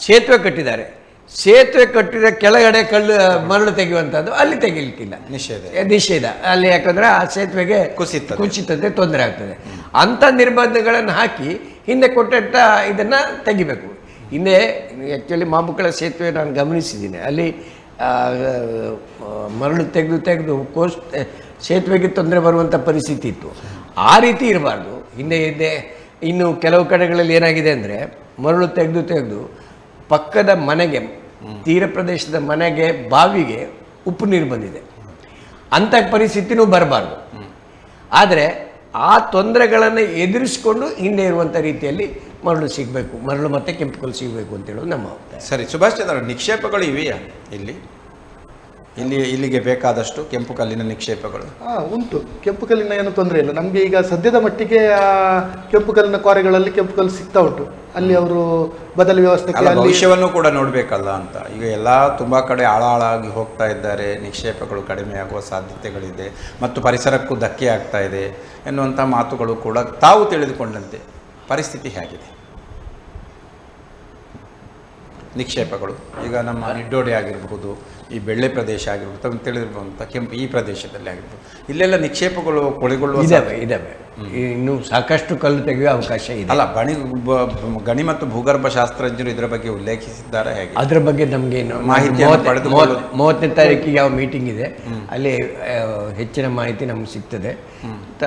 ಸೇತುವೆ ಕಟ್ಟಿದ್ದಾರೆ, ಸೇತುವೆ ಕಟ್ಟಿದ ಕೆಳಗಡೆ ಮರಳು ತೆಗೆಯುವಂಥದ್ದು ಅಲ್ಲಿ ತೆಗಿಲಿಕ್ಕಿಲ್ಲ, ನಿಷೇಧ ಅಲ್ಲಿ. ಯಾಕಂದರೆ ಆ ಸೇತುವೆಗೆ ಕುಸಿತತೆ ತೊಂದರೆ ಆಗ್ತದೆ. ಅಂಥ ನಿರ್ಬಂಧಗಳನ್ನು ಹಾಕಿ ಹಿಂದೆ ಕೊಟ್ಟಂಥ ಇದನ್ನು ತೆಗಿಬೇಕು. ಹಿಂದೆ ಆ್ಯಕ್ಚುಲಿ ಮಾಬುಕ್ಕಳ ಸೇತುವೆ ನಾನು ಗಮನಿಸಿದ್ದೀನಿ, ಅಲ್ಲಿ ಮರಳು ತೆಗೆದು ಸೇತುವೆಗೆ ತೊಂದರೆ ಬರುವಂಥ ಪರಿಸ್ಥಿತಿ ಇತ್ತು. ಆ ರೀತಿ ಇರಬಾರ್ದು. ಹಿಂದೆ ಇನ್ನು ಕೆಲವು ಕಡೆಗಳಲ್ಲಿ ಏನಾಗಿದೆ ಅಂದರೆ, ಮರಳು ತೆಗೆದು ಪಕ್ಕದ ಮನೆಗೆ, ತೀರ ಪ್ರದೇಶದ ಮನೆಗೆ, ಬಾವಿಗೆ ಉಪ್ಪು ನೀರು ಬಂದಿದೆ. ಅಂಥ ಪರಿಸ್ಥಿತಿನೂ ಬರಬಾರ್ದು. ಆದರೆ ಆ ತೊಂದರೆಗಳನ್ನು ಎದುರಿಸಿಕೊಂಡು ಹಿಂದೆ ಇರುವಂಥ ರೀತಿಯಲ್ಲಿ ಮರಳು ಸಿಗಬೇಕು, ಮರಳು ಮತ್ತು ಕೆಂಪು ಕಲ್ಲು ಸಿಗಬೇಕು ಅಂತೇಳೋದು ನಮ್ಮ ಅಭಿಪ್ರಾಯ. ಸರಿ, ಸುಭಾಷ್ ಚಂದ್ರ, ನಿಕ್ಷೇಪಗಳು ಇವೆಯಾ ಇಲ್ಲಿಗೆ ಬೇಕಾದಷ್ಟು ಕೆಂಪು ಕಲ್ಲಿನ ನಿಕ್ಷೇಪಗಳು? ಉಂಟು. ಕೆಂಪು ಕಲ್ಲಿನ ಏನು ತೊಂದರೆ ಇಲ್ಲ ನಮಗೆ. ಈಗ ಸದ್ಯದ ಮಟ್ಟಿಗೆ ಕೆಂಪು ಕಲ್ಲಿನ ಕ್ವಾರೆಗಳಲ್ಲಿ ಕೆಂಪು ಕಲ್ಲು ಸಿಗ್ತಾ ಉಂಟು. ಅಲ್ಲಿ ಅವರು ಬದಲಿ ವ್ಯವಸ್ಥೆ, ಭವಿಷ್ಯವನ್ನು ಕೂಡ ನೋಡಬೇಕಲ್ಲ ಅಂತ. ಈಗ ಎಲ್ಲ ತುಂಬ ಕಡೆ ಆಳಾಗಿ ಹೋಗ್ತಾ ಇದ್ದಾರೆ, ನಿಕ್ಷೇಪಗಳು ಕಡಿಮೆಯಾಗುವ ಸಾಧ್ಯತೆಗಳಿದೆ ಮತ್ತು ಪರಿಸರಕ್ಕೂ ಧಕ್ಕೆ ಆಗ್ತಾ ಇದೆ ಎನ್ನುವಂಥ ಮಾತುಗಳು ಕೂಡ. ತಾವು ತಿಳಿದುಕೊಂಡಂತೆ ಪರಿಸ್ಥಿತಿ ಹೇಗಿದೆ? ನಿಕ್ಷೇಪಗಳು ಈಗ ನಮ್ಮ ನಿಡ್ಡೋಡಿ ಆಗಿರಬಹುದು, ಈ ಬೆಳ್ಳೆ ಪ್ರದೇಶ ಆಗಿರ್ಬೋದು, ತಮಗೆ ತಿಳಿದಿರುವಂಥ ಕೆಂಪು ಈ ಪ್ರದೇಶದಲ್ಲಿ ಆಗಿರ್ಬೋದು, ಇಲ್ಲೆಲ್ಲ ನಿಕ್ಷೇಪಗಳು ಕೊಳೆಗೊಳ್ಳುವ ಇದ್ದಾವೆ. ಇನ್ನು ಸಾಕಷ್ಟು ಕಲ್ಲು ತೆಗೆಯುವ ಅವಕಾಶ ಇದೆ. ಅಲ್ಲ, ಗಣಿ ಮತ್ತು ಭೂಗರ್ಭ ಶಾಸ್ತ್ರಜ್ಞರು ಇದರ ಬಗ್ಗೆ ಉಲ್ಲೇಖಿಸಿದ್ದಾರೆ. ಹೇಗೆ ಅದರ ಬಗ್ಗೆ ನಮಗೆ ಮಾಹಿತಿ 30ನೇ ತಾರೀಕಿಗೆ ಯಾವ ಮೀಟಿಂಗ್ ಇದೆ, ಅಲ್ಲಿ ಹೆಚ್ಚಿನ ಮಾಹಿತಿ ನಮ್ಗೆ ಸಿಗ್ತದೆ.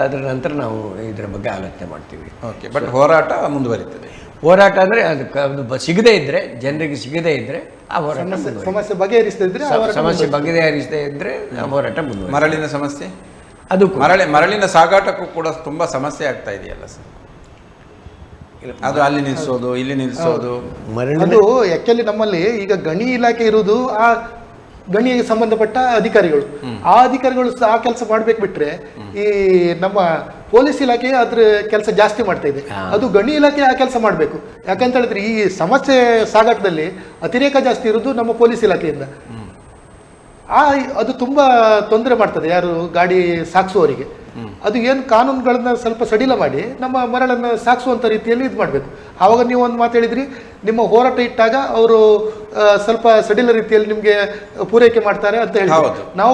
ಅದರ ನಂತರ ನಾವು ಇದರ ಬಗ್ಗೆ ಆಲೋಚನೆ ಮಾಡ್ತೀವಿ. ಓಕೆ, ಬಟ್ ಹೋರಾಟ ಮುಂದುವರಿತದೆ. ಹೋರಾಟ ಅಂದರೆ ಅದು ಸಿಗದೇ ಇದ್ದರೆ, ಜನರಿಗೆ ಸಿಗದೇ ಇದ್ದರೆ ಆ ಹೋರಾಟ, ಸಮಸ್ಯೆ ಬಗೆಹರಿಸದೇ ಇದ್ದರೆ ಆ ಹೋರಾಟ ಮುಂದುವರಿಯುತ್ತೆ. ಮರಳಿನ ಸಮಸ್ಯೆ, ಅದು ಮರಳಿನ ಸಾಗಾಟಕ್ಕೂ ಕೂಡ ತುಂಬ ಸಮಸ್ಯೆ ಆಗ್ತಾ ಇದೆಯಲ್ಲ ಸರ್. ಅದು ಅಲ್ಲಿ ನಿಲ್ಲಿಸೋದು, ಇಲ್ಲಿ ನಿಲ್ಲಿಸೋದು. ಅದು ಆ್ಯಕ್ಚುಲಿ ನಮ್ಮಲ್ಲಿ ಈಗ ಗಣಿ ಇಲಾಖೆ ಇರುವುದು ಆ ಗಣಿಗೆ ಸಂಬಂಧಪಟ್ಟ ಅಧಿಕಾರಿಗಳು. ಆ ಅಧಿಕಾರಿಗಳು ಆ ಕೆಲಸ ಮಾಡ್ಬೇಕು ಬಿಟ್ರೆ, ಈ ನಮ್ಮ ಪೊಲೀಸ್ ಇಲಾಖೆ ಅದ್ರ ಕೆಲಸ ಜಾಸ್ತಿ ಮಾಡ್ತಾ ಇದೆ. ಅದು ಗಣಿ ಇಲಾಖೆ ಆ ಕೆಲಸ ಮಾಡಬೇಕು. ಯಾಕಂತ ಹೇಳಿದ್ರೆ ಈ ಸಮಸ್ಯೆ ಸಾಗಾಟದಲ್ಲಿ ಅತಿರೇಕ ಜಾಸ್ತಿ ಇರೋದು ನಮ್ಮ ಪೊಲೀಸ್ ಇಲಾಖೆಯಿಂದ. ಅದು ತುಂಬಾ ತೊಂದರೆ ಮಾಡ್ತದೆ ಯಾರು ಗಾಡಿ ಸಾಗಿಸುವವರಿಗೆ. ಅದು ಏನು ಕಾನೂನುಗಳನ್ನ ಸ್ವಲ್ಪ ಸಡಿಲ ಮಾಡಿ ನಮ್ಮ ಮರಳನ್ನು ಸಾಗಿಸುವಂಥ ರೀತಿಯಲ್ಲಿ ಇದು ಮಾಡಬೇಕು. ಆವಾಗ ನೀವು ಒಂದು ಮಾತು ಹೇಳಿದ್ರಿ, ನಿಮ್ಮ ಹೋರಾಟ ಇಟ್ಟಾಗ ಅವರು ಸ್ವಲ್ಪ ಸಡಿಲ ರೀತಿಯಲ್ಲಿ ನಿಮಗೆ ಪೂರೈಕೆ ಮಾಡ್ತಾರೆ ಅಂತ ಹೇಳಿ. ನಾವು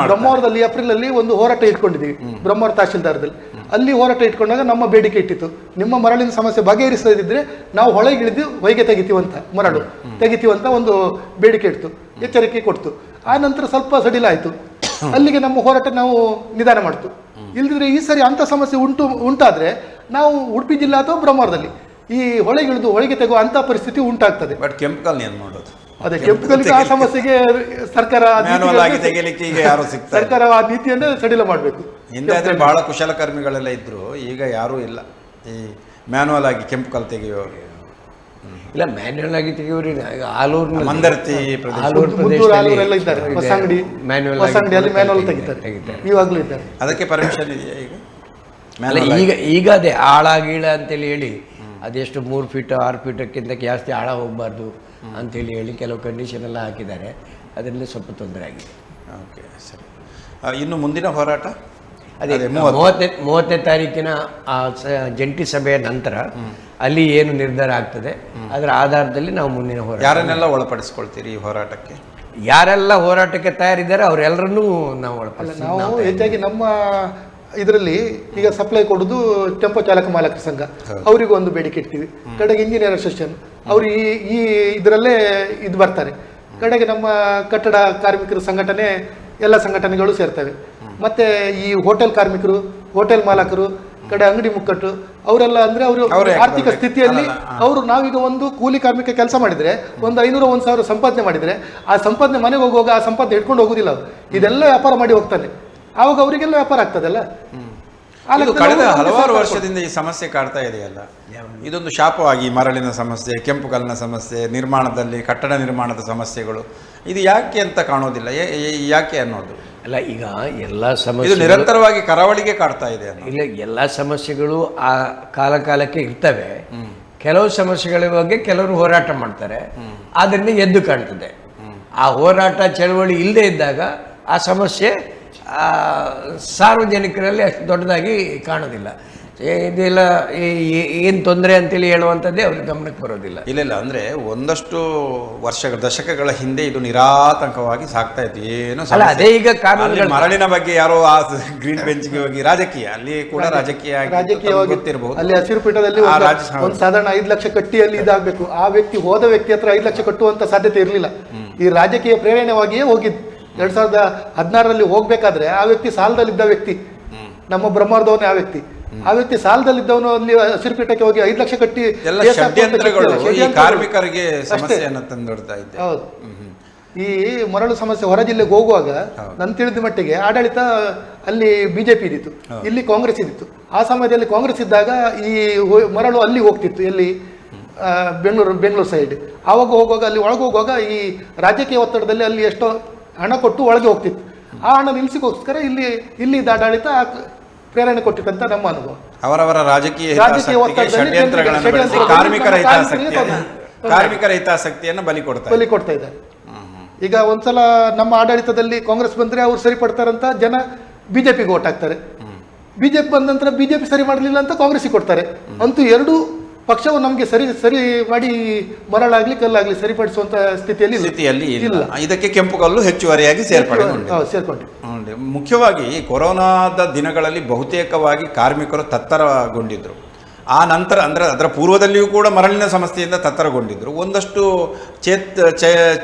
ಬ್ರಹ್ಮಾವರದಲ್ಲಿ ಏಪ್ರಿಲ್ ಅಲ್ಲಿ ಒಂದು ಹೋರಾಟ ಇಟ್ಕೊಂಡಿದ್ದೀವಿ, ಬ್ರಹ್ಮಾವರ ತಹಶೀಲ್ದಾರದಲ್ಲಿ. ಅಲ್ಲಿ ಹೋರಾಟ ಇಟ್ಕೊಂಡಾಗ ನಮ್ಮ ಬೇಡಿಕೆ ಇಟ್ಟಿತ್ತು, ನಿಮ್ಮ ಮರಳಿನ ಸಮಸ್ಯೆ ಬಗೆಹರಿಸದಿದ್ರೆ ನಾವು ಹೊಳೆಗಿಳಿದು ಹೊಯ್ಗೆ ತೆಗಿತೀವಂತ, ಮರಳು ತೆಗಿತೀವಂತ ಒಂದು ಬೇಡಿಕೆ ಇಡ್ತು, ಎಚ್ಚರಿಕೆ ಕೊಡ್ತು. ಆ ನಂತರ ಸ್ವಲ್ಪ ಸಡಿಲ ಆಯಿತು, ಅಲ್ಲಿಗೆ ನಮ್ಮ ಹೋರಾಟ ನಾವು ನಿಧಾನ ಮಾಡ್ತು. ಇಲ್ದಿದ್ರೆ ಈ ಸರಿ ಅಂಥ ಸಮಸ್ಯೆ ಉಂಟಾದ್ರೆ ನಾವು ಉಡುಪಿ ಜಿಲ್ಲೆ ಅಥವಾ ಬ್ರಹ್ಮಾವರದಲ್ಲಿ ಈ ಹೊಳೆಗಿಳಿದು ಹೊಳೆಗೆ ತೆಗುವ ಅಂತ ಪರಿಸ್ಥಿತಿ ಉಂಟಾಗ್ತದೆ. ಬಟ್ ಕೆಂಪುಕಲ್ ಏನು ಮಾಡೋದು? ಅದೇ ಕೆಂಪುಕಲ್ಲಿಗೆ ಆ ಸಮಸ್ಯೆಗೆ ಸರ್ಕಾರ ಸರ್ಕಾರ ಆ ನೀತಿಯನ್ನೇ ಸಡಿಲ ಮಾಡಬೇಕು. ಹಿಂದೆ ಆದರೆ ಬಹಳ ಕುಶಲಕರ್ಮಿಗಳೆಲ್ಲ ಇದ್ರು, ಈಗ ಯಾರೂ ಇಲ್ಲ ಈ ಮ್ಯಾನುವಲ್ ಆಗಿ ಕೆಂಪುಕಲ್ ತೆಗೆಯೋರು. ಇಲ್ಲ, ಮ್ಯಾನ್ಯುವಲ್ ಆಗಿ ತೆಗೆಯೋರಿ ಆಲೂರು ಮಂದರ್ತಿ ಇದ್ದಾರೆ, ಹೊಸಂಗಡಿ ಹೊಸಂಗಡಿಯಲ್ಲಿ ಮ್ಯಾನುವಲ್ ತೆಗಿತಾರೆ, ಇವಾಗಲೂ ಇದ್ದಾರೆ. ಅದಕ್ಕೆ ಪರ್ಮಿಷನ್ ಇದೆಯಾ ಈಗ? ಈಗ ಅದೇ ಆಳ ಗೀಳ ಅಂತೇಳಿ ಹೇಳಿ ಅದೆಷ್ಟು 3 ಫೀಟ್ 6 ಫೀಟಕ್ಕಿಂತ ಜಾಸ್ತಿ ಆಳ ಹೋಗಬಾರ್ದು ಅಂತೇಳಿ ಹೇಳಿ ಕೆಲವು ಕಂಡೀಷನ್ ಎಲ್ಲ ಹಾಕಿದ್ದಾರೆ. ಅದರಿಂದ ಸ್ವಲ್ಪ ತೊಂದರೆ ಆಗಿದೆ. ಓಕೆ, ಸರಿ. ಇನ್ನು ಮುಂದಿನ ಹೋರಾಟ ಅದೇ 30ನೇ ತಾರೀಕಿನ ಜಂಟಿ ಸಭೆಯ ನಂತರ ಅಲ್ಲಿ ಏನು ನಿರ್ಧಾರ ಆಗ್ತದೆ ಅದರ ಆಧಾರದಲ್ಲಿ ನಾವು ಮುಂದಿನ ಹೋರಾಟ. ಯಾರನ್ನೆಲ್ಲ ಒಳಪಡಿಸ್ಕೊಳ್ತೀರಿ ಈ ಹೋರಾಟಕ್ಕೆ? ಯಾರೆಲ್ಲ ಹೋರಾಟಕ್ಕೆ ತಯಾರಿದ್ದಾರೆ ಅವರೆಲ್ಲರನ್ನೂ ನಾವು ಒಳಪಡಿಸ್ತೀವಿ. ನಾವು ಹೆಚ್ಚಾಗಿ ನಮ್ಮ ಇದರಲ್ಲಿ ಈಗ ಸಪ್ಲೈ ಕೊಡೋದು ಟೆಂಪೋ ಚಾಲಕ ಮಾಲಕರ ಸಂಘ, ಅವರಿಗೂ ಒಂದು ಬೇಡಿಕೆ ಇಡ್ತೀವಿ. ಕಡೆಗೆ ಇಂಜಿನಿಯರ್ ಅಸೋಸಿಯೇಷನ್ ಅವರು ಈ ಇದರಲ್ಲೇ ಇದು ಬರ್ತಾರೆ. ಕಡೆಗೆ ನಮ್ಮ ಕಟ್ಟಡ ಕಾರ್ಮಿಕರ ಸಂಘಟನೆ ಎಲ್ಲ ಸಂಘಟನೆಗಳು ಸೇರ್ತವೆ. ಮತ್ತೆ ಈ ಹೋಟೆಲ್ ಕಾರ್ಮಿಕರು, ಹೋಟೆಲ್ ಮಾಲಕರು, ಕಡೆ ಅಂಗಡಿ ಮುಕ್ಕಟ್ಟು ಅವರೆಲ್ಲ ಅಂದ್ರೆ ಅವರು ಆರ್ಥಿಕ ಸ್ಥಿತಿಯಲ್ಲಿ ಅವರು, ನಾವೀಗ ಒಂದು ಕೂಲಿ ಕಾರ್ಮಿಕ ಕೆಲಸ ಮಾಡಿದ್ರೆ ಒಂದು 500-1000 ಸಂಪಾದನೆ ಮಾಡಿದ್ರೆ ಆ ಸಂಪಾದನೆ ಮನೆಗೆ ಹೋಗುವಾಗ ಆ ಸಂಪಾದನೆ ಇಟ್ಕೊಂಡು ಹೋಗುದಿಲ್ಲ. ಇದೆಲ್ಲ ವ್ಯಾಪಾರ ಮಾಡಿ ಹೋಗ್ತಾನೆ, ಆವಾಗ ಅವರಿಗೆಲ್ಲ ವ್ಯಾಪಾರ ಆಗ್ತದಲ್ಲ. ಕಳೆದ ಹಲವಾರು ವರ್ಷದಿಂದ ಈ ಸಮಸ್ಯೆ ಕಾಡ್ತಾ ಇದೆಯಲ್ಲ, ಇದೊಂದು ಶಾಪವಾಗಿ ಮರಳಿನ ಸಮಸ್ಯೆ, ಕೆಂಪುಕಲ್ಲಿನ ಸಮಸ್ಯೆ, ನಿರ್ಮಾಣದಲ್ಲಿ ಕಟ್ಟಡ ನಿರ್ಮಾಣದ ಸಮಸ್ಯೆಗಳು ಇದು ಯಾಕೆ ಅಂತ ಕಾಣೋದಿಲ್ಲ, ಯಾಕೆ ಅನ್ನೋದು ಅಲ್ಲ. ಈಗ ಎಲ್ಲ ಸಮಸ್ಯೆ ನಿರಂತರವಾಗಿ ಕರಾವಳಿಗೆ ಕಾಡ್ತಾ ಇದೆ. ಇಲ್ಲ, ಎಲ್ಲ ಸಮಸ್ಯೆಗಳು ಆ ಕಾಲಕ್ಕೆ ಇರ್ತವೆ. ಕೆಲವು ಸಮಸ್ಯೆಗಳ ಬಗ್ಗೆ ಕೆಲವರು ಹೋರಾಟ ಮಾಡ್ತಾರೆ, ಆದ್ದರಿಂದ ಎದ್ದು ಕಾಣ್ತದೆ. ಆ ಹೋರಾಟ ಚಳವಳಿ ಇಲ್ಲದೆ ಇದ್ದಾಗ ಆ ಸಮಸ್ಯೆ ಸಾರ್ವಜನಿಕರಲ್ಲಿ ಅಷ್ಟು ದೊಡ್ಡದಾಗಿ ಕಾಣೋದಿಲ್ಲ. ಇದೆಲ್ಲ ಏನು ತೊಂದರೆ ಅಂತೇಳಿ ಹೇಳುವಂಥದ್ದೇ ಅವ್ರಿಗೆ ಗಮನಕ್ಕೆ ಬರೋದಿಲ್ಲ. ಇಲ್ಲ, ಅಂದರೆ ಒಂದಷ್ಟು ದಶಕಗಳ ಹಿಂದೆ ಇದು ನಿರಾತಂಕವಾಗಿ ಸಾಕ್ತಾ ಇತ್ತು. ಏನು ಅದೇ ಈಗ ಕಾನೂನು ಮರಳಿನ ಬಗ್ಗೆ ಯಾರೋ ಆ ಗ್ರೀನ್ ಬೆಂಚ್ಗೆ ಹೋಗಿ ರಾಜಕೀಯ, ಅಲ್ಲಿ ಕೂಡ ರಾಜಕೀಯವಾಗಿ ಗೊತ್ತಿರಬಹುದು. ಅಲ್ಲಿ ಹಸಿರು ಪೀಠದಲ್ಲಿ ಒಂದು ಸಾಧಾರಣ 5 ಲಕ್ಷ ಕಟ್ಟಿ ಅಲ್ಲಿ ಇದಾಗಬೇಕು. ಆ ವ್ಯಕ್ತಿ ಹೋದ ವ್ಯಕ್ತಿ ಹತ್ರ 5 ಲಕ್ಷ ಕಟ್ಟುವಂತ ಸಾಧ್ಯತೆ ಇರಲಿಲ್ಲ. ಈ ರಾಜಕೀಯ ಪ್ರೇರಣೆವಾಗಿಯೇ ಹೋಗಿದ್ದು. 2016ರಲ್ಲಿ ಹೋಗ್ಬೇಕಾದ್ರೆ ಆ ವ್ಯಕ್ತಿ ಸಾಲದಲ್ಲಿದ್ದ ವ್ಯಕ್ತಿ, ನಮ್ಮ ಬ್ರಹ್ಮಾವರದವನೇ ಆ ವ್ಯಕ್ತಿ. ಆ ವ್ಯಕ್ತಿ ಸಾಲದಲ್ಲಿದ್ದವನು ಅಲ್ಲಿ ಹಸಿರು ಪೀಠಕ್ಕೆ ಹೋಗಿ 5 ಲಕ್ಷ ಕಟ್ಟಿ ಕಾರ್ಮಿಕರಿಗೆ ಸಮಸ್ಯೆಯನ್ನು ತಂದೊಡ್ತಾ ಇದ್ದೆ. ಹೌದು, ಈ ಮರಳು ಸಮಸ್ಯೆ ಹೊರ ಜಿಲ್ಲೆಗೆ ಹೋಗುವಾಗ ನನ್ನ ತಿಳಿದ ಮಟ್ಟಿಗೆ ಆಡಳಿತ ಅಲ್ಲಿ ಬಿಜೆಪಿ ಇದ್ದಿತ್ತು, ಇಲ್ಲಿ ಕಾಂಗ್ರೆಸ್ ಇದ್ದಿತ್ತು. ಆ ಸಮಯದಲ್ಲಿ ಕಾಂಗ್ರೆಸ್ ಇದ್ದಾಗ ಈ ಮರಳು ಅಲ್ಲಿ ಹೋಗ್ತಿತ್ತು, ಎಲ್ಲಿ ಬೆಂಗಳೂರು ಸೈಡ್. ಆವಾಗ ಹೋಗುವಾಗ ಅಲ್ಲಿ ಒಳಗೆ ಹೋಗುವಾಗ ಈ ರಾಜಕೀಯ ಒತ್ತಡದಲ್ಲಿ ಅಲ್ಲಿ ಎಷ್ಟೋ ಹಣ ಕೊಟ್ಟು ಒಳಗೆ ಹೋಗ್ತಿತ್ತು. ಆ ಹಣ ನಿಲ್ಲಿಸಿಗೋಸ್ಕರ ಇಲ್ಲಿ ಆಡಳಿತ ಪ್ರೇರಣೆ ಕೊಟ್ಟಿತ್ತಂತ ನಮ್ಮ ಅನುಭವ. ಅವರವರ ರಾಜಕೀಯ ಕಾರ್ಮಿಕರ ಹಿತಾಸಕ್ತಿಯನ್ನು ಬಲಿ ಕೊಡ್ತಾ ಇದ್ದಾರೆ. ಈಗ ಒಂದ್ಸಲ ನಮ್ಮ ಆಡಳಿತದಲ್ಲಿ ಕಾಂಗ್ರೆಸ್ ಬಂದ್ರೆ ಅವ್ರು ಸರಿಪಡ್ತಾರಂತ ಜನ ಬಿಜೆಪಿಗೆ ಓಟ್ ಹಾಕ್ತಾರೆ. ಬಿಜೆಪಿ ಬಂದ ನಂತರ ಬಿಜೆಪಿ ಸರಿ ಮಾಡಲಿಲ್ಲ ಅಂತ ಕಾಂಗ್ರೆಸ್ಗೆ ಕೊಡ್ತಾರೆ. ಅಂತೂ ಎರಡು ಪಕ್ಷವು ನಮಗೆ ಸರಿ ಮಾಡಿ ಮರಳಾಗ್ಲಿ ಕಲ್ಲಾಗ್ಲಿ ಸರಿಪಡಿಸುವಂತ ಸ್ಥಿತಿಯಲ್ಲಿ ಇಲ್ಲ. ಇದಕ್ಕೆ ಕೆಂಪುಕಲ್ಲು ಹೆಚ್ಚುವರಿಯಾಗಿ ಸೇರ್ಕೊಂಡು ಮುಖ್ಯವಾಗಿ ಕೊರೋನಾದ ದಿನಗಳಲ್ಲಿ ಬಹುತೇಕವಾಗಿ ಕಾರ್ಮಿಕರು ತತ್ತರಗೊಂಡಿದ್ರು. ಆ ನಂತರ ಅಂದರೆ ಅದರ ಪೂರ್ವದಲ್ಲಿಯೂ ಕೂಡ ಮರಳಿನ ಸಮಸ್ಯೆಯಿಂದ ತತ್ತರಗೊಂಡಿದ್ದರು. ಒಂದಷ್ಟು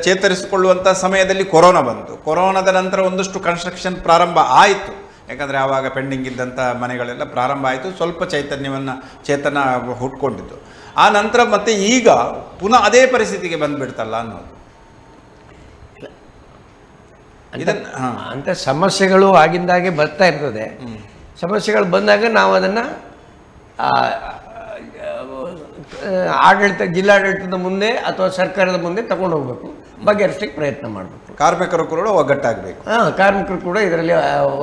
ಚೇತರಿಸಿಕೊಳ್ಳುವಂಥ ಸಮಯದಲ್ಲಿ ಕೊರೋನಾ ಬಂತು. ಕೊರೋನಾದ ನಂತರ ಒಂದಷ್ಟು ಕನ್ಸ್ಟ್ರಕ್ಷನ್ ಪ್ರಾರಂಭ ಆಯಿತು. ಯಾಕಂದರೆ ಆವಾಗ ಪೆಂಡಿಂಗ್ ಇದ್ದಂಥ ಮನೆಗಳೆಲ್ಲ ಪ್ರಾರಂಭ ಆಯಿತು, ಸ್ವಲ್ಪ ಚೇತನ ಹುಟ್ಕೊಂಡಿದ್ದು. ಆ ನಂತರ ಮತ್ತೆ ಈಗ ಪುನಃ ಅದೇ ಪರಿಸ್ಥಿತಿಗೆ ಬಂದುಬಿಡ್ತಲ್ಲ ಅನ್ನೋದು. ಅಂಥ ಸಮಸ್ಯೆಗಳು ಆಗಿಂದಾಗೆ ಬರ್ತಾ ಇರ್ತದೆ. ಸಮಸ್ಯೆಗಳು ಬಂದಾಗ ನಾವು ಅದನ್ನು ಜಿಲ್ಲಾಡಳಿತದ ಮುಂದೆ ಅಥವಾ ಸರ್ಕಾರದ ಮುಂದೆ ತಗೊಂಡು ಹೋಗ್ಬೇಕು, ಬಗೆಹರಿಸಲಿಕ್ಕೆ ಪ್ರಯತ್ನ ಮಾಡಬೇಕು. ಕಾರ್ಮಿಕರು ಕೂಡ ಒಗ್ಗಟ್ಟಾಗಬೇಕು. ಕಾರ್ಮಿಕರು ಕೂಡ ಇದರಲ್ಲಿ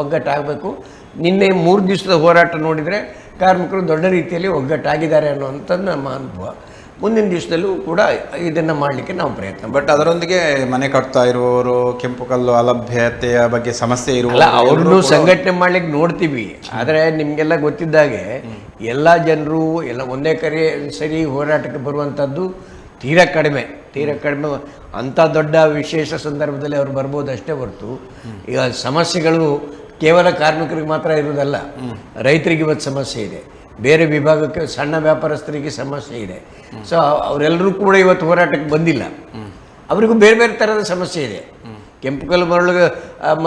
ಒಗ್ಗಟ್ಟಾಗಬೇಕು. ನಿನ್ನೆ 3 ದಿವಸದ ಹೋರಾಟ ನೋಡಿದರೆ ಕಾರ್ಮಿಕರು ದೊಡ್ಡ ರೀತಿಯಲ್ಲಿ ಒಗ್ಗಟ್ಟಾಗಿದ್ದಾರೆ ಅನ್ನುವಂಥದ್ದು ನಮ್ಮ ಅನುಭವ. ಮುಂದಿನ ದಿವಸದಲ್ಲೂ ಕೂಡ ಇದನ್ನು ಮಾಡಲಿಕ್ಕೆ ನಾವು ಪ್ರಯತ್ನ ಬಟ್ ಅದರೊಂದಿಗೆ ಮನೆ ಕಟ್ತಾ ಇರುವವರು ಕೆಂಪು ಕಲ್ಲು ಅಲಭ್ಯತೆಯ ಬಗ್ಗೆ ಸಮಸ್ಯೆ ಅಲ್ಲ ಅವ್ರನ್ನೂ ಸಂಘಟನೆ ಮಾಡ್ಲಿಕ್ಕೆ ನೋಡ್ತೀವಿ. ಆದರೆ ನಿಮಗೆಲ್ಲ ಗೊತ್ತಿದ್ದಾಗೆ ಎಲ್ಲ ಜನರು ಎಲ್ಲ ಒಂದೇ ಸರಿ ಹೋರಾಟಕ್ಕೆ ಬರುವಂಥದ್ದು ತೀರಾ ಕಡಿಮೆ. ಅಂಥ ದೊಡ್ಡ ವಿಶೇಷ ಸಂದರ್ಭದಲ್ಲಿ ಅವ್ರು ಬರ್ಬೋದು ಅಷ್ಟೇ ಹೊರತು ಈಗ ಸಮಸ್ಯೆಗಳು ಕೇವಲ ಕಾರ್ಮಿಕರಿಗೆ ಮಾತ್ರ ಇರುವುದಲ್ಲ, ರೈತರಿಗೆ ಇವತ್ತು ಸಮಸ್ಯೆ ಇದೆ, ಬೇರೆ ವಿಭಾಗಕ್ಕೆ ಸಣ್ಣ ವ್ಯಾಪಾರಸ್ಥರಿಗೆ ಸಮಸ್ಯೆ ಇದೆ. ಸೊ ಅವರೆಲ್ಲರೂ ಕೂಡ ಇವತ್ತು ಹೋರಾಟಕ್ಕೆ ಬಂದಿಲ್ಲ. ಅವರಿಗೂ ಬೇರೆ ಬೇರೆ ಥರದ ಸಮಸ್ಯೆ ಇದೆ. ಕೆಂಪು ಕಲ್ಲು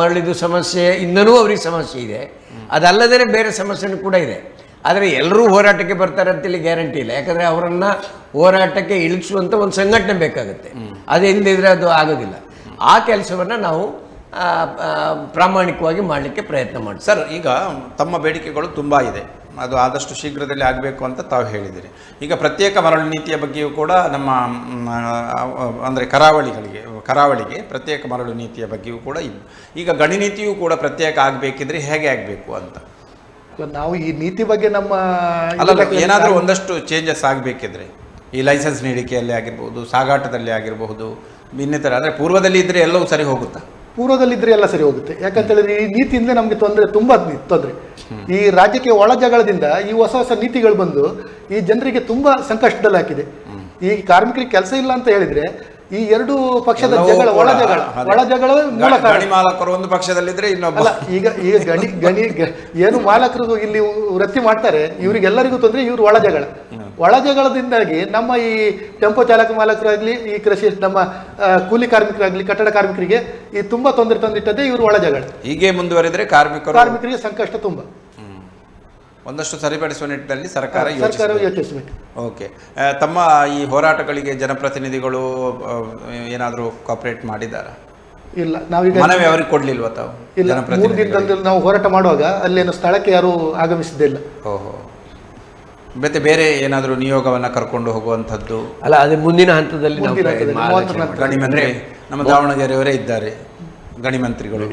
ಮರಳಿದು ಸಮಸ್ಯೆ ಇಂದನೂ ಅವ್ರಿಗೆ ಸಮಸ್ಯೆ ಇದೆ, ಅದಲ್ಲದೇ ಬೇರೆ ಸಮಸ್ಯೆನೂ ಕೂಡ ಇದೆ. ಆದರೆ ಎಲ್ಲರೂ ಹೋರಾಟಕ್ಕೆ ಬರ್ತಾರೆ ಅಂತೇಳಿ ಗ್ಯಾರಂಟಿ ಇಲ್ಲ. ಯಾಕಂದರೆ ಅವರನ್ನು ಹೋರಾಟಕ್ಕೆ ಇಳಿಸುವಂಥ ಒಂದು ಸಂಘಟನೆ ಬೇಕಾಗುತ್ತೆ. ಅದು ಇಲ್ಲದಿದ್ದರೆ ಅದು ಆಗೋದಿಲ್ಲ. ಆ ಕೆಲಸವನ್ನು ನಾವು ಪ್ರಾಮಾಣಿಕವಾಗಿ ಮಾಡಲಿಕ್ಕೆ ಪ್ರಯತ್ನ ಮಾಡಿ. ಸರ್, ಈಗ ತಮ್ಮ ಬೇಡಿಕೆಗಳು ತುಂಬ ಇದೆ, ಅದು ಆದಷ್ಟು ಶೀಘ್ರದಲ್ಲಿ ಆಗಬೇಕು ಅಂತ ತಾವು ಹೇಳಿದ್ದೀರಿ. ಈಗ ಪ್ರತ್ಯೇಕ ಮರಳು ನೀತಿಯ ಬಗ್ಗೆಯೂ ಕೂಡ ನಮ್ಮ ಅಂದರೆ ಕರಾವಳಿಗೆ ಪ್ರತ್ಯೇಕ ಮರಳು ನೀತಿಯ ಬಗ್ಗೆಯೂ ಕೂಡ ಇದೆ. ಈಗ ಗಣಿ ನೀತಿಯೂ ಕೂಡ ಪ್ರತ್ಯೇಕ ಆಗಬೇಕಿದ್ರೆ ಹೇಗೆ ಆಗಬೇಕು ಅಂತ ನಾವು ಈ ನೀತಿ ಬಗ್ಗೆ ನಮ್ಮ ಏನಾದರೂ ಒಂದಷ್ಟು ಚೇಂಜಸ್ ಆಗಬೇಕಿದ್ರೆ ಈ ಲೈಸೆನ್ಸ್ ನೀಡಿಕೆಯಲ್ಲಿ ಆಗಿರ್ಬೋದು, ಸಾಗಾಟದಲ್ಲಿ ಆಗಿರಬಹುದು, ಇನ್ನಿತರ ಅಂದರೆ ಪೂರ್ವದಲ್ಲಿ ಇದ್ದರೆ ಎಲ್ಲವೂ ಸರಿ ಹೋಗುತ್ತಾ? ಪೂರ್ವದಲ್ಲಿದ್ದರೆ ಎಲ್ಲ ಸರಿ ಹೋಗುತ್ತೆ. ಯಾಕಂತ ಹೇಳಿದ್ರೆ ಈ ನೀತಿಯಿಂದ ನಮಗೆ ತುಂಬ ತೊಂದರೆ. ಈ ರಾಜ್ಯಕ್ಕೆ ಒಳ ಜಗಳದಿಂದ ಈ ಹೊಸ ನೀತಿಗಳು ಬಂದು ಈ ಜನರಿಗೆ ತುಂಬಾ ಸಂಕಷ್ಟದಲ್ಲಿ ಹಾಕಿದೆ. ಈ ಕಾರ್ಮಿಕರಿಗೆ ಕೆಲಸ ಇಲ್ಲ ಅಂತ ಹೇಳಿದ್ರೆ ಈ ಎರಡು ಪಕ್ಷದ ಜಗಳ ಒಳ ಜಗಳ ಮೂಲ ಕಾರಣ. ಮಾಲಕರು ಒಂದು ಪಕ್ಷದಲ್ಲಿದ್ರೆ ಇನ್ನೊಬ್ಬ ಈಗ ಗಣಿ ಏನು ಮಾಲಕರು ಇಲ್ಲಿ ವೃತ್ತಿ ಮಾಡ್ತಾರೆ, ಇವರಿಗೆಲ್ಲರಿಗೂ ತೊಂದರೆ. ಇವರು ಒಳ ಜಗಳದಿಂದಾಗಿ ನಮ್ಮ ಈ ಟೆಂಪೋ ಚಾಲಕ ಮಾಲಕರಾಗ್ಲಿ, ಈ ಕೃಷಿ ನಮ್ಮ ಕೂಲಿ ಕಾರ್ಮಿಕರಾಗ್ಲಿ, ಕಟ್ಟಡ ಕಾರ್ಮಿಕರಿಗೆ ಈ ತುಂಬಾ ತೊಂದರೆ ತಂದಿಟ್ಟದೆ ಇವರು ಒಳ ಜಗಳ. ಹೀಗೆ ಮುಂದುವರಿದ್ರೆ ಕಾರ್ಮಿಕರಿಗೆ ಸಂಕಷ್ಟ ತುಂಬಾ. ಒಂದಷ್ಟು ಸರಿಪಡಿಸುವ ನಿಟ್ಟಿನಲ್ಲಿ ಸರ್ಕಾರ ಯೋಚಿಸಬೇಕು. ಓಕೆ, ತಮ್ಮ ಈ ಹೋರಾಟಗಳಿಗೆ ಜನಪ್ರತಿನಿಧಿಗಳು ಏನಾದರೂ ಕೋಆಪರೇಟ್ ಮಾಡಿದ್ದಾರಾ? ಇಲ್ಲ, ನಾವೀಗ ಮನವಿ ಅವರಿಗೆ ಕೊಡ್ಲಿಲ್ವಾ ತಾವು? ಇಲ್ಲ, 3 ದಿನದಲ್ಲಿ ನಾವು ಹೋರಾಟ ಮಾಡುವಾಗ ಅಲ್ಲೇನು ಸ್ಥಳಕ್ಕೆ ಯಾರು ಆಗಮಿಸಿದ್ದಿಲ್ಲ. ಓಹೋ, ಮತ್ತೆ ಬೇರೆ ಏನಾದರೂ ನಿಯೋಗವನ್ನು ಕರ್ಕೊಂಡು ಹೋಗುವಂಥದ್ದು? ಅಲ್ಲ, ಅದು ಮುಂದಿನ ಹಂತದಲ್ಲಿ ಗಣಿಮಂತ್ರಿ ನಮ್ಮ ದಾವಣಗೆರೆಯವರೇ ಇದ್ದಾರೆ, ಗಣಿಮಂತ್ರಿಗಳು.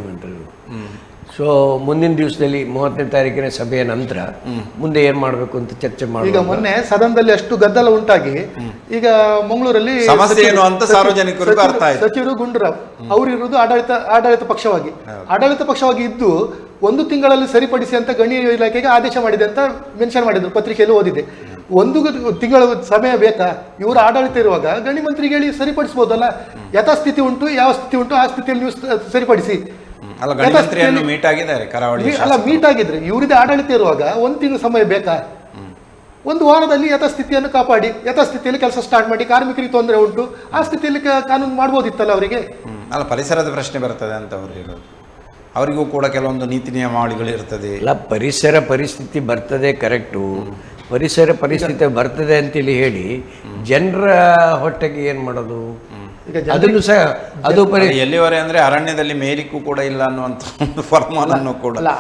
ಸೊ ಮುಂದಿನ ದಿವಸದಲ್ಲಿ 30ನೇ ತಾರೀಕಿನ ಸಭೆಯ ನಂತರ ಮುಂದೆ ಏನ್ ಮಾಡಬೇಕು ಅಂತ ಚರ್ಚೆ ಮಾಡಿ. ಈಗ ಮೊನ್ನೆ ಸದನದಲ್ಲಿ ಅಷ್ಟು ಗದ್ದಲ ಉಂಟಾಗಿ ಈಗ ಮಂಗಳೂರಲ್ಲಿ ಸಚಿವರು ಗುಂಡೂರಾವ್ ಅವರಿರುವುದು ಆಡಳಿತ ಪಕ್ಷವಾಗಿ ಇದ್ದು 1 ತಿಂಗಳಲ್ಲಿ ಸರಿಪಡಿಸಿ ಅಂತ ಗಣಿ ಇಲಾಖೆಗೆ ಆದೇಶ ಮಾಡಿದೆ ಅಂತ ಮೆನ್ಷನ್ ಮಾಡಿದ್ರು, ಪತ್ರಿಕೆಯಲ್ಲಿ ಓದಿದೆ. 1 ತಿಂಗಳ ಸಮಯ ಬೇಕಾ? ಇವರ ಆಡಳಿತ ಇರುವಾಗ ಗಣಿ ಮಂತ್ರಿಗೆ ಹೇಳಿ ಸರಿಪಡಿಸಬಹುದಲ್ಲ. ಯಥಾಸ್ಥಿತಿ ಉಂಟು, ಯಾವ ಸ್ಥಿತಿ ಉಂಟು ಆ ಸ್ಥಿತಿಯಲ್ಲಿ ನೀವು ಸರಿಪಡಿಸಿ. ಮೀಟ್ ಆಗಿದ್ರೆ ಇವರಿದೆ ಆಡಳಿತ ಇರುವಾಗ 1 ತಿಂಗಳ ಸಮಯ ಬೇಕಾ? 1 ವಾರದಲ್ಲಿ ಯಥಾಸ್ಥಿತಿಯನ್ನು ಕಾಪಾಡಿ, ಯಥಾಸ್ಥಿತಿಯಲ್ಲಿ ಕೆಲಸ ಸ್ಟಾರ್ಟ್ ಮಾಡಿ. ಕಾರ್ಮಿಕರಿಗೆ ತೊಂದರೆ ಉಂಟು, ಆ ಸ್ಥಿತಿಯಲ್ಲಿ ಕಾನೂನು ಮಾಡ್ಬೋದಿತ್ತಲ್ಲ ಅವರಿಗೆ. ಅಲ್ಲ, ಪರಿಸರದ ಪ್ರಶ್ನೆ ಬರ್ತದೆ ಅಂತ ಅವರು ಹೇಳೋದು. ಅವರಿಗೂ ಕೂಡ ಕೆಲವೊಂದು ನೀತಿ ನಿಯಮಾವಳಿಗಳು ಇರ್ತದೆ. ಅಲ್ಲ, ಪರಿಸ್ಥಿತಿ ಬರ್ತದೆ, ಕರೆಕ್ಟು. ಪರಿಸ್ಥಿತಿ ಬರ್ತದೆ ಅಂತೇಳಿ ಹೇಳಿ ಜನರ ಹೊಟ್ಟೆಗೆ ಏನು ಮಾಡೋದು? ಅದನ್ನು ಸಹ ಅದು ಎಲ್ಲಿವರೆ ಅಂದ್ರೆ ಅರಣ್ಯದಲ್ಲಿ ಮೇಲಿಕ್ಕೂ ಕೂಡ ಇಲ್ಲ ಅನ್ನುವಂಥ ಒಂದು ಫರ್ಮಾನನ್ನು ಕೂಡ. ಅಲ್ಲ,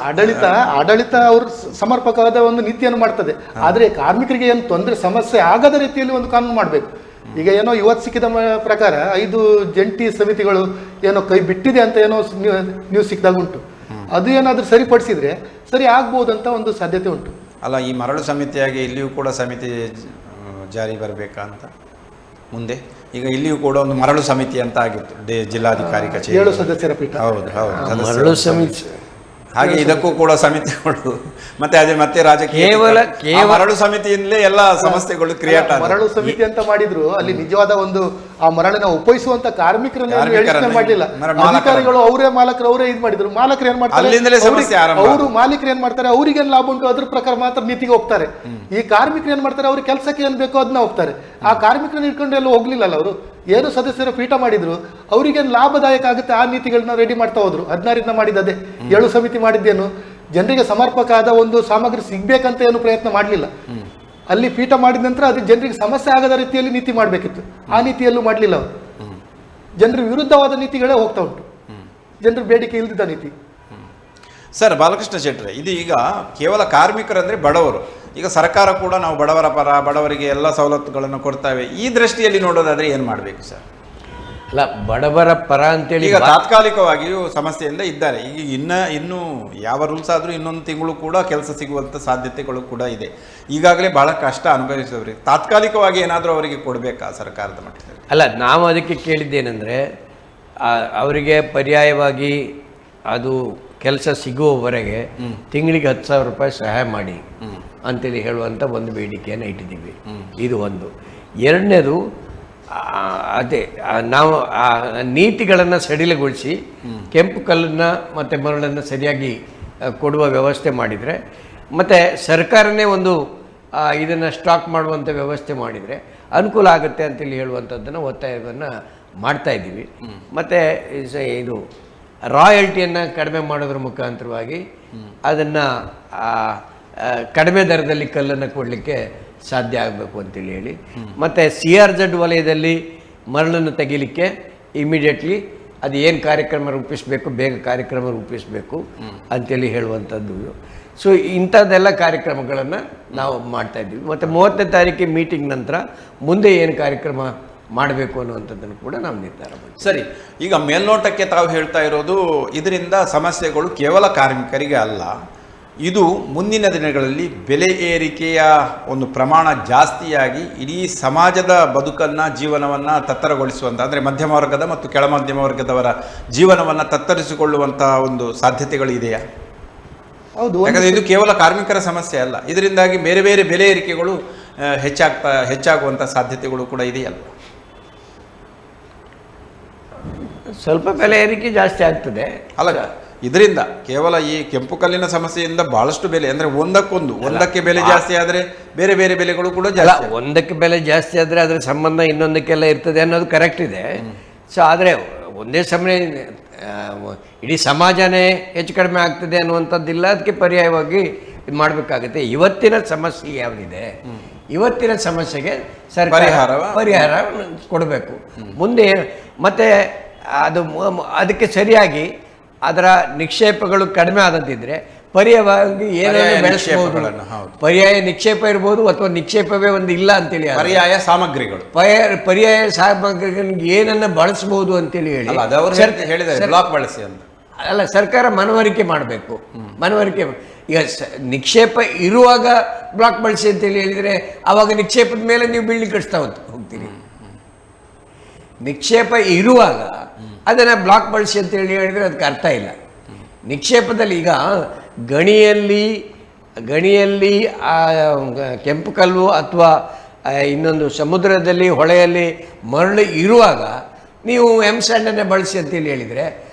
ಆಡಳಿತ ಅವರು ಸಮರ್ಪಕವಾದ ಒಂದು ನೀತಿಯನ್ನು ಮಾಡ್ತದೆ. ಆದ್ರೆ ಕಾರ್ಮಿಕರಿಗೆ ಏನು ತೊಂದರೆ ಸಮಸ್ಯೆ ಆಗದ ರೀತಿಯಲ್ಲಿ ಒಂದು ಕಾನೂನು ಮಾಡಬೇಕು. ಈಗ ಏನೋ ಇವತ್ತು ಸಿಕ್ಕಿದ ಪ್ರಕಾರ 5 ಜಂಟಿ ಸಮಿತಿಗಳು ಏನೋ ಕೈ ಬಿಟ್ಟಿದೆ ಅಂತ ಏನೋ ನ್ಯೂಸ್ ಸಿಕ್ಕಿದಾಗ ಉಂಟು. ಅದು ಏನಾದ್ರೂ ಸರಿಪಡಿಸಿದ್ರೆ ಸರಿ ಆಗ್ಬೋದಂತ ಒಂದು ಸಾಧ್ಯತೆ ಉಂಟು. ಅಲ್ಲ, ಈ ಮರಳು ಸಮಿತಿಯಾಗಿ ಇಲ್ಲಿಯೂ ಕೂಡ ಸಮಿತಿ ಜಾರಿ ಬರಬೇಕಾ ಅಂತ ಮುಂದೆ? ಈಗ ಇಲ್ಲಿಯೂ ಕೂಡ ಒಂದು ಮರಳು ಸಮಿತಿ ಅಂತ ಆಗಿತ್ತು, ಜಿಲ್ಲಾಧಿಕಾರಿ ಕಚೇರಿ 7 ಸದಸ್ಯರ ಪೀಠ. ಹೌದು, ಮರಳು ಸಮಿತಿ. ಹಾಗೆ ಇದಕ್ಕೂ ಕೂಡ ಸಮಿತಿಗಳು ಮತ್ತೆ ರಾಜಕೀಯ ಮರಳು ಸಮಿತಿಯಿಂದಲೇ ಎಲ್ಲ ಸಮಸ್ಯೆಗಳು ಕ್ರಿಯೇಟ್. ಮರಳು ಸಮಿತಿ ಅಂತ ಮಾಡಿದ್ರು, ಅಲ್ಲಿ ನಿಜವಾದ ಒಂದು ಆ ಮರಳನ್ನ ಉಪಯೋಗಿಸುವಂತ ಕಾರ್ಮಿಕರನ್ನ ಮಾಡಲಿಲ್ಲ. ಅಧಿಕಾರಿಗಳು ಮಾಲಕರು ಅವರೇ ಇದು ಮಾಡಿದ್ರು. ಮಾಲಕರು ಏನ್ ಮಾಡ್ತಾರೆ, ಅವರು ಮಾಲೀಕರು ಏನ್ ಮಾಡ್ತಾರೆ, ಅವ್ರಿಗೆ ಲಾಭ ಉಂಟು ಅದ್ರ ಪ್ರಕಾರ ಮಾತ್ರ ನೀತಿಗೆ ಹೋಗ್ತಾರೆ. ಈ ಕಾರ್ಮಿಕರು ಏನ್ ಮಾಡ್ತಾರೆ, ಅವ್ರ ಕೆಲಸಕ್ಕೆ ಏನ್ ಬೇಕೋ ಅದನ್ನ ಹೋಗ್ತಾರೆ. ಆ ಕಾರ್ಮಿಕರನ್ನ ಇಟ್ಕೊಂಡು ಎಲ್ಲ ಹೋಗ್ಲಿಲ್ಲಲ್ಲ ಅವರು. ಏನು ಸದಸ್ಯರ ಪೀಠ ಮಾಡಿದ್ರು, ಅವ್ರಿಗೇನು ಲಾಭದಾಯಕ ಆಗುತ್ತೆ ಆ ನೀತಿಗಳನ್ನ ರೆಡಿ ಮಾಡ್ತಾ ಹೋದ್ರು. 16ರಿಂದ ಮಾಡಿದ್ದೆ. 7 ಸಮಿತಿ ಮಾಡಿದ್ದೇನು ಜನರಿಗೆ ಸಮರ್ಪಕ ಆದ ಒಂದು ಸಾಮಗ್ರಿ ಸಿಗ್ಬೇಕಂತ ಏನು ಪ್ರಯತ್ನ ಮಾಡಲಿಲ್ಲ. ಅಲ್ಲಿ ಪೀಠ ಮಾಡಿದ ನಂತರ ಅದು ಜನರಿಗೆ ಸಮಸ್ಯೆ ಆಗದ ರೀತಿಯಲ್ಲಿ ನೀತಿ ಮಾಡಬೇಕಿತ್ತು. ಆ ನೀತಿಯಲ್ಲೂ ಮಾಡಲಿಲ್ಲ ಅವರು. ಜನರ ವಿರುದ್ಧವಾದ ನೀತಿಗಳೇ ಹೋಗ್ತಾ ಉಂಟು, ಜನರ ಬೇಡಿಕೆ ಇಲ್ದಿದ್ದ ನೀತಿ. ಸರ್ ಬಾಲಕೃಷ್ಣ ಶೆಟ್ರೆ, ಇದು ಈಗ ಕೇವಲ ಕಾರ್ಮಿಕರಂದ್ರೆ ಬಡವರು. ಈಗ ಸರ್ಕಾರ ಕೂಡ ನಾವು ಬಡವರ ಪರ, ಬಡವರಿಗೆ ಎಲ್ಲ ಸವಲತ್ತುಗಳನ್ನು ಕೊಡ್ತಾವೆ. ಈ ದೃಷ್ಟಿಯಲ್ಲಿ ನೋಡೋದಾದ್ರೆ ಏನು ಮಾಡಬೇಕು ಸರ್? ಅಲ್ಲ, ಬಡವರ ಪರ ಅಂತೇಳಿ ಈಗ ತಾತ್ಕಾಲಿಕವಾಗಿಯೂ ಸಮಸ್ಯೆಯಿಂದ ಇದ್ದಾರೆ. ಈಗ ಇನ್ನು ಯಾವ ರೂಲ್ಸ್ ಆದರೂ ಇನ್ನೊಂದು ತಿಂಗಳು ಕೂಡ ಕೆಲಸ ಸಿಗುವಂಥ ಸಾಧ್ಯತೆಗಳು ಕೂಡ ಇದೆ. ಈಗಾಗಲೇ ಬಹಳ ಕಷ್ಟ ಅನುಭವಿಸಿದವರಿಗೆ ತಾತ್ಕಾಲಿಕವಾಗಿ ಏನಾದರೂ ಅವರಿಗೆ ಕೊಡಬೇಕಾ ಸರ್ಕಾರದ ಮಟ್ಟದಲ್ಲಿ? ಅಲ್ಲ, ನಾವು ಅದಕ್ಕೆ ಕೇಳಿದ್ದೇನೆಂದರೆ ಅವರಿಗೆ ಪರ್ಯಾಯವಾಗಿ ಅದು ಕೆಲಸ ಸಿಗುವವರೆಗೆ ತಿಂಗಳಿಗೆ 10,000 ರೂಪಾಯಿ ಸಹಾಯ ಮಾಡಿ ಅಂತೇಳಿ ಹೇಳುವಂಥ ಒಂದು ಬೇಡಿಕೆಯನ್ನು ಇಟ್ಟಿದ್ದೀವಿ. ಇದು ಒಂದು. ಎರಡನೇದು, ಅದೇ ನಾವು ಆ ನೀತಿಗಳನ್ನು ಸಡಿಲಗೊಳಿಸಿ ಕೆಂಪು ಕಲ್ಲನ್ನು ಮತ್ತು ಮರಳನ್ನು ಸರಿಯಾಗಿ ಕೊಡುವ ವ್ಯವಸ್ಥೆ ಮಾಡಿದರೆ, ಮತ್ತು ಸರ್ಕಾರನೇ ಒಂದು ಇದನ್ನು ಸ್ಟಾಕ್ ಮಾಡುವಂಥ ವ್ಯವಸ್ಥೆ ಮಾಡಿದರೆ ಅನುಕೂಲ ಆಗುತ್ತೆ ಅಂತೇಳಿ ಹೇಳುವಂಥದ್ದನ್ನು ಒತ್ತಾಯವನ್ನು ಮಾಡ್ತಾಯಿದ್ದೀವಿ. ಮತ್ತು ಇದು ರಾಯಲ್ಟಿಯನ್ನು ಕಡಿಮೆ ಮಾಡೋದ್ರ ಮುಖಾಂತರವಾಗಿ ಅದನ್ನು ಕಡಿಮೆ ದರದಲ್ಲಿ ಕಲ್ಲನ್ನು ಕೊಡಲಿಕ್ಕೆ ಸಾಧ್ಯ ಆಗಬೇಕು ಅಂತೇಳಿ ಹೇಳಿ, ಮತ್ತು CRZ ವಲಯದಲ್ಲಿ ಮರಳನ್ನು ತೆಗಿಲಿಕ್ಕೆ ಇಮಿಡಿಯೇಟ್ಲಿ ಅದು ಏನು ಕಾರ್ಯಕ್ರಮ ರೂಪಿಸಬೇಕು, ಬೇಗ ಕಾರ್ಯಕ್ರಮ ರೂಪಿಸಬೇಕು ಅಂತೇಳಿ ಹೇಳುವಂಥದ್ದು. ಸೊ ಇಂಥದ್ದೆಲ್ಲ ಕಾರ್ಯಕ್ರಮಗಳನ್ನು ನಾವು ಮಾಡ್ತಾಯಿದ್ದೀವಿ. ಮತ್ತು 30ನೇ ತಾರೀಕಿಗೆ ಮೀಟಿಂಗ್ ನಂತರ ಮುಂದೆ ಏನು ಕಾರ್ಯಕ್ರಮ ಮಾಡಬೇಕು ಅನ್ನುವಂಥದ್ದನ್ನು ಕೂಡ ನಾವು ನಿರ್ಧಾರ ಮಾಡ್ತೀವಿ. ಸರಿ, ಈಗ ಮೇಲ್ನೋಟಕ್ಕೆ ತಾವು ಹೇಳ್ತಾ ಇರೋದು ಇದರಿಂದ ಸಮಸ್ಯೆಗಳು ಕೇವಲ ಕಾರ್ಮಿಕರಿಗೆ ಅಲ್ಲ, ಇದು ಮುಂದಿನ ದಿನಗಳಲ್ಲಿ ಬೆಲೆ ಏರಿಕೆಯ ಒಂದು ಪ್ರಮಾಣ ಜಾಸ್ತಿಯಾಗಿ ಇಡೀ ಸಮಾಜದ ಬದುಕನ್ನು, ಜೀವನವನ್ನು ತತ್ತರಗೊಳಿಸುವಂಥ, ಅಂದರೆ ಮಧ್ಯಮ ವರ್ಗದ ಮತ್ತು ಕೆಳ ಮಧ್ಯಮ ವರ್ಗದವರ ಜೀವನವನ್ನು ತತ್ತರಿಸಿಕೊಳ್ಳುವಂಥ ಒಂದು ಸಾಧ್ಯತೆಗಳು ಇದೆಯಾ? ಹೌದು. ಯಾಕಂದರೆ ಇದು ಕೇವಲ ಕಾರ್ಮಿಕರ ಸಮಸ್ಯೆ ಅಲ್ಲ, ಇದರಿಂದಾಗಿ ಬೇರೆ ಬೇರೆ ಬೆಲೆ ಏರಿಕೆಗಳು ಹೆಚ್ಚಾಗುವಂಥ ಸಾಧ್ಯತೆಗಳು ಕೂಡ ಇದೆಯಲ್ಲ? ಸ್ವಲ್ಪ ಬೆಲೆ ಏರಿಕೆ ಜಾಸ್ತಿ ಆಗ್ತದೆ. ಅಲ್ಲ, ಇದರಿಂದ ಕೇವಲ ಈ ಕೆಂಪು ಕಲ್ಲಿನ ಸಮಸ್ಯೆಯಿಂದ ಬಹಳಷ್ಟು ಬೆಲೆ, ಅಂದರೆ ಒಂದಕ್ಕೆ ಬೆಲೆ ಜಾಸ್ತಿ ಆದರೆ ಬೇರೆ ಬೇರೆ ಬೆಲೆಗಳು ಕೂಡ ಜಾಸ್ತಿ. ಒಂದಕ್ಕೆ ಬೆಲೆ ಜಾಸ್ತಿ ಆದರೆ ಅದರ ಸಂಬಂಧ ಇನ್ನೊಂದಕ್ಕೆಲ್ಲ ಇರ್ತದೆ ಅನ್ನೋದು ಕರೆಕ್ಟ್ ಇದೆ. ಸೊ ಆದರೆ ಒಂದೇ ಸಮಯ ಇಡೀ ಸಮಾಜನೇ ಹೆಚ್ಚು ಕಡಿಮೆ ಆಗ್ತದೆ ಅನ್ನುವಂಥದ್ದಿಲ್ಲ. ಅದಕ್ಕೆ ಪರ್ಯಾಯವಾಗಿ ಇದು ಮಾಡಬೇಕಾಗುತ್ತೆ. ಇವತ್ತಿನ ಸಮಸ್ಯೆ ಯಾವುದಿದೆ, ಇವತ್ತಿನ ಸಮಸ್ಯೆಗೆ ಸರ್ಕಾರ ಪರಿಹಾರ ಕೊಡಬೇಕು. ಮುಂದೆ ಮತ್ತೆ ಅದಕ್ಕೆ ಸರಿಯಾಗಿ ಅದರ ನಿಕ್ಷೇಪಗಳು ಕಡಿಮೆ ಆದಂತಿದ್ರೆ ಪರ್ಯಾಯವಾಗಿ ಏನನ್ನು ಬೆಳೆಸಬಹುದು, ಪರ್ಯಾಯ ನಿಕ್ಷೇಪ ಇರ್ಬೋದು ಅಥವಾ ನಿಕ್ಷೇಪವೇ ಒಂದು ಇಲ್ಲ ಅಂತೇಳಿ ಪರ್ಯಾಯ ಸಾಮಗ್ರಿಗಳು, ಪರ್ಯಾಯ ಸಾಮಗ್ರಿಗಳಿಗೆ ಏನನ್ನ ಬಳಸಬಹುದು ಅಂತೇಳಿ ಹೇಳಿ ಬ್ಲಾಕ್ ಬಳಸಿ ಅಂತ ಅಲ್ಲ, ಸರ್ಕಾರ ಮನವರಿಕೆ ಮಾಡಬೇಕು. ಮನವರಿಕೆ ಈಗ ನಿಕ್ಷೇಪ ಇರುವಾಗ ಬ್ಲಾಕ್ ಬಳಸಿ ಅಂತೇಳಿ ಹೇಳಿದರೆ ಆವಾಗ ನಿಕ್ಷೇಪದ ಮೇಲೆ ನೀವು ಬಿಲ್ಡಿಂಗ್ ಕಟ್ಸ್ತಾ ಹೋಗ್ತೀರಿ. ನಿಕ್ಷೇಪ ಇರುವಾಗ ಅದನ್ನು ಬ್ಲಾಕ್ ಬಳಸಿ ಅಂತೇಳಿ ಹೇಳಿದರೆ ಅದಕ್ಕೆ ಅರ್ಥ ಇಲ್ಲ. ನಿಕ್ಷೇಪದಲ್ಲಿ ಈಗ ಗಣಿಯಲ್ಲಿ ಕೆಂಪು ಕಲ್ಲು ಅಥವಾ ಇನ್ನೊಂದು ಸಮುದ್ರದಲ್ಲಿ ಹೊಳೆಯಲ್ಲಿ ಮರಳು ಇರುವಾಗ ನೀವು ಸ್ಯಾಂಡನ್ನೇ ಬಳಸಿ ಅಂತೇಳಿ ಹೇಳಿದರೆ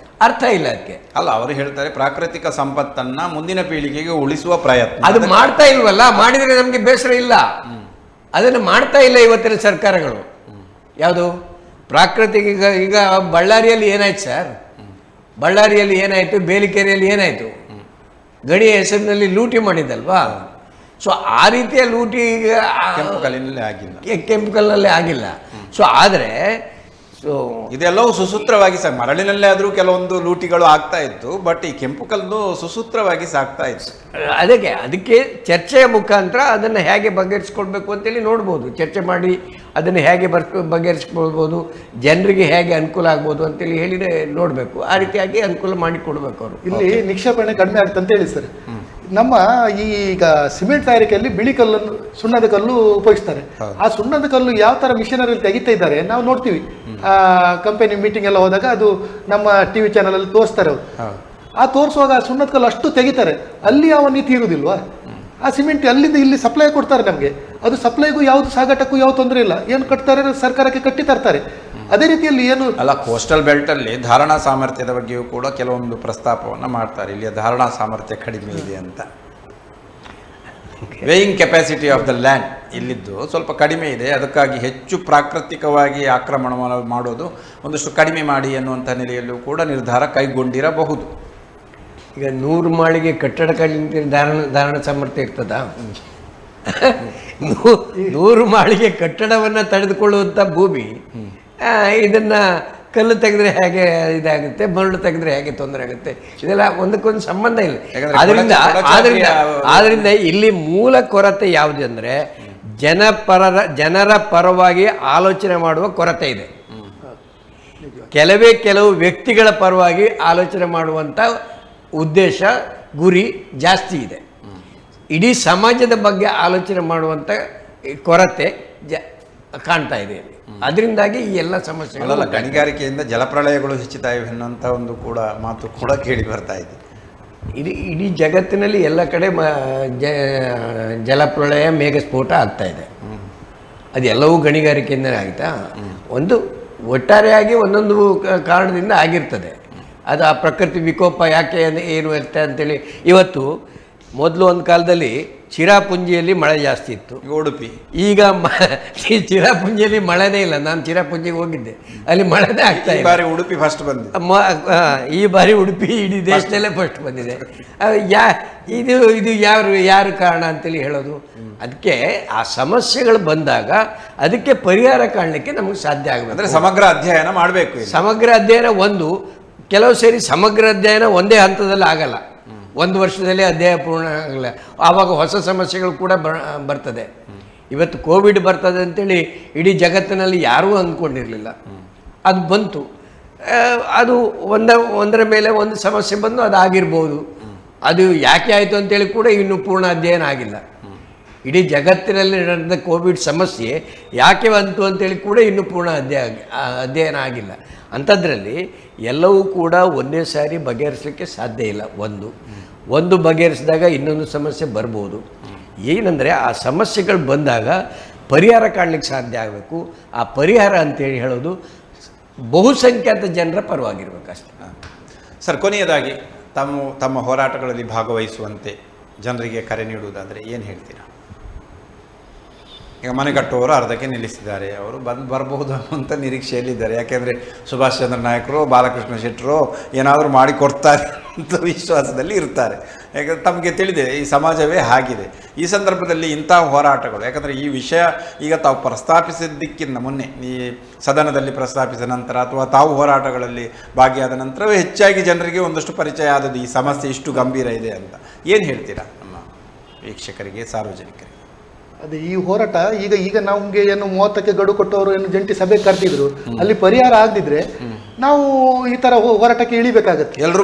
ಅರ್ಥ ಇಲ್ಲ ಅದಕ್ಕೆ. ಅಲ್ಲ, ಅವರು ಹೇಳ್ತಾರೆ ಪ್ರಾಕೃತಿಕ ಸಂಪತ್ತನ್ನು ಮುಂದಿನ ಪೀಳಿಗೆಗೆ ಉಳಿಸುವ ಪ್ರಯತ್ನ. ಅದು ಮಾಡ್ತಾ ಇಲ್ವಲ್ಲ, ಮಾಡಿದರೆ ನಮಗೆ ಬೇಸರ ಇಲ್ಲ. ಅದನ್ನು ಮಾಡ್ತಾ ಇಲ್ಲ ಇವತ್ತಿನ ಸರ್ಕಾರಗಳು. ಯಾವುದು ಪ್ರಾಕೃತಿಕ, ಈಗ ಬಳ್ಳಾರಿಯಲ್ಲಿ ಏನಾಯ್ತು ಸರ್, ಬಳ್ಳಾರಿಯಲ್ಲಿ ಏನಾಯಿತು, ಬೇಲಿಕೆರೆಯಲ್ಲಿ ಏನಾಯಿತು, ಗಣಿಯ ಹೆಸರಿನಲ್ಲಿ ಲೂಟಿ ಮಾಡಿದ್ದಲ್ವಾ. ಸೊ ಆ ರೀತಿಯ ಲೂಟಿ ಕೆಂಪು ಕಲ್ಲಿನಲ್ಲಿ ಆಗಿಲ್ಲ. ಸೊ ಆದರೆ ಇದೆಲ್ಲವೂ ಸುಸೂತ್ರವಾಗಿ ಮರಳಿನಲ್ಲೇ ಆದರೂ ಕೆಲವೊಂದು ಲೂಟಿಗಳು ಆಗ್ತಾ ಇತ್ತು, ಬಟ್ ಈ ಕೆಂಪು ಕಲ್ಲು ಸುಸೂತ್ರವಾಗಿ ಸಾಗ್ತಾ ಇತ್ತು. ಅದಕ್ಕೆ ಚರ್ಚೆಯ ಮುಖಾಂತರ ಅದನ್ನು ಹೇಗೆ ಬಗೆಹರಿಸ್ಕೊಳ್ಬೇಕು ಅಂತೇಳಿ ನೋಡ್ಬೋದು. ಚರ್ಚೆ ಮಾಡಿ ಅದನ್ನು ಹೇಗೆ ಬಗೆಹರಿಸ್ಕೊಳ್ಬೋದು, ಜನರಿಗೆ ಹೇಗೆ ಅನುಕೂಲ ಆಗ್ಬೋದು ಅಂತೇಳಿ ಹೇಳಿದ್ರೆ ನೋಡಬೇಕು. ಆ ರೀತಿಯಾಗಿ ಅನುಕೂಲ ಮಾಡಿ ಕೊಡಬೇಕು ಅವರು. ಇಲ್ಲಿ ನಿಕ್ಷೇಪಣೆ ಕಡಿಮೆ ಆಗ್ತಂತ ಹೇಳಿ ಸರ್. ನಮ್ಮ ಈಗ ಸಿಮೆಂಟ್ ತಯಾರಿಕೆಯಲ್ಲಿ ಬಿಳಿ ಕಲ್ಲನ್ನು, ಸುಣ್ಣದ ಕಲ್ಲು ಉಪಯೋಗಿಸ್ತಾರೆ. ಆ ಸುಣ್ಣದ ಕಲ್ಲು ಯಾವ ತರ ಮಿಷನರಿ ತೆಗಿತಾ ಇದ್ದಾರೆ ನಾವು ನೋಡ್ತೀವಿ. ಕಂಪನಿ ಮೀಟಿಂಗ್ ಎಲ್ಲ ಹೋದಾಗ ಅದು ನಮ್ಮ ಟಿವಿ ಚಾನಲ್ ಅಲ್ಲಿ ತೋರಿಸ್ತಾರೆ ಅವರು. ಆ ತೋರಿಸುವಾಗ ಸುಣ್ಣದ ಕಲ್ಲು ಅಷ್ಟು ತೆಗಿತಾರೆ. ಅಲ್ಲಿ ಯಾವ ನೀತಿ ಇರುವುದಿಲ್ವಾ? ಆ ಸಿಮೆಂಟ್ ಅಲ್ಲಿಂದ ಇಲ್ಲಿ ಸಪ್ಲೈ ಕೊಡ್ತಾರೆ ನಮಗೆ. ಅದು ಸಪ್ಲೈಗೂ ಯಾವುದು ಸಾಗಾಟಕ್ಕೂ ಯಾವ ತೊಂದರೆ ಇಲ್ಲ. ಏನು ಕಟ್ತಾರೆ ಸರ್ಕಾರಕ್ಕೆ ಕಟ್ಟಿ ತರ್ತಾರೆ. ಅದೇ ರೀತಿಯಲ್ಲಿ ಏನು ಅಲ್ಲ, ಕೋಸ್ಟಲ್ ಬೆಲ್ಟಲ್ಲಿ ಧಾರಣಾ ಸಾಮರ್ಥ್ಯದ ಬಗ್ಗೆಯೂ ಕೂಡ ಕೆಲವೊಂದು ಪ್ರಸ್ತಾಪವನ್ನು ಮಾಡ್ತಾರೆ. ಇಲ್ಲಿಯ ಧಾರಣಾ ಸಾಮರ್ಥ್ಯ ಕಡಿಮೆ ಇದೆ ಅಂತ. Weighing capacity of the land ಇಲ್ಲಿದ್ದು ಸ್ವಲ್ಪ ಕಡಿಮೆ ಇದೆ, ಅದಕ್ಕಾಗಿ ಹೆಚ್ಚು ಪ್ರಾಕೃತಿಕವಾಗಿ ಆಕ್ರಮಣ ಮಾಡೋದು ಒಂದಷ್ಟು ಕಡಿಮೆ ಮಾಡಿ ಎನ್ನುವಂಥ ನೆಲೆಯಲ್ಲೂ ಕೂಡ ನಿರ್ಧಾರ ಕೈಗೊಂಡಿರಬಹುದು. ಈಗ 100 ಮಾಳಿಗೆ ಕಟ್ಟಡ ಕಟ್ಟಿ ಧಾರಣ ಸಾಮರ್ಥ್ಯ ಇರ್ತದ? 100 ಮಾಳಿಗೆ ಕಟ್ಟಡವನ್ನು ತಡೆದುಕೊಳ್ಳುವಂಥ ಭೂಮಿ ಇದನ್ನು ಕಲ್ಲು ತೆಗೆದ್ರೆ ಹೇಗೆ ಇದಾಗುತ್ತೆ, ಮರಳು ತೆಗೆದ್ರೆ ಹೇಗೆ ತೊಂದರೆ ಆಗುತ್ತೆ, ಇದೆಲ್ಲ ಒಂದಕ್ಕೊಂದು ಸಂಬಂಧ ಇಲ್ಲ. ಆದ್ರಿಂದ ಇಲ್ಲಿ ಮೂಲ ಕೊರತೆ ಯಾವುದು ಅಂದರೆ ಜನರ ಪರವಾಗಿ ಆಲೋಚನೆ ಮಾಡುವ ಕೊರತೆ ಇದೆ. ಕೆಲವು ವ್ಯಕ್ತಿಗಳ ಪರವಾಗಿ ಆಲೋಚನೆ ಮಾಡುವಂಥ ಉದ್ದೇಶ ಗುರಿ ಜಾಸ್ತಿ ಇದೆ. ಇಡೀ ಸಮಾಜದ ಬಗ್ಗೆ ಆಲೋಚನೆ ಮಾಡುವಂಥ ಕೊರತೆ ಕಾಣ್ತಾ ಇದೆ. ಅದರಿಂದಾಗಿ ಈ ಎಲ್ಲ ಸಮಸ್ಯೆಗಳು ಗಣಿಗಾರಿಕೆಯಿಂದ ಜಲಪ್ರಳಯಗಳು ಹೆಚ್ಚುತ್ತಾ ಇವೆ ಅನ್ನೋಂಥ ಒಂದು ಕೂಡ ಮಾತು ಕೂಡ ಕೇಳಿ ಬರ್ತಾ ಇದೆ. ಇಡೀ ಜಗತ್ತಿನಲ್ಲಿ ಎಲ್ಲ ಕಡೆ ಜಲಪ್ರಳಯ ಮೇಘಸ್ಫೋಟ ಆಗ್ತಾ ಇದೆ. ಅದೆಲ್ಲವೂ ಗಣಿಗಾರಿಕೆಯಿಂದಲೇ ಆಯಿತಾ? ಒಂದು ಒಟ್ಟಾರೆಯಾಗಿ ಒಂದೊಂದು ಕಾರಣದಿಂದ ಆಗಿರ್ತದೆ. ಅದು ಆ ಪ್ರಕೃತಿ ವಿಕೋಪ ಯಾಕೆ ಏನು ಇರುತ್ತೆ ಅಂತೇಳಿ. ಇವತ್ತು ಮೊದಲು ಒಂದು ಕಾಲದಲ್ಲಿ ಚಿರಾಪುಂಜಿಯಲ್ಲಿ ಮಳೆ ಜಾಸ್ತಿ ಇತ್ತು, ಉಡುಪಿ. ಈಗ ಚಿರಾಪುಂಜಿಯಲ್ಲಿ ಮಳೆನೇ ಇಲ್ಲ. ನಾನು ಚಿರಾಪುಂಜಿಗೆ ಹೋಗಿದ್ದೆ, ಅಲ್ಲಿ ಮಳೆನೇ ಆಗ್ತಾ ಇಲ್ಲ. ಬಾರಿ ಉಡುಪಿ ಫಸ್ಟ್ ಬಂದಿದೆ. ಈ ಬಾರಿ ಉಡುಪಿ ಇಡೀ ದೇಶದಲ್ಲೇ ಫಸ್ಟ್ ಬಂದಿದೆ. ಇದು ಯಾರು ಕಾರಣ ಅಂತೇಳಿ ಹೇಳೋದು? ಅದಕ್ಕೆ ಆ ಸಮಸ್ಯೆಗಳು ಬಂದಾಗ ಅದಕ್ಕೆ ಪರಿಹಾರ ಕಾಣಲಿಕ್ಕೆ ನಮಗೆ ಸಾಧ್ಯ ಆಗಬೇಕು. ಅಂದರೆ ಸಮಗ್ರ ಅಧ್ಯಯನ ಮಾಡಬೇಕು. ಸಮಗ್ರ ಅಧ್ಯಯನ ಕೆಲವು ಸೇರಿ ಸಮಗ್ರ ಅಧ್ಯಯನ ಒಂದೇ ಹಂತದಲ್ಲಿ ಆಗಲ್ಲ. ಒಂದು ವರ್ಷದಲ್ಲಿ ಅಧ್ಯಯನ ಪೂರ್ಣ ಆಗಲ್ಲ. ಆವಾಗ ಹೊಸ ಸಮಸ್ಯೆಗಳು ಕೂಡ ಬರ್ತದೆ. ಇವತ್ತು ಕೋವಿಡ್ ಬರ್ತದೆ ಅಂತೇಳಿ ಇಡೀ ಜಗತ್ತಿನಲ್ಲಿ ಯಾರೂ ಅಂದ್ಕೊಂಡಿರಲಿಲ್ಲ. ಅದು ಬಂತು. ಅದು ಒಂದರ ಮೇಲೆ ಒಂದು ಸಮಸ್ಯೆ ಬಂದು ಅದು ಆಗಿರ್ಬೋದು. ಅದು ಯಾಕೆ ಆಯಿತು ಅಂತೇಳಿ ಕೂಡ ಇನ್ನೂ ಪೂರ್ಣ ಅಧ್ಯಯನ ಆಗಿಲ್ಲ. ಇಡೀ ಜಗತ್ತಿನಲ್ಲಿ ನಡೆದ ಕೋವಿಡ್ ಸಮಸ್ಯೆ ಯಾಕೆ ಬಂತು ಅಂತೇಳಿ ಕೂಡ ಇನ್ನೂ ಪೂರ್ಣ ಅಧ್ಯಯನ ಆಗಿಲ್ಲ. ಅಂಥದ್ರಲ್ಲಿ ಎಲ್ಲವೂ ಕೂಡ ಒಂದೇ ಸಾರಿ ಬಗೆಹರಿಸಲಿಕ್ಕೆ ಸಾಧ್ಯ ಇಲ್ಲ. ಒಂದು ಬಗೆಹರಿಸಿದಾಗ ಇನ್ನೊಂದು ಸಮಸ್ಯೆ ಬರ್ಬೋದು. ಏನಂದರೆ ಆ ಸಮಸ್ಯೆಗಳು ಬಂದಾಗ ಪರಿಹಾರ ಕಾಣಲಿಕ್ಕೆ ಸಾಧ್ಯ ಆಗಬೇಕು. ಆ ಪರಿಹಾರ ಅಂತೇಳಿ ಹೇಳೋದು ಬಹುಸಂಖ್ಯಾತ ಜನರ ಪರವಾಗಿರ್ಬೇಕು ಅಷ್ಟೇ. ಸರ್, ಕೊನೆಯದಾಗಿ ತಮ್ಮ ಹೋರಾಟಗಳಲ್ಲಿ ಭಾಗವಹಿಸುವಂತೆ ಜನರಿಗೆ ಕರೆ ನೀಡುವುದಾದರೆ ಏನು ಹೇಳ್ತೀರಾ? ಈಗ ಮನೆ ಕಟ್ಟುವವರು ಅರ್ಧಕ್ಕೆ ನಿಲ್ಲಿಸಿದ್ದಾರೆ. ಅವರು ಬರಬಹುದು ಅಂತ ನಿರೀಕ್ಷೆಯಲ್ಲಿದ್ದಾರೆ. ಯಾಕೆಂದರೆ ಸುಭಾಷ್ ಚಂದ್ರ ನಾಯಕರು, ಬಾಲಕೃಷ್ಣ ಶೆಟ್ಟರು ಏನಾದರೂ ಮಾಡಿ ಕೊಡ್ತಾರೆ ಅಂತ ವಿಶ್ವಾಸದಲ್ಲಿ ಇರ್ತಾರೆ. ಯಾಕಂದರೆ ತಮಗೆ ತಿಳಿದೆ ಈ ಸಮಾಜವೇ ಆಗಿದೆ. ಈ ಸಂದರ್ಭದಲ್ಲಿ ಇಂಥ ಹೋರಾಟಗಳು, ಯಾಕಂದರೆ ಈ ವಿಷಯ ಈಗ ತಾವು ಪ್ರಸ್ತಾಪಿಸಿದ್ದಕ್ಕಿಂತ ಮುನ್ನೆ, ಈ ಸದನದಲ್ಲಿ ಪ್ರಸ್ತಾಪಿಸಿದ ನಂತರ ಅಥವಾ ತಾವು ಹೋರಾಟಗಳಲ್ಲಿ ಭಾಗಿಯಾದ ನಂತರವೇ ಹೆಚ್ಚಾಗಿ ಜನರಿಗೆ ಒಂದಷ್ಟು ಪರಿಚಯ ಆದದ್ದು ಈ ಸಮಸ್ಯೆ ಇಷ್ಟು ಗಂಭೀರ ಇದೆ ಅಂತ. ಏನು ಹೇಳ್ತೀರಾ ನಮ್ಮ ವೀಕ್ಷಕರಿಗೆ, ಸಾರ್ವಜನಿಕರಿಗೆ? ಅದೇ ಈ ಹೋರಾಟ ಈಗ ನಮಗೆ ಏನು 30ಕ್ಕೆ ಗಡು ಕೊಟ್ಟವರು ಏನು ಜಂಟಿ ಸಭೆ ಕರೆದಿದ್ರು, ಅಲ್ಲಿ ಪರಿಹಾರ ಆಗದಿದ್ರೆ ನಾವು ಈ ತರ ಹೋರಾಟಕ್ಕೆ ಇಳಿಬೇಕಾಗತ್ತೆ. ಎಲ್ಲರೂ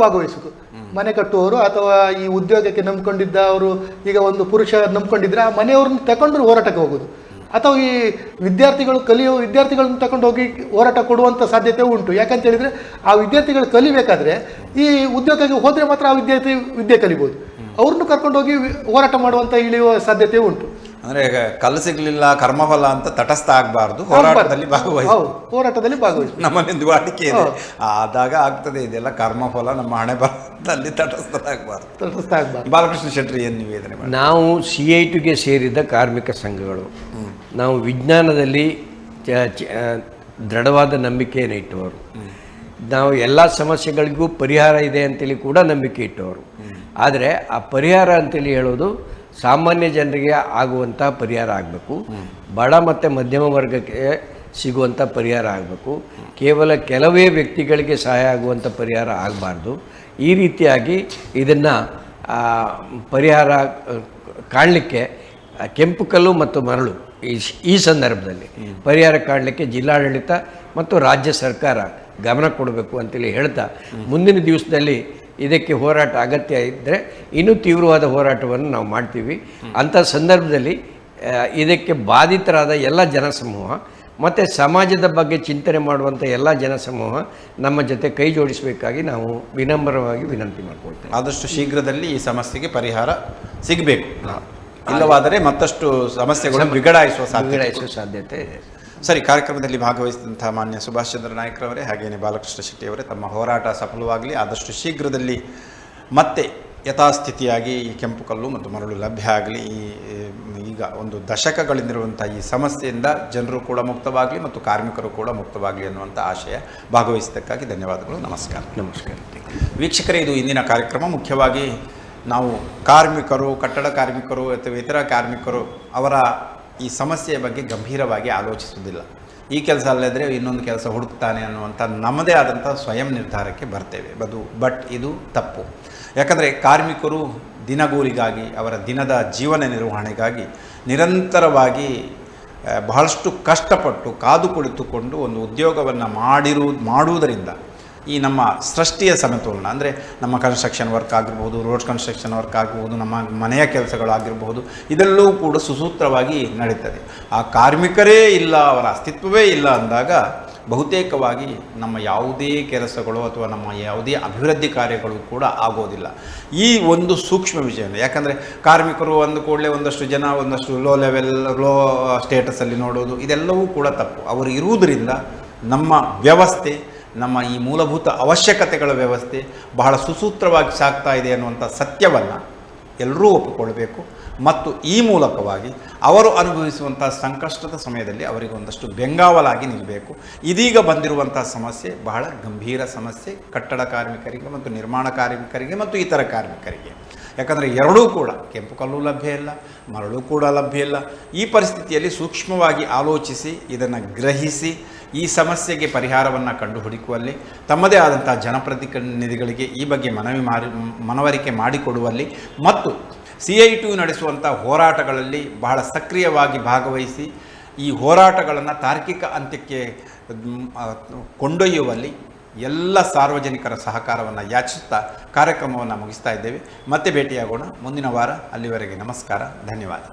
ಭಾಗವಹಿಸಬೇಕು. ಮನೆ ಕಟ್ಟುವವರು ಅಥವಾ ಈ ಉದ್ಯೋಗಕ್ಕೆ ನಂಬ್ಕೊಂಡಿದ್ದ ಅವರು, ಈಗ ಒಂದು ಪುರುಷ ನಂಬ್ಕೊಂಡಿದ್ರೆ ಆ ಮನೆಯವ್ರನ್ನ ತಗೊಂಡ್ರು ಹೋರಾಟಕ್ಕೆ ಹೋಗೋದು, ಅಥವಾ ಈ ಕಲಿಯೋ ವಿದ್ಯಾರ್ಥಿಗಳನ್ನ ತಗೊಂಡು ಹೋಗಿ ಹೋರಾಟ ಕೊಡುವಂಥ ಸಾಧ್ಯತೆ ಉಂಟು. ಯಾಕಂತ ಹೇಳಿದ್ರೆ ಆ ವಿದ್ಯಾರ್ಥಿಗಳು ಕಲಿಬೇಕಾದ್ರೆ ಈ ಉದ್ಯೋಗಕ್ಕೆ ಹೋದರೆ ಮಾತ್ರ ಆ ವಿದ್ಯಾರ್ಥಿ ವಿದ್ಯೆ ಕಲಿಬೋದು. ಅವ್ರನ್ನು ಕರ್ಕೊಂಡೋಗಿ ಹೋರಾಟ ಮಾಡುವಂಥ ಇಳಿಯುವ ಸಾಧ್ಯತೆ ಉಂಟು. ಅಂದರೆ ಕಲ್ಲು ಸಿಗಲಿಲ್ಲ ಕರ್ಮಫಲ ಅಂತ ತಟಸ್ಥ ಆಗಬಾರ್ದು, ಹೋರಾಟದಲ್ಲಿ ಭಾಗವಹಿಸಿ. ನಮ್ಮಲ್ಲಿ ವಾಡಿಕೆ ಇದೆ, ಆದಾಗ ಆಗ್ತದೆ ಇದೆಲ್ಲ ಕರ್ಮಫಲ. ನಮ್ಮ ಹಣೆ ಬರದಲ್ಲಿ ತಟಸ್ಥ ಆಗಬಾರ್ದು. ಬಾಲಕೃಷ್ಣ ಶೆಟ್ಟಿ ಏನು ನಿವೇದನೆ ಮಾಡಿ? ನಾವು CITಗೆ ಸೇರಿದ ಕಾರ್ಮಿಕ ಸಂಘಗಳು, ನಾವು ವಿಜ್ಞಾನದಲ್ಲಿ ದೃಢವಾದ ನಂಬಿಕೆಯನ್ನು ಇಟ್ಟವರು, ನಾವು ಎಲ್ಲ ಸಮಸ್ಯೆಗಳಿಗೂ ಪರಿಹಾರ ಇದೆ ಅಂತೇಳಿ ಕೂಡ ನಂಬಿಕೆ ಇಟ್ಟವರು. ಆದರೆ ಆ ಪರಿಹಾರ ಅಂತೇಳಿ ಹೇಳೋದು ಸಾಮಾನ್ಯ ಜನರಿಗೆ ಆಗುವಂಥ ಪರಿಹಾರ ಆಗಬೇಕು, ಬಡ ಮತ್ತು ಮಧ್ಯಮ ವರ್ಗಕ್ಕೆ ಸಿಗುವಂಥ ಪರಿಹಾರ ಆಗಬೇಕು, ಕೇವಲ ಕೆಲವೇ ವ್ಯಕ್ತಿಗಳಿಗೆ ಸಹಾಯ ಆಗುವಂಥ ಪರಿಹಾರ ಆಗಬಾರ್ದು. ಈ ರೀತಿಯಾಗಿ ಇದನ್ನು ಪರಿಹಾರ ಕಾಣಲಿಕ್ಕೆ ಕೆಂಪು ಕಲ್ಲು ಮತ್ತು ಮರಳು ಈ ಸಂದರ್ಭದಲ್ಲಿ ಪರಿಹಾರ ಕಾಣಲಿಕ್ಕೆ ಜಿಲ್ಲಾಡಳಿತ ಮತ್ತು ರಾಜ್ಯ ಸರ್ಕಾರ ಗಮನ ಕೊಡಬೇಕು ಅಂತೇಳಿ ಹೇಳ್ತಾ, ಮುಂದಿನ ದಿವಸದಲ್ಲಿ ಇದಕ್ಕೆ ಹೋರಾಟ ಅಗತ್ಯ ಇದ್ದರೆ ಇನ್ನೂ ತೀವ್ರವಾದ ಹೋರಾಟವನ್ನು ನಾವು ಮಾಡ್ತೀವಿ. ಅಂಥ ಸಂದರ್ಭದಲ್ಲಿ ಇದಕ್ಕೆ ಬಾಧಿತರಾದ ಎಲ್ಲ ಜನಸಮೂಹ ಮತ್ತು ಸಮಾಜದ ಬಗ್ಗೆ ಚಿಂತನೆ ಮಾಡುವಂಥ ಎಲ್ಲ ಜನಸಮೂಹ ನಮ್ಮ ಜೊತೆ ಕೈ ಜೋಡಿಸಬೇಕಾಗಿ ನಾವು ವಿನಮ್ರವಾಗಿ ವಿನಂತಿ ಮಾಡ್ಕೊಳ್ತೇವೆ. ಆದಷ್ಟು ಶೀಘ್ರದಲ್ಲಿ ಈ ಸಮಸ್ಯೆಗೆ ಪರಿಹಾರ ಸಿಗಬೇಕು, ಇಲ್ಲವಾದರೆ ಮತ್ತಷ್ಟು ಸಮಸ್ಯೆಗಳನ್ನು ಬಿಗಡಾಯಿಸುವ ಸಾಧ್ಯತೆ ಇದೆ. ಸರಿ, ಕಾರ್ಯಕ್ರಮದಲ್ಲಿ ಭಾಗವಹಿಸಿದಂಥ ಮಾನ್ಯ ಸುಭಾಷ್ ಚಂದ್ರ ನಾಯಕರವರೇ, ಹಾಗೆಯೇ ಬಾಲಕೃಷ್ಣ ಶೆಟ್ಟಿಯವರೇ, ತಮ್ಮ ಹೋರಾಟ ಸಫಲವಾಗಲಿ. ಆದಷ್ಟು ಶೀಘ್ರದಲ್ಲಿ ಮತ್ತೆ ಯಥಾಸ್ಥಿತಿಯಾಗಿ ಈ ಕೆಂಪು ಕಲ್ಲು ಮತ್ತು ಮರಳು ಲಭ್ಯ ಆಗಲಿ. ಈಗ ಒಂದು ದಶಕಗಳಿಂದಿರುವಂಥ ಈ ಸಮಸ್ಯೆಯಿಂದ ಜನರು ಕೂಡ ಮುಕ್ತವಾಗಲಿ ಮತ್ತು ಕಾರ್ಮಿಕರು ಕೂಡ ಮುಕ್ತವಾಗಲಿ ಅನ್ನುವಂಥ ಆಶಯ. ಭಾಗವಹಿಸಿದ್ದಕ್ಕಾಗಿ ಧನ್ಯವಾದಗಳು. ನಮಸ್ಕಾರ. ವೀಕ್ಷಕರೇ, ಇದು ಇಂದಿನ ಕಾರ್ಯಕ್ರಮ. ಮುಖ್ಯವಾಗಿ ನಾವು ಕಾರ್ಮಿಕರು, ಕಟ್ಟಡ ಕಾರ್ಮಿಕರು ಅಥವಾ ಇತರ ಕಾರ್ಮಿಕರು ಅವರ ಈ ಸಮಸ್ಯೆಯ ಬಗ್ಗೆ ಗಂಭೀರವಾಗಿ ಆಲೋಚಿಸುವುದಿಲ್ಲ. ಈ ಕೆಲಸ ಅಲ್ಲದ್ರೆ ಇನ್ನೊಂದು ಕೆಲಸ ಹುಡುಕ್ತಾನೆ ಅನ್ನುವಂಥ ನಮ್ಮದೇ ಆದಂಥ ಸ್ವಯಂ ನಿರ್ಧಾರಕ್ಕೆ ಬರ್ತೇವೆ. ಬಟ್ ಇದು ತಪ್ಪು. ಯಾಕಂದರೆ ಕಾರ್ಮಿಕರು ದಿನಗೂಲಿಗಾಗಿ, ಅವರ ದಿನದ ಜೀವನ ನಿರ್ವಹಣೆಗಾಗಿ ನಿರಂತರವಾಗಿ ಬಹಳಷ್ಟು ಕಷ್ಟಪಟ್ಟು ಕಾದು ಕುಳಿತುಕೊಂಡು ಒಂದು ಉದ್ಯೋಗವನ್ನು ಮಾಡುವುದರಿಂದ ಈ ನಮ್ಮ ಸೃಷ್ಟಿಯ ಸಮತೋಲನ ಅಂದರೆ ನಮ್ಮ ಕನ್ಸ್ಟ್ರಕ್ಷನ್ ವರ್ಕ್ ಆಗಿರ್ಬೋದು, ರೋಡ್ ಕನ್ಸ್ಟ್ರಕ್ಷನ್ ವರ್ಕ್ ಆಗಿರ್ಬೋದು, ನಮ್ಮ ಮನೆಯ ಕೆಲಸಗಳಾಗಿರ್ಬೋದು, ಇದೆಲ್ಲವೂ ಕೂಡ ಸುಸೂತ್ರವಾಗಿ ನಡೀತದೆ. ಆ ಕಾರ್ಮಿಕರೇ ಇಲ್ಲ, ಅವರ ಅಸ್ತಿತ್ವವೇ ಇಲ್ಲ ಅಂದಾಗ ಬಹುತೇಕವಾಗಿ ನಮ್ಮ ಯಾವುದೇ ಕೆಲಸಗಳು ಅಥವಾ ನಮ್ಮ ಯಾವುದೇ ಅಭಿವೃದ್ಧಿ ಕಾರ್ಯಗಳು ಕೂಡ ಆಗೋದಿಲ್ಲ. ಈ ಒಂದು ಸೂಕ್ಷ್ಮ ವಿಷಯ, ಯಾಕಂದರೆ ಕಾರ್ಮಿಕರು ಅಂದ ಕೂಡಲೇ ಒಂದಷ್ಟು ಜನ ಒಂದಷ್ಟು ಲೋ ಸ್ಟೇಟಸಲ್ಲಿ ನೋಡೋದು, ಇದೆಲ್ಲವೂ ಕೂಡ ತಪ್ಪು. ಅವರು ಇರುವುದರಿಂದ ನಮ್ಮ ವ್ಯವಸ್ಥೆ, ನಮ್ಮ ಈ ಮೂಲಭೂತ ಅವಶ್ಯಕತೆಗಳ ವ್ಯವಸ್ಥೆ ಬಹಳ ಸುಸೂತ್ರವಾಗಿ ಸಾಗ್ತಾ ಇದೆ ಅನ್ನುವಂಥ ಸತ್ಯವನ್ನು ಎಲ್ಲರೂ ಒಪ್ಪಿಕೊಳ್ಬೇಕು. ಮತ್ತು ಈ ಮೂಲಕವಾಗಿ ಅವರು ಅನುಭವಿಸುವಂಥ ಸಂಕಷ್ಟದ ಸಮಯದಲ್ಲಿ ಅವರಿಗೆ ಒಂದಷ್ಟು ಬೆಂಗಾವಲಾಗಿ ನಿಲ್ಲಬೇಕು. ಇದೀಗ ಬಂದಿರುವಂಥ ಸಮಸ್ಯೆ ಬಹಳ ಗಂಭೀರ ಸಮಸ್ಯೆ ಕಟ್ಟಡ ಕಾರ್ಮಿಕರಿಗೆ ಮತ್ತು ನಿರ್ಮಾಣ ಕಾರ್ಮಿಕರಿಗೆ ಮತ್ತು ಇತರ ಕಾರ್ಮಿಕರಿಗೆ. ಯಾಕಂದರೆ ಎರಡೂ ಕೂಡ, ಕೆಂಪು ಕಲ್ಲು ಲಭ್ಯ ಇಲ್ಲ, ಮರಳು ಕೂಡ ಲಭ್ಯ ಇಲ್ಲ. ಈ ಪರಿಸ್ಥಿತಿಯಲ್ಲಿ ಸೂಕ್ಷ್ಮವಾಗಿ ಆಲೋಚಿಸಿ ಇದನ್ನು ಗ್ರಹಿಸಿ ಈ ಸಮಸ್ಯೆಗೆ ಪರಿಹಾರವನ್ನು ಕಂಡುಹುಡುಕುವಲ್ಲಿ, ತಮ್ಮದೇ ಆದಂಥ ಜನಪ್ರತಿನಿಧಿಗಳಿಗೆ ಈ ಬಗ್ಗೆ ಮನವರಿಕೆ ಮಾಡಿಕೊಡುವಲ್ಲಿ ಮತ್ತು CITU ನಡೆಸುವಂಥ ಹೋರಾಟಗಳಲ್ಲಿ ಬಹಳ ಸಕ್ರಿಯವಾಗಿ ಭಾಗವಹಿಸಿ ಈ ಹೋರಾಟಗಳನ್ನು ತಾರ್ಕಿಕ ಅಂತ್ಯಕ್ಕೆ ಕೊಂಡೊಯ್ಯುವಲ್ಲಿ ಎಲ್ಲ ಸಾರ್ವಜನಿಕರ ಸಹಕಾರವನ್ನು ಯಾಚಿಸುತ್ತಾ ಕಾರ್ಯಕ್ರಮವನ್ನು ಮುಗಿಸ್ತಾ ಇದ್ದೇವೆ. ಮತ್ತೆ ಭೇಟಿಯಾಗೋಣ ಮುಂದಿನ ವಾರ. ಅಲ್ಲಿವರೆಗೆ ನಮಸ್ಕಾರ, ಧನ್ಯವಾದ.